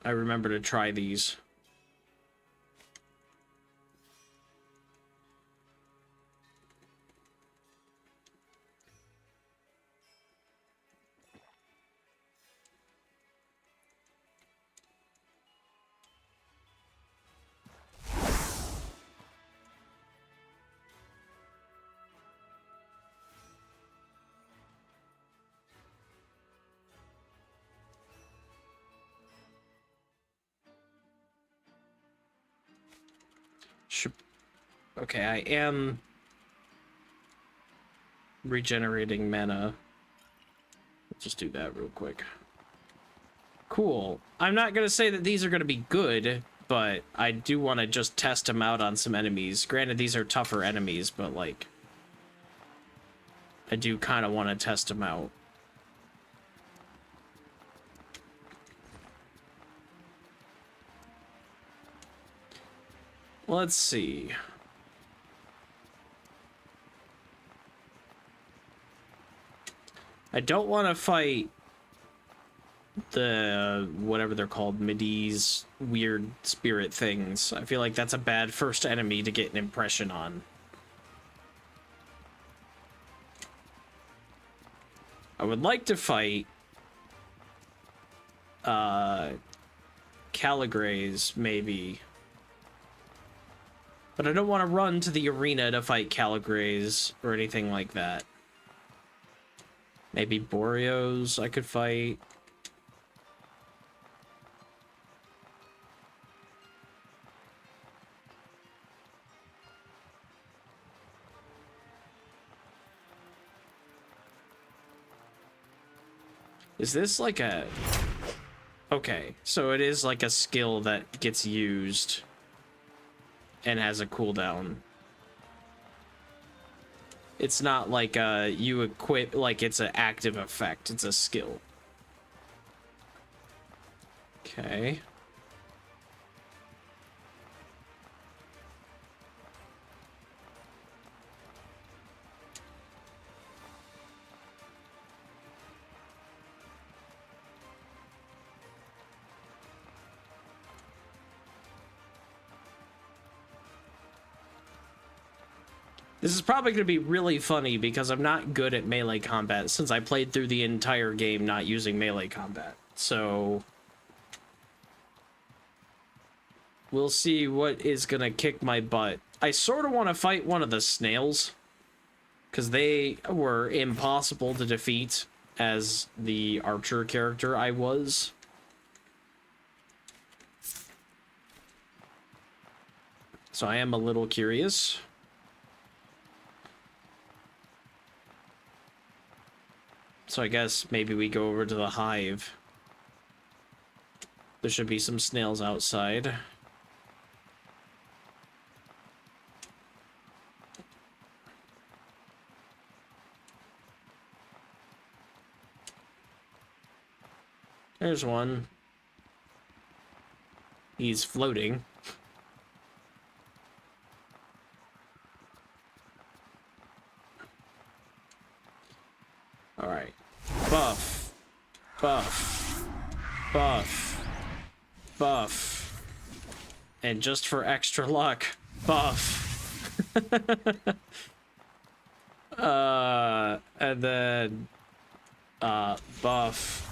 I remember to try these. Okay, I am regenerating mana. Let's just do that real quick. Cool. I'm not gonna say that these are gonna be good, but I do want to just test them out on some enemies. Granted, these are tougher enemies, but like, I do kind of want to test them out. Let's see. I don't want to fight the whatever they're called, Midee's weird spirit things. I feel like that's a bad first enemy to get an impression on. I would like to fight Caligrays, maybe. But I don't want to run to the arena to fight Caligrays or anything like that. Maybe Boreos I could fight. Is this like a... Okay, so it is like a skill that gets used and has a cooldown. It's not like you equip, like it's an active effect, it's a skill. Okay. This is probably going to be really funny because I'm not good at melee combat since I played through the entire game not using melee combat. So we'll see what is going to kick my butt. I sort of want to fight one of the snails because they were impossible to defeat as the archer character I was. So I am a little curious. So I guess maybe we go over to the hive. There should be some snails outside. There's one. He's floating. All right. Buff. Buff. Buff. Buff. And just for extra luck, buff. And then buff.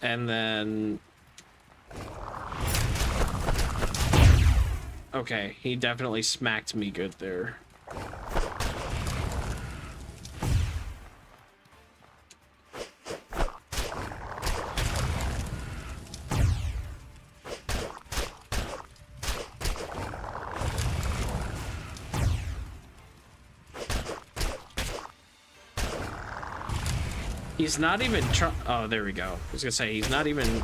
And then okay, he definitely smacked me good there. He's not even oh, there we go. I was gonna say, he's not even...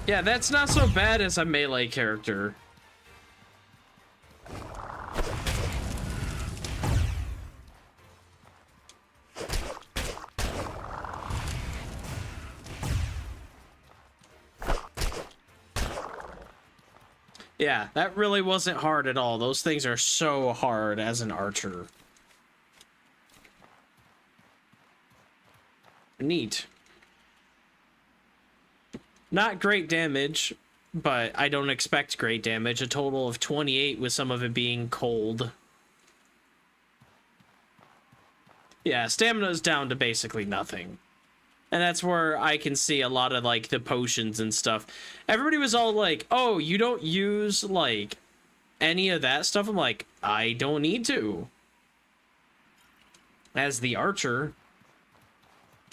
Yeah, that's not so bad as a melee character. Yeah, that really wasn't hard at all. Those things are so hard as an archer. Neat. Not great damage, but I don't expect great damage. A total of 28 with some of it being cold. Yeah, stamina's down to basically nothing. And that's where I can see a lot of, like, the potions and stuff. Everybody was all like, oh, you don't use, like, any of that stuff? I'm like, I don't need to. As the archer.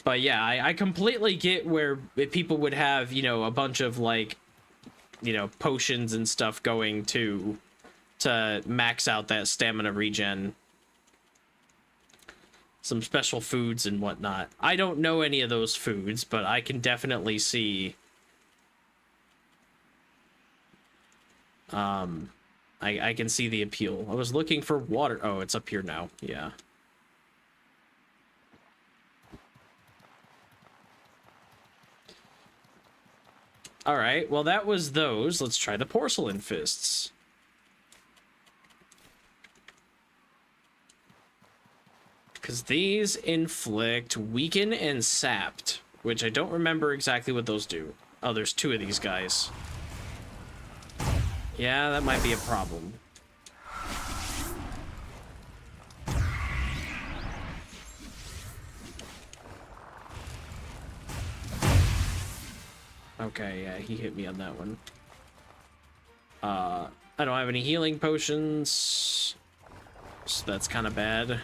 But yeah, I completely get where people would have, you know, a bunch of, like, you know, potions and stuff going to max out that stamina regen. Some special foods and whatnot. I don't know any of those foods, but I can definitely see... I can see the appeal. I was looking for water. Oh, it's up here now. Yeah. All right, well, that was those. Let's try the porcelain fists. Because these inflict weaken and sapped, which I don't remember exactly what those do. Oh, there's 2 of these guys. Yeah, that might be a problem. Okay, yeah, he hit me on that one. I don't have any healing potions, so that's kind of bad.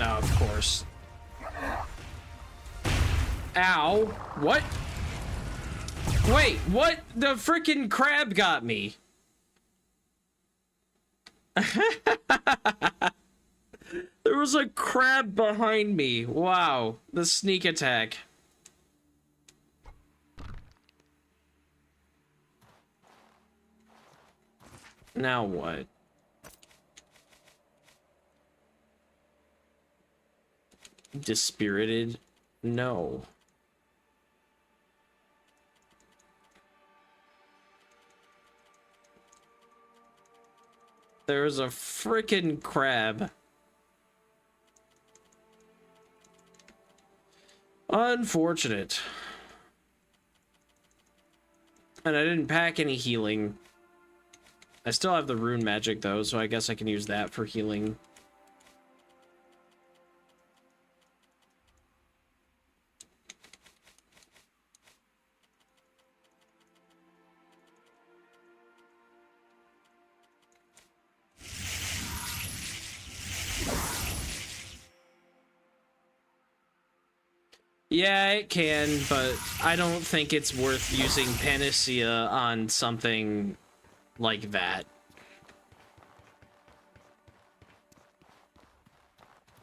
Oh, of course. Ow. What? Wait, what? The freaking crab got me. There was a crab behind me. Wow. The sneak attack. Now what? Dispirited? No. There's a frickin' crab. Unfortunate. And I didn't pack any healing. I still have the rune magic though, so I guess I can use that for healing. Yeah, it can, but I don't think it's worth using Panacea on something like that.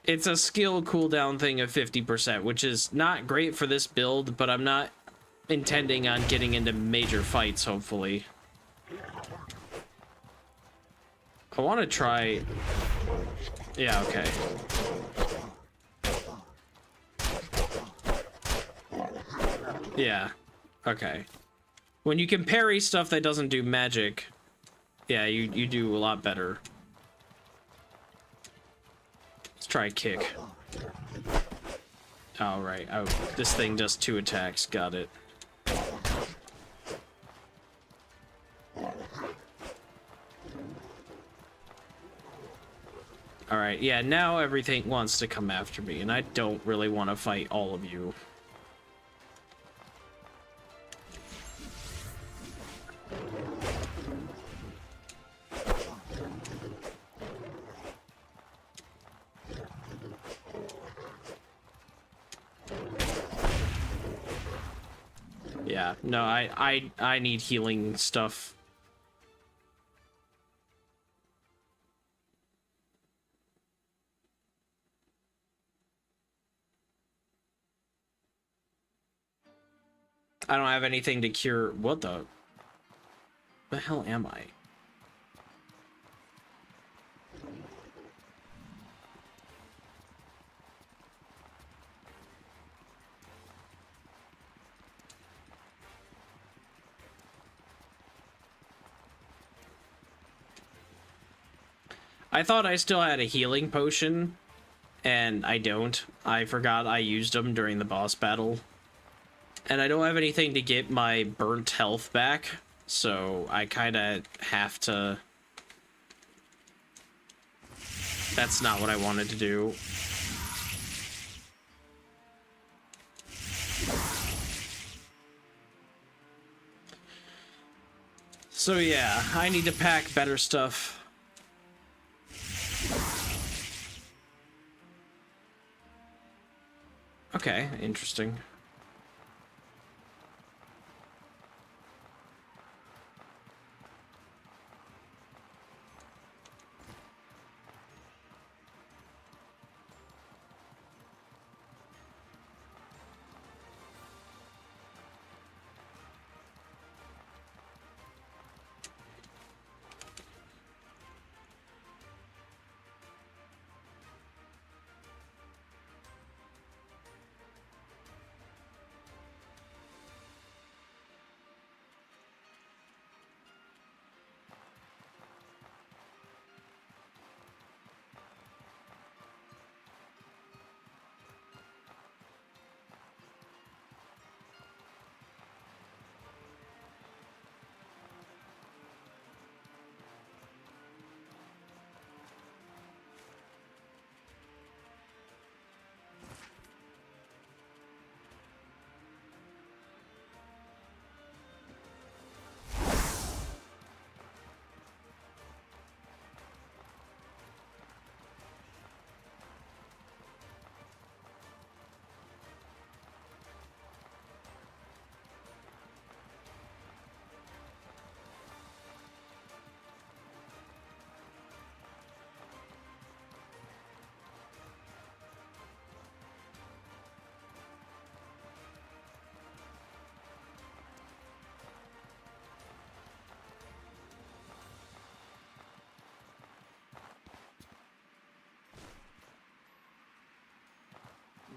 It's a skill cooldown thing of 50%, which is not great for this build, but I'm not intending on getting into major fights, hopefully. I want to try... Yeah, okay. Yeah, okay. When you can parry stuff that doesn't do magic, yeah, you do a lot better. Let's try kick. Oh, right. Oh, this thing does 2 attacks. Got it. Alright, yeah, now everything wants to come after me, and I don't really want to fight all of you. Yeah, no, I need healing stuff. I don't have anything to cure. What the hell am I? I thought I still had a healing potion, and I don't. I forgot I used them during the boss battle. And I don't have anything to get my burnt health back, so I kind of have to... That's not what I wanted to do. So yeah, I need to pack better stuff. Okay, interesting.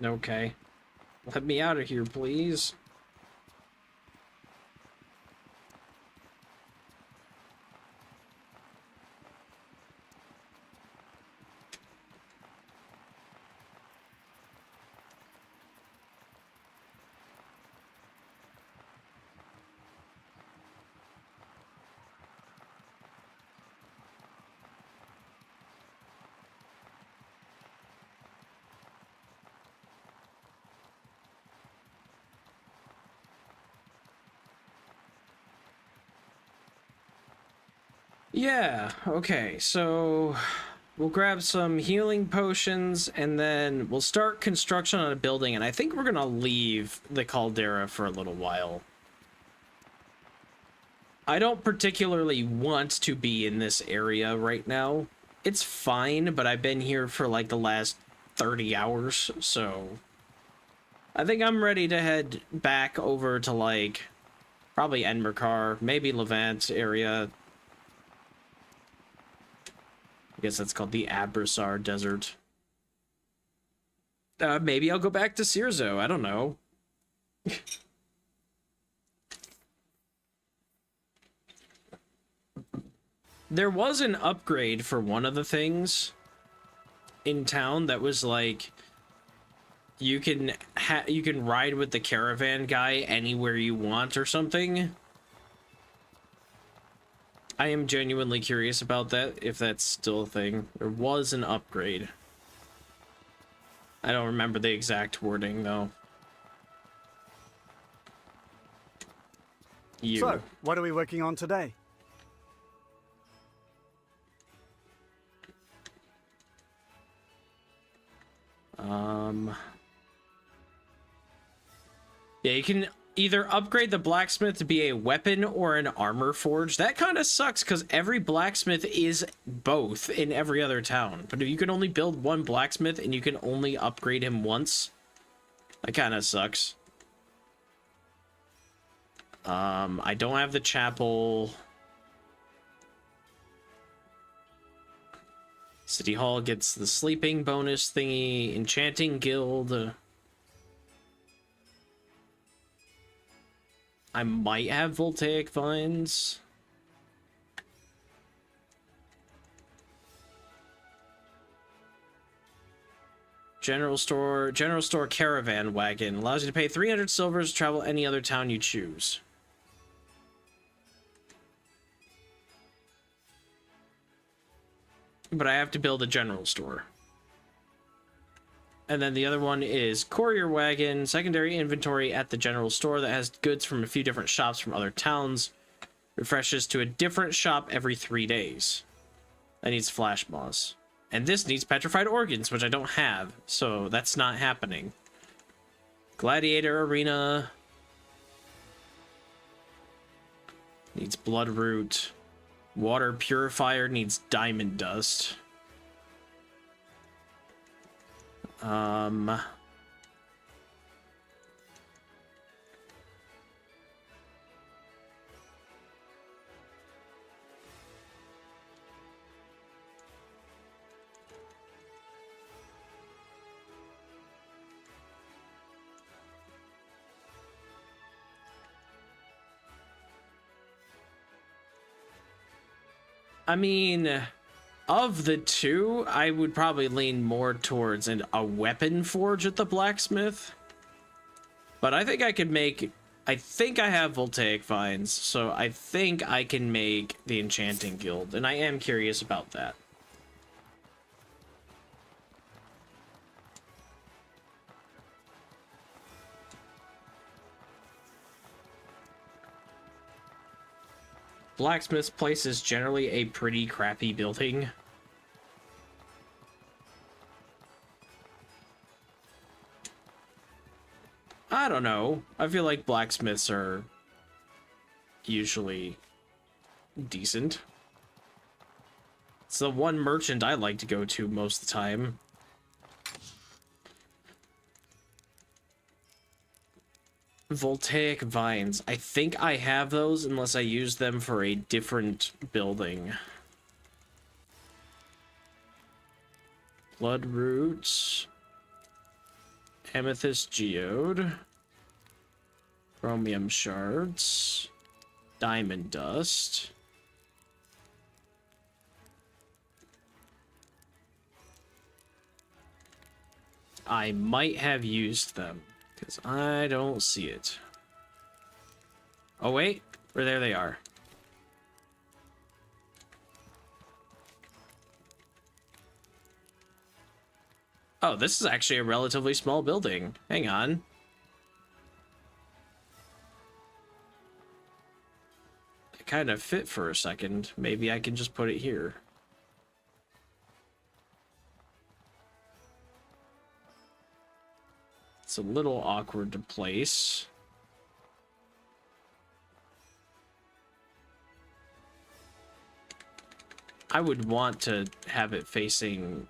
Okay. Let me out of here, please. Yeah, okay, so we'll grab some healing potions and then we'll start construction on a building, and I think we're gonna leave the caldera for a little while. I don't particularly want to be in this area right now. It's fine, but I've been here for like the last 30 hours, so I think I'm ready to head back over to like probably Enmerkar, maybe Levant area. I guess that's called the Abrasar Desert. Maybe I'll go back to Sirzo. I don't know. There was an upgrade for one of the things in town that was like you can ride with the caravan guy anywhere you want or something. I am genuinely curious about that, if that's still a thing. There was an upgrade. I don't remember the exact wording, though.
So, what are we working on today?
Yeah, you can either upgrade the blacksmith to be a weapon or an armor forge. That kind of sucks because every blacksmith is both in every other town. But if you can only build one blacksmith and you can only upgrade him once, that kind of sucks. I don't have the chapel. City Hall gets the sleeping bonus thingy. Enchanting Guild. I might have voltaic vines. General store caravan wagon allows you to pay 300 silvers to travel any other town you choose. But I have to build a general store. And then the other one is courier wagon, secondary inventory at the general store that has goods from a few different shops from other towns. Refreshes to a different shop every 3 days. That needs flash moss. And this needs petrified organs, which I don't have, so that's not happening. Gladiator arena. Needs bloodroot. Water purifier needs diamond dust. I mean, of the two, I would probably lean more towards a weapon forge at the blacksmith. But I think I could make... I think I have voltaic vines, so I think I can make the enchanting guild, and I am curious about that. Blacksmith's place is generally a pretty crappy building. I don't know. I feel like blacksmiths are usually decent. It's the one merchant I like to go to most of the time. Voltaic vines. I think I have those unless I use them for a different building. Blood roots. Amethyst geode. Chromium shards. Diamond dust. I might have used them. Because I don't see it. Oh, wait. Or there they are. Oh, this is actually a relatively small building. Hang on. It kind of fit for a second. Maybe I can just put it here. It's a little awkward to place. I would want to have it facing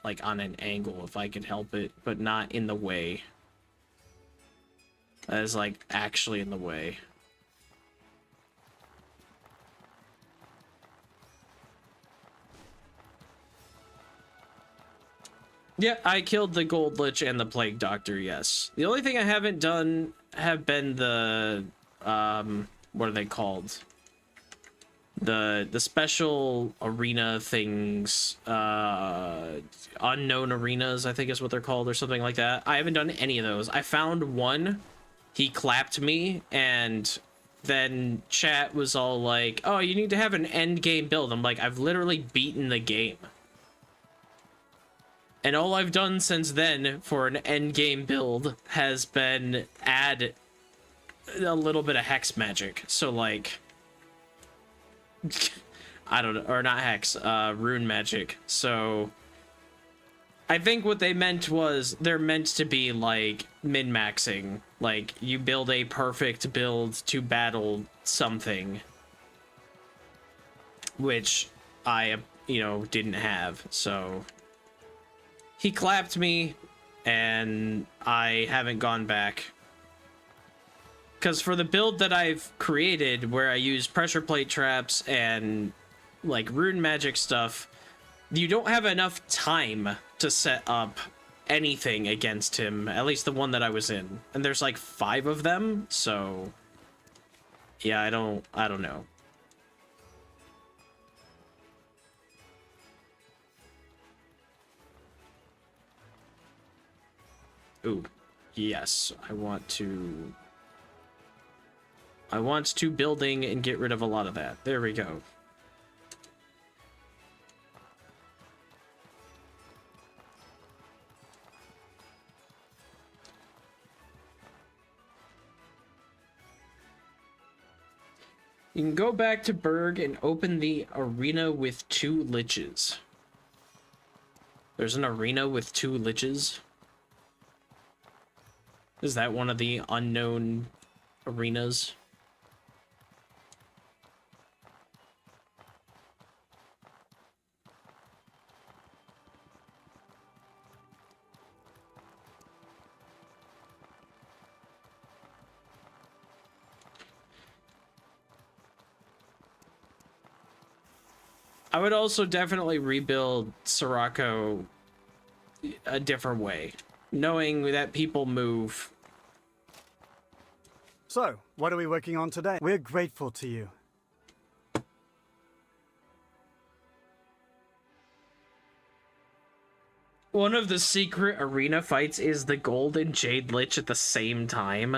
like on an angle if I could help it, but not in the way. That is like actually in the way. Yeah, I killed the Gold Lich and the Plague Doctor, yes. The only thing I haven't done have been the, what are they called? The special arena things, unknown arenas, I think is what they're called, or something like that. I haven't done any of those. I found one, he clapped me, and then chat was all like, oh, you need to have an end game build. I'm like, I've literally beaten the game. And all I've done since then for an endgame build has been add a little bit of hex magic. So, like, I don't know, or not hex, rune magic. So, I think what they meant was they're meant to be, like, min-maxing. Like, you build a perfect build to battle something. Which I, you know, didn't have, so... He clapped me, and I haven't gone back. Because for the build that I've created, where I use pressure plate traps and, like, rune magic stuff, you don't have enough time to set up anything against him, at least the one that I was in. And there's, like, 5 of them, so... Yeah, I don't know. Ooh, yes, I want to building and get rid of a lot of that. There we go. You can go back to Berg and open the arena with 2 liches. There's an arena with 2 liches? Is that one of the unknown arenas? I would also definitely rebuild Sirocco a different way, knowing that people move.
So, what are we working on today? We're grateful to you.
One of the secret arena fights is the Gold and Jade Lich at the same time.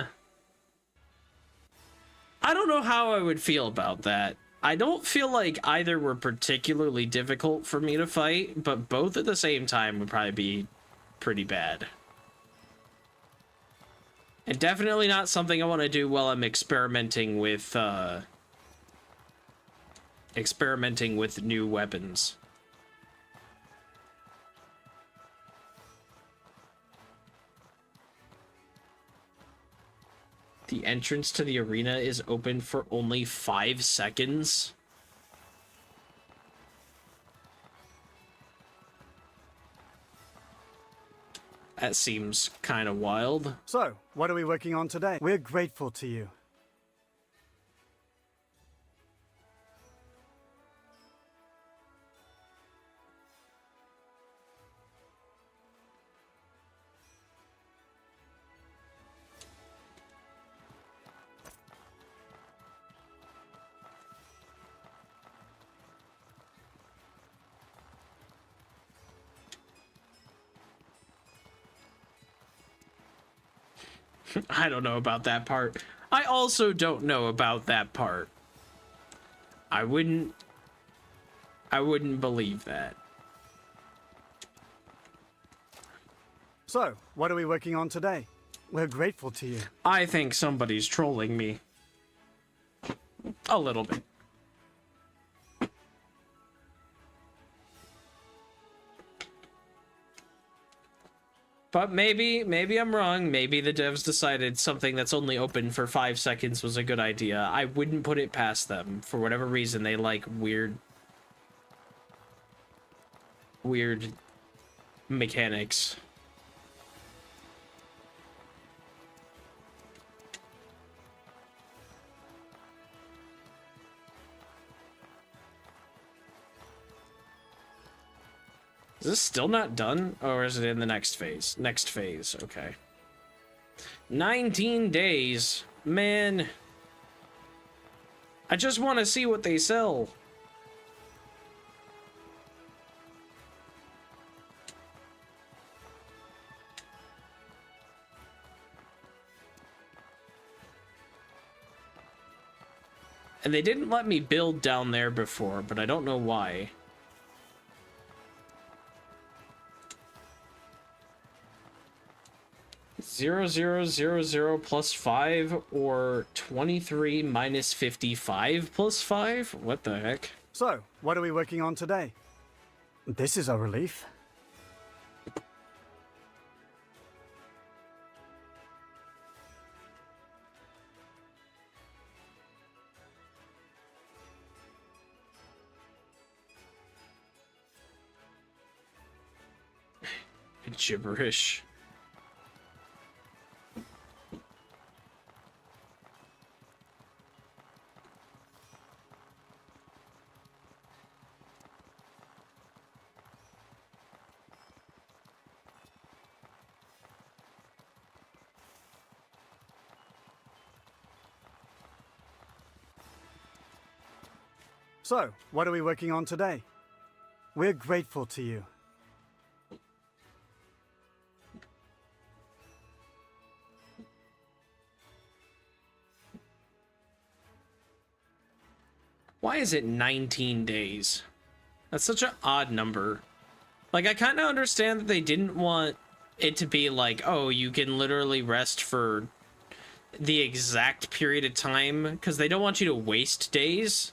I don't know how I would feel about that. I don't feel like either were particularly difficult for me to fight, but both at the same time would probably be pretty bad. And definitely not something I want to do while I'm experimenting with new weapons. The entrance to the arena is open for only 5 seconds. That seems kind of wild.
So, what are we working on today? We're grateful to you.
I don't know about that part. I also don't know about that part. I wouldn't believe that.
So, what are we working on today? We're grateful to you.
I think somebody's trolling me. A little bit. But maybe I'm wrong. Maybe the devs decided something that's only open for 5 seconds was a good idea. I wouldn't put it past them. For whatever reason, they like weird mechanics. Is this still not done? Or is it in the next phase? Next phase, okay. 19 days. Man. I just want to see what they sell. And they didn't let me build down there before, but I don't know why. Zero, zero, zero, zero plus 5 or 23 minus 55 plus 5? What the heck?
So, what are we working on today? This is a relief.
Gibberish.
So, what are we working on today? We're grateful to you.
Why is it 19 days? That's such an odd number. Like, I kind of understand that they didn't want it to be like, oh, you can literally rest for the exact period of time, because they don't want you to waste days.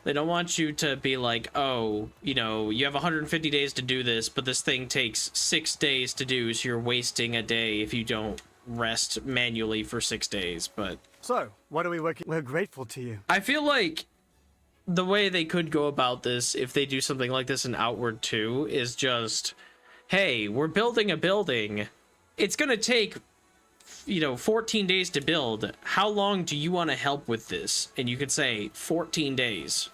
They don't want you to be like, oh, you know, you have 150 days to do this, but this thing takes 6 days to do, so you're wasting a day if you don't rest manually for 6 days. But
So, what are we working? We're grateful to you.
I feel like the way they could go about this, if they do something like this in Outward 2, is just, hey, we're building a building. It's gonna take, you know, 14 days to build. How long do you want to help with this? And you could say 14 days.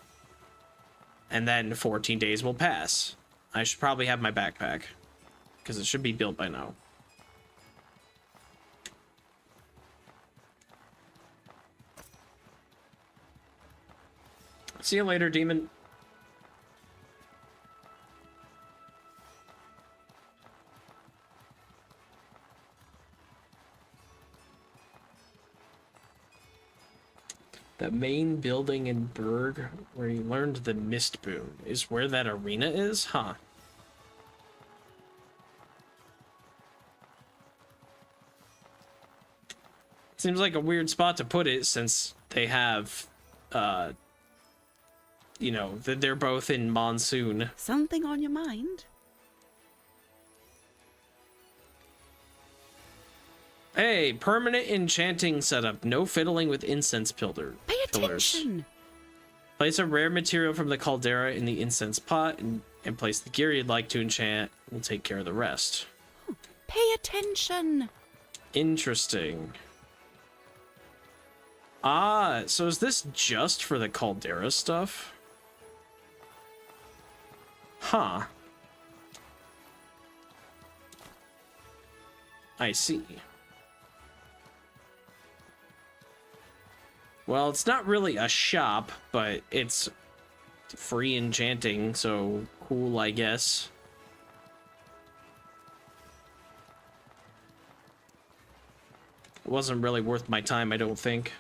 And then 14 days will pass. I should probably have my backpack, because it should be built by now. See you later, demon. The main building in Berg, where you learned the Mist Boon, is where that arena is? Huh. Seems like a weird spot to put it, since they have, you know, they're both in Monsoon.
Something on your mind?
Hey, permanent enchanting setup. No fiddling with incense
Pay
pillars.
attention!
Place a rare material from the caldera in the incense pot and place the gear you'd like to enchant. We'll take care of the rest.
Pay attention!
Interesting. Ah, so is this just for the caldera stuff? Huh. I see. Well, it's not really a shop, but it's free enchanting, so cool, I guess. It wasn't really worth my time, I don't think.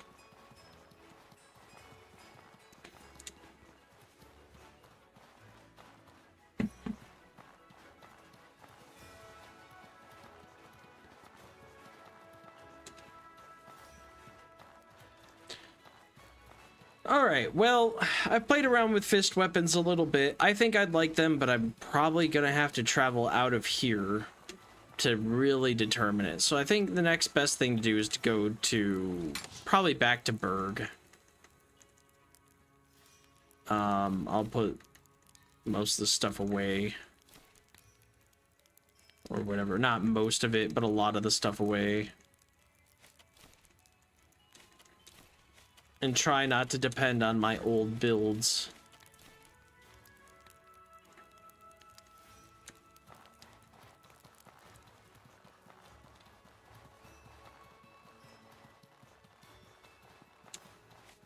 Alright, well, I've played around with fist weapons a little bit. I think I'd like them, but I'm probably gonna have to travel out of here to really determine it. So I think the next best thing to do is to go to, probably back to Berg. I'll put most of the stuff away. Or whatever, not most of it, but a lot of the stuff away. And try not to depend on my old builds.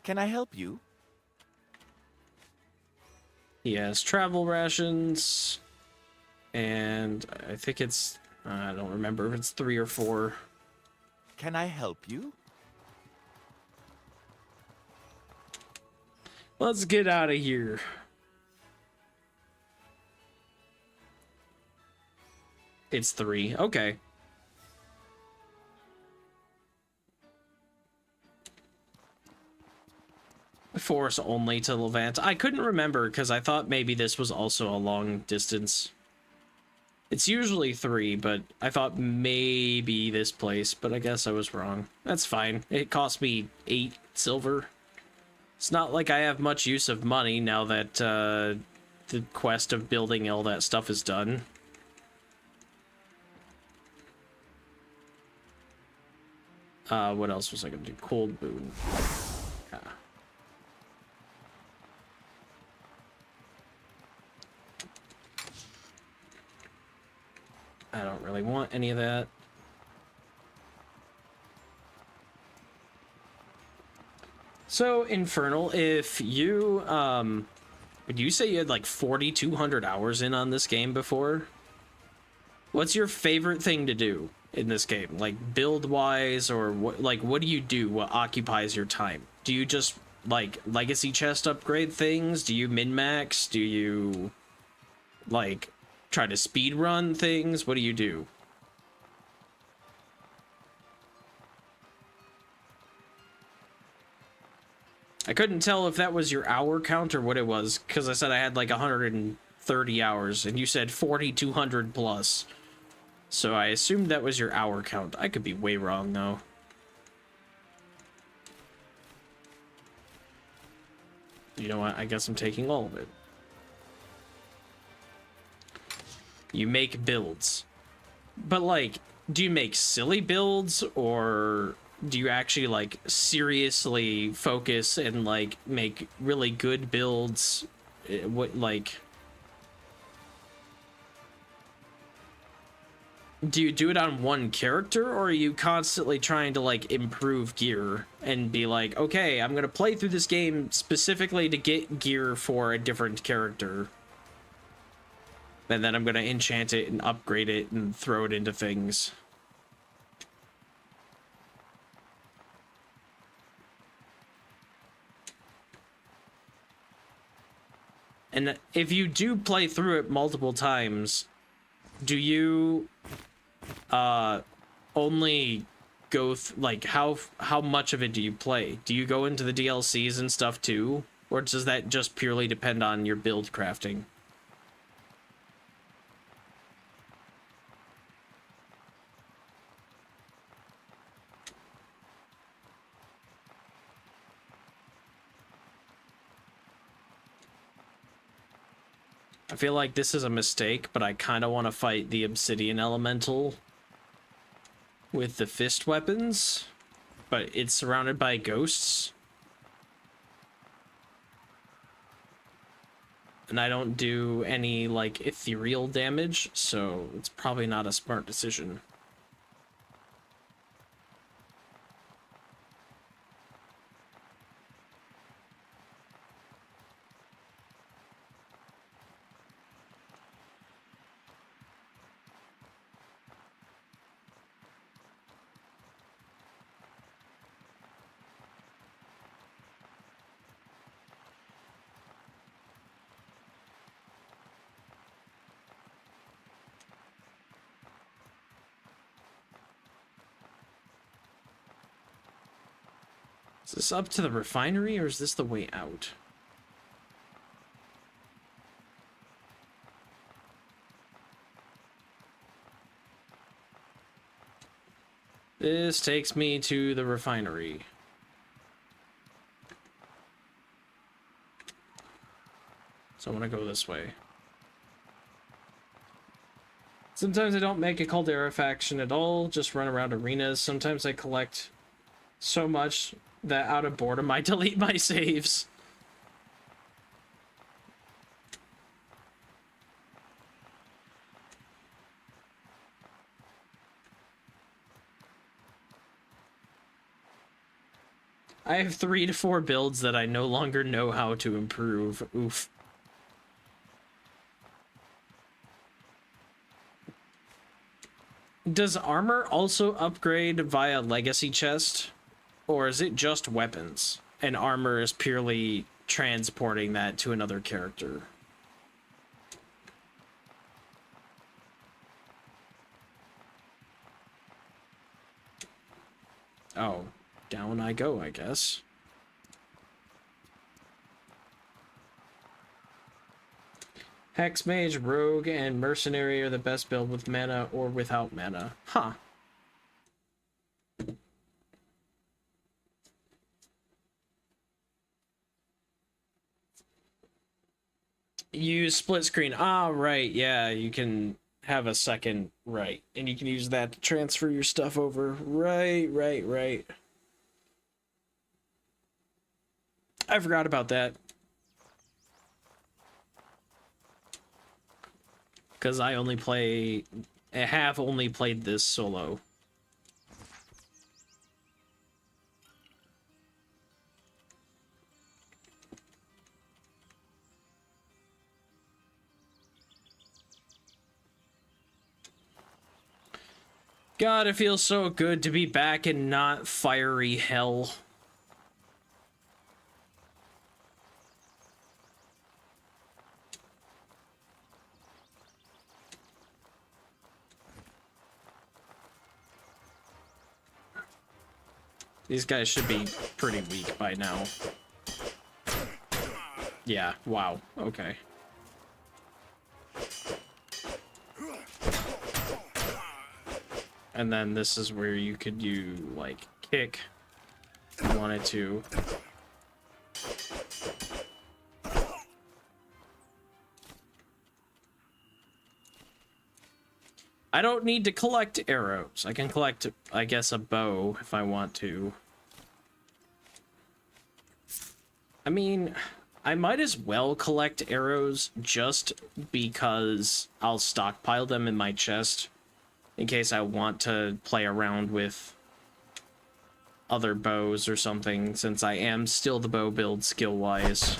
Can I help you?
He has travel rations. And I think it's, I don't remember if it's 3 or 4.
Can I help you?
Let's get out of here. It's 3. Okay. Force only to Levant. I couldn't remember because I thought maybe this was also a long distance. It's usually 3, but I thought maybe this place, but I guess I was wrong. That's fine. It cost me 8 silver. It's not like I have much use of money now that the quest of building all that stuff is done. What else was I gonna do? Cold boon. Yeah. I don't really want any of that. So, Infernal, if you, would you say you had like 4,200 hours in on this game before? What's your favorite thing to do in this game? Like, build-wise, or what, like, what do you do? What occupies your time? Do you just, like, legacy chest upgrade things? Do you min-max? Do you, like, try to speed run things? What do you do? I couldn't tell if that was your hour count or what it was, because I said I had like 130 hours, and you said 4,200 plus. So I assumed that was your hour count. I could be way wrong, though. You know what? I guess I'm taking all of it. You make builds. But, like, do you make silly builds, or do you actually, like, seriously focus and, like, make really good builds? What, like... Do you do it on one character, or are you constantly trying to, like, improve gear and be like, okay, I'm gonna play through this game specifically to get gear for a different character, and then I'm gonna enchant it and upgrade it and throw it into things? And if you do play through it multiple times, do you only go like how much of it do you play? Do you go into the DLCs and stuff too, or does that just purely depend on your build crafting? I feel like this is a mistake, but I kind of want to fight the obsidian elemental with the fist weapons, but it's surrounded by ghosts. And I don't do any, like, ethereal damage, so it's probably not a smart decision. Is this up to the refinery, or is this the way out? This takes me to the refinery. So I'm gonna go this way. Sometimes I don't make a Caldera faction at all, just run around arenas. Sometimes I collect so much that out of boredom I delete my saves. I have 3 to 4 builds that I no longer know how to improve. Oof. Does armor also upgrade via legacy chest? Or is it just weapons, and armor is purely transporting that to another character? Oh, down I go, I guess. Hex Mage, Rogue, and Mercenary are the best build with mana or without mana. Huh. Use split screen. Ah, right. Yeah, you can have a second, right. And you can use that to transfer your stuff over. Right. I forgot about that. Because I have only played this solo. God, it feels so good to be back in not fiery hell. These guys should be pretty weak by now. Yeah, wow. Okay. And then this is where you could do, like, kick if you wanted to. I don't need to collect arrows. I can collect, I guess, a bow if I want to. I mean, I might as well collect arrows just because I'll stockpile them in my chest in case I want to play around with other bows or something, since I am still the bow build skill-wise.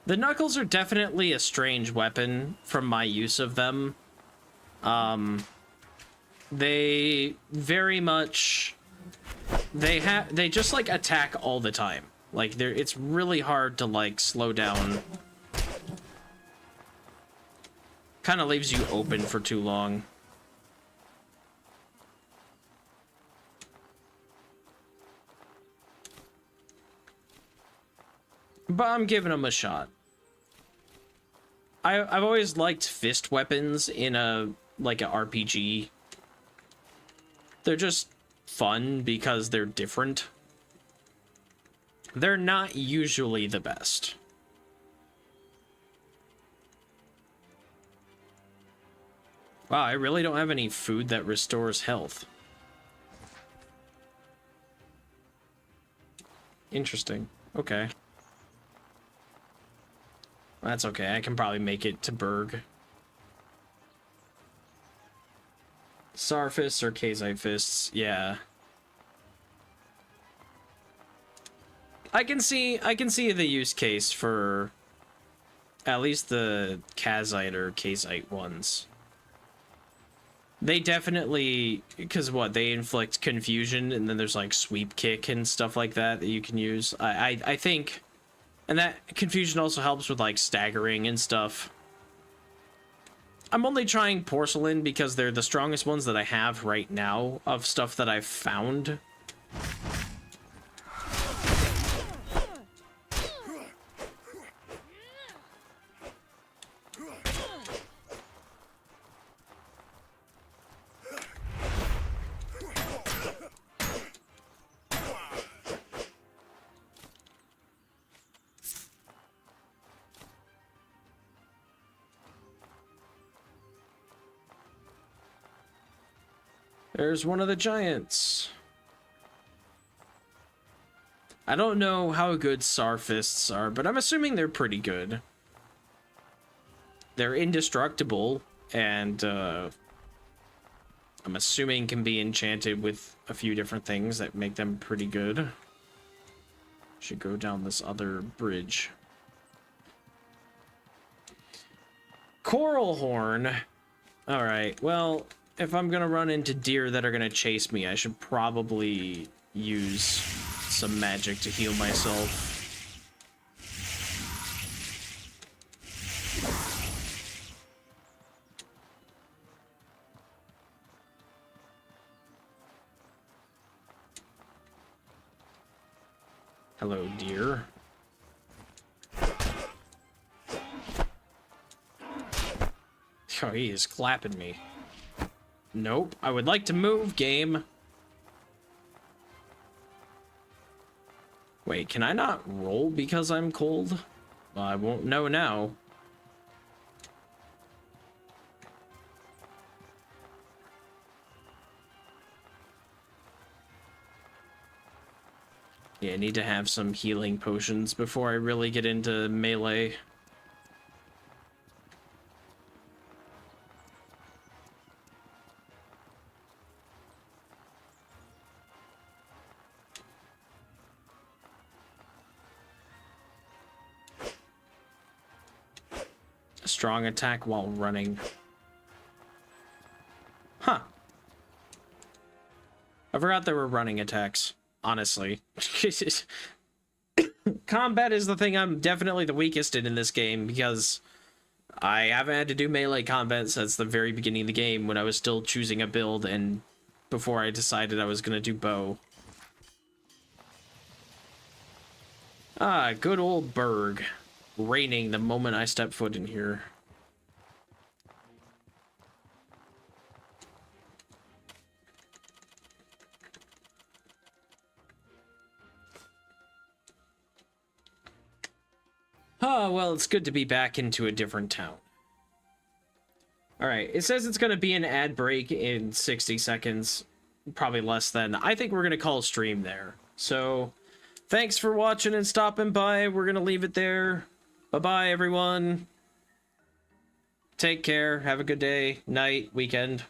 The knuckles are definitely a strange weapon from my use of them. They very much... They just, like, attack all the time. Like, it's really hard to, like, slow down. Kind of leaves you open for too long. But I'm giving them a shot. I've always liked fist weapons in like a RPG. They're just fun because they're different. They're not usually the best. Wow, I really don't have any food that restores health. Interesting. Okay. That's okay, I can probably make it to Berg. Sarfists or Kazite fists, yeah. I can see the use case for at least the Kazite or Kazite ones. They definitely, because what, they inflict confusion, and then there's like sweep kick and stuff like that you can use. I think... And that confusion also helps with, like, staggering and stuff. I'm only trying porcelain because they're the strongest ones that I have right now of stuff that I've found. There's one of the giants. I don't know how good Sarfists are, but I'm assuming they're pretty good. They're indestructible, and I'm assuming can be enchanted with a few different things that make them pretty good. Should go down this other bridge. Coral Horn. Alright, well... If I'm gonna run into deer that are gonna chase me, I should probably use some magic to heal myself. Hello, deer. Oh, he is clapping me. Nope, I would like to move, game. Wait, can I not roll because I'm cold? Well, I won't know now. Yeah, I need to have some healing potions before I really get into melee. Strong attack while running. Huh. I forgot there were running attacks, honestly. Combat is the thing I'm definitely the weakest in this game, because I haven't had to do melee combat since the very beginning of the game, when I was still choosing a build and before I decided I was going to do bow. Ah, good old Berg. Raining the moment I step foot in here. Oh, well, it's good to be back into a different town. Alright, it says it's going to be an ad break in 60 seconds. Probably less than. I think we're going to call stream there. So, thanks for watching and stopping by. We're going to leave it there. Bye-bye, everyone. Take care. Have a good day, night, weekend.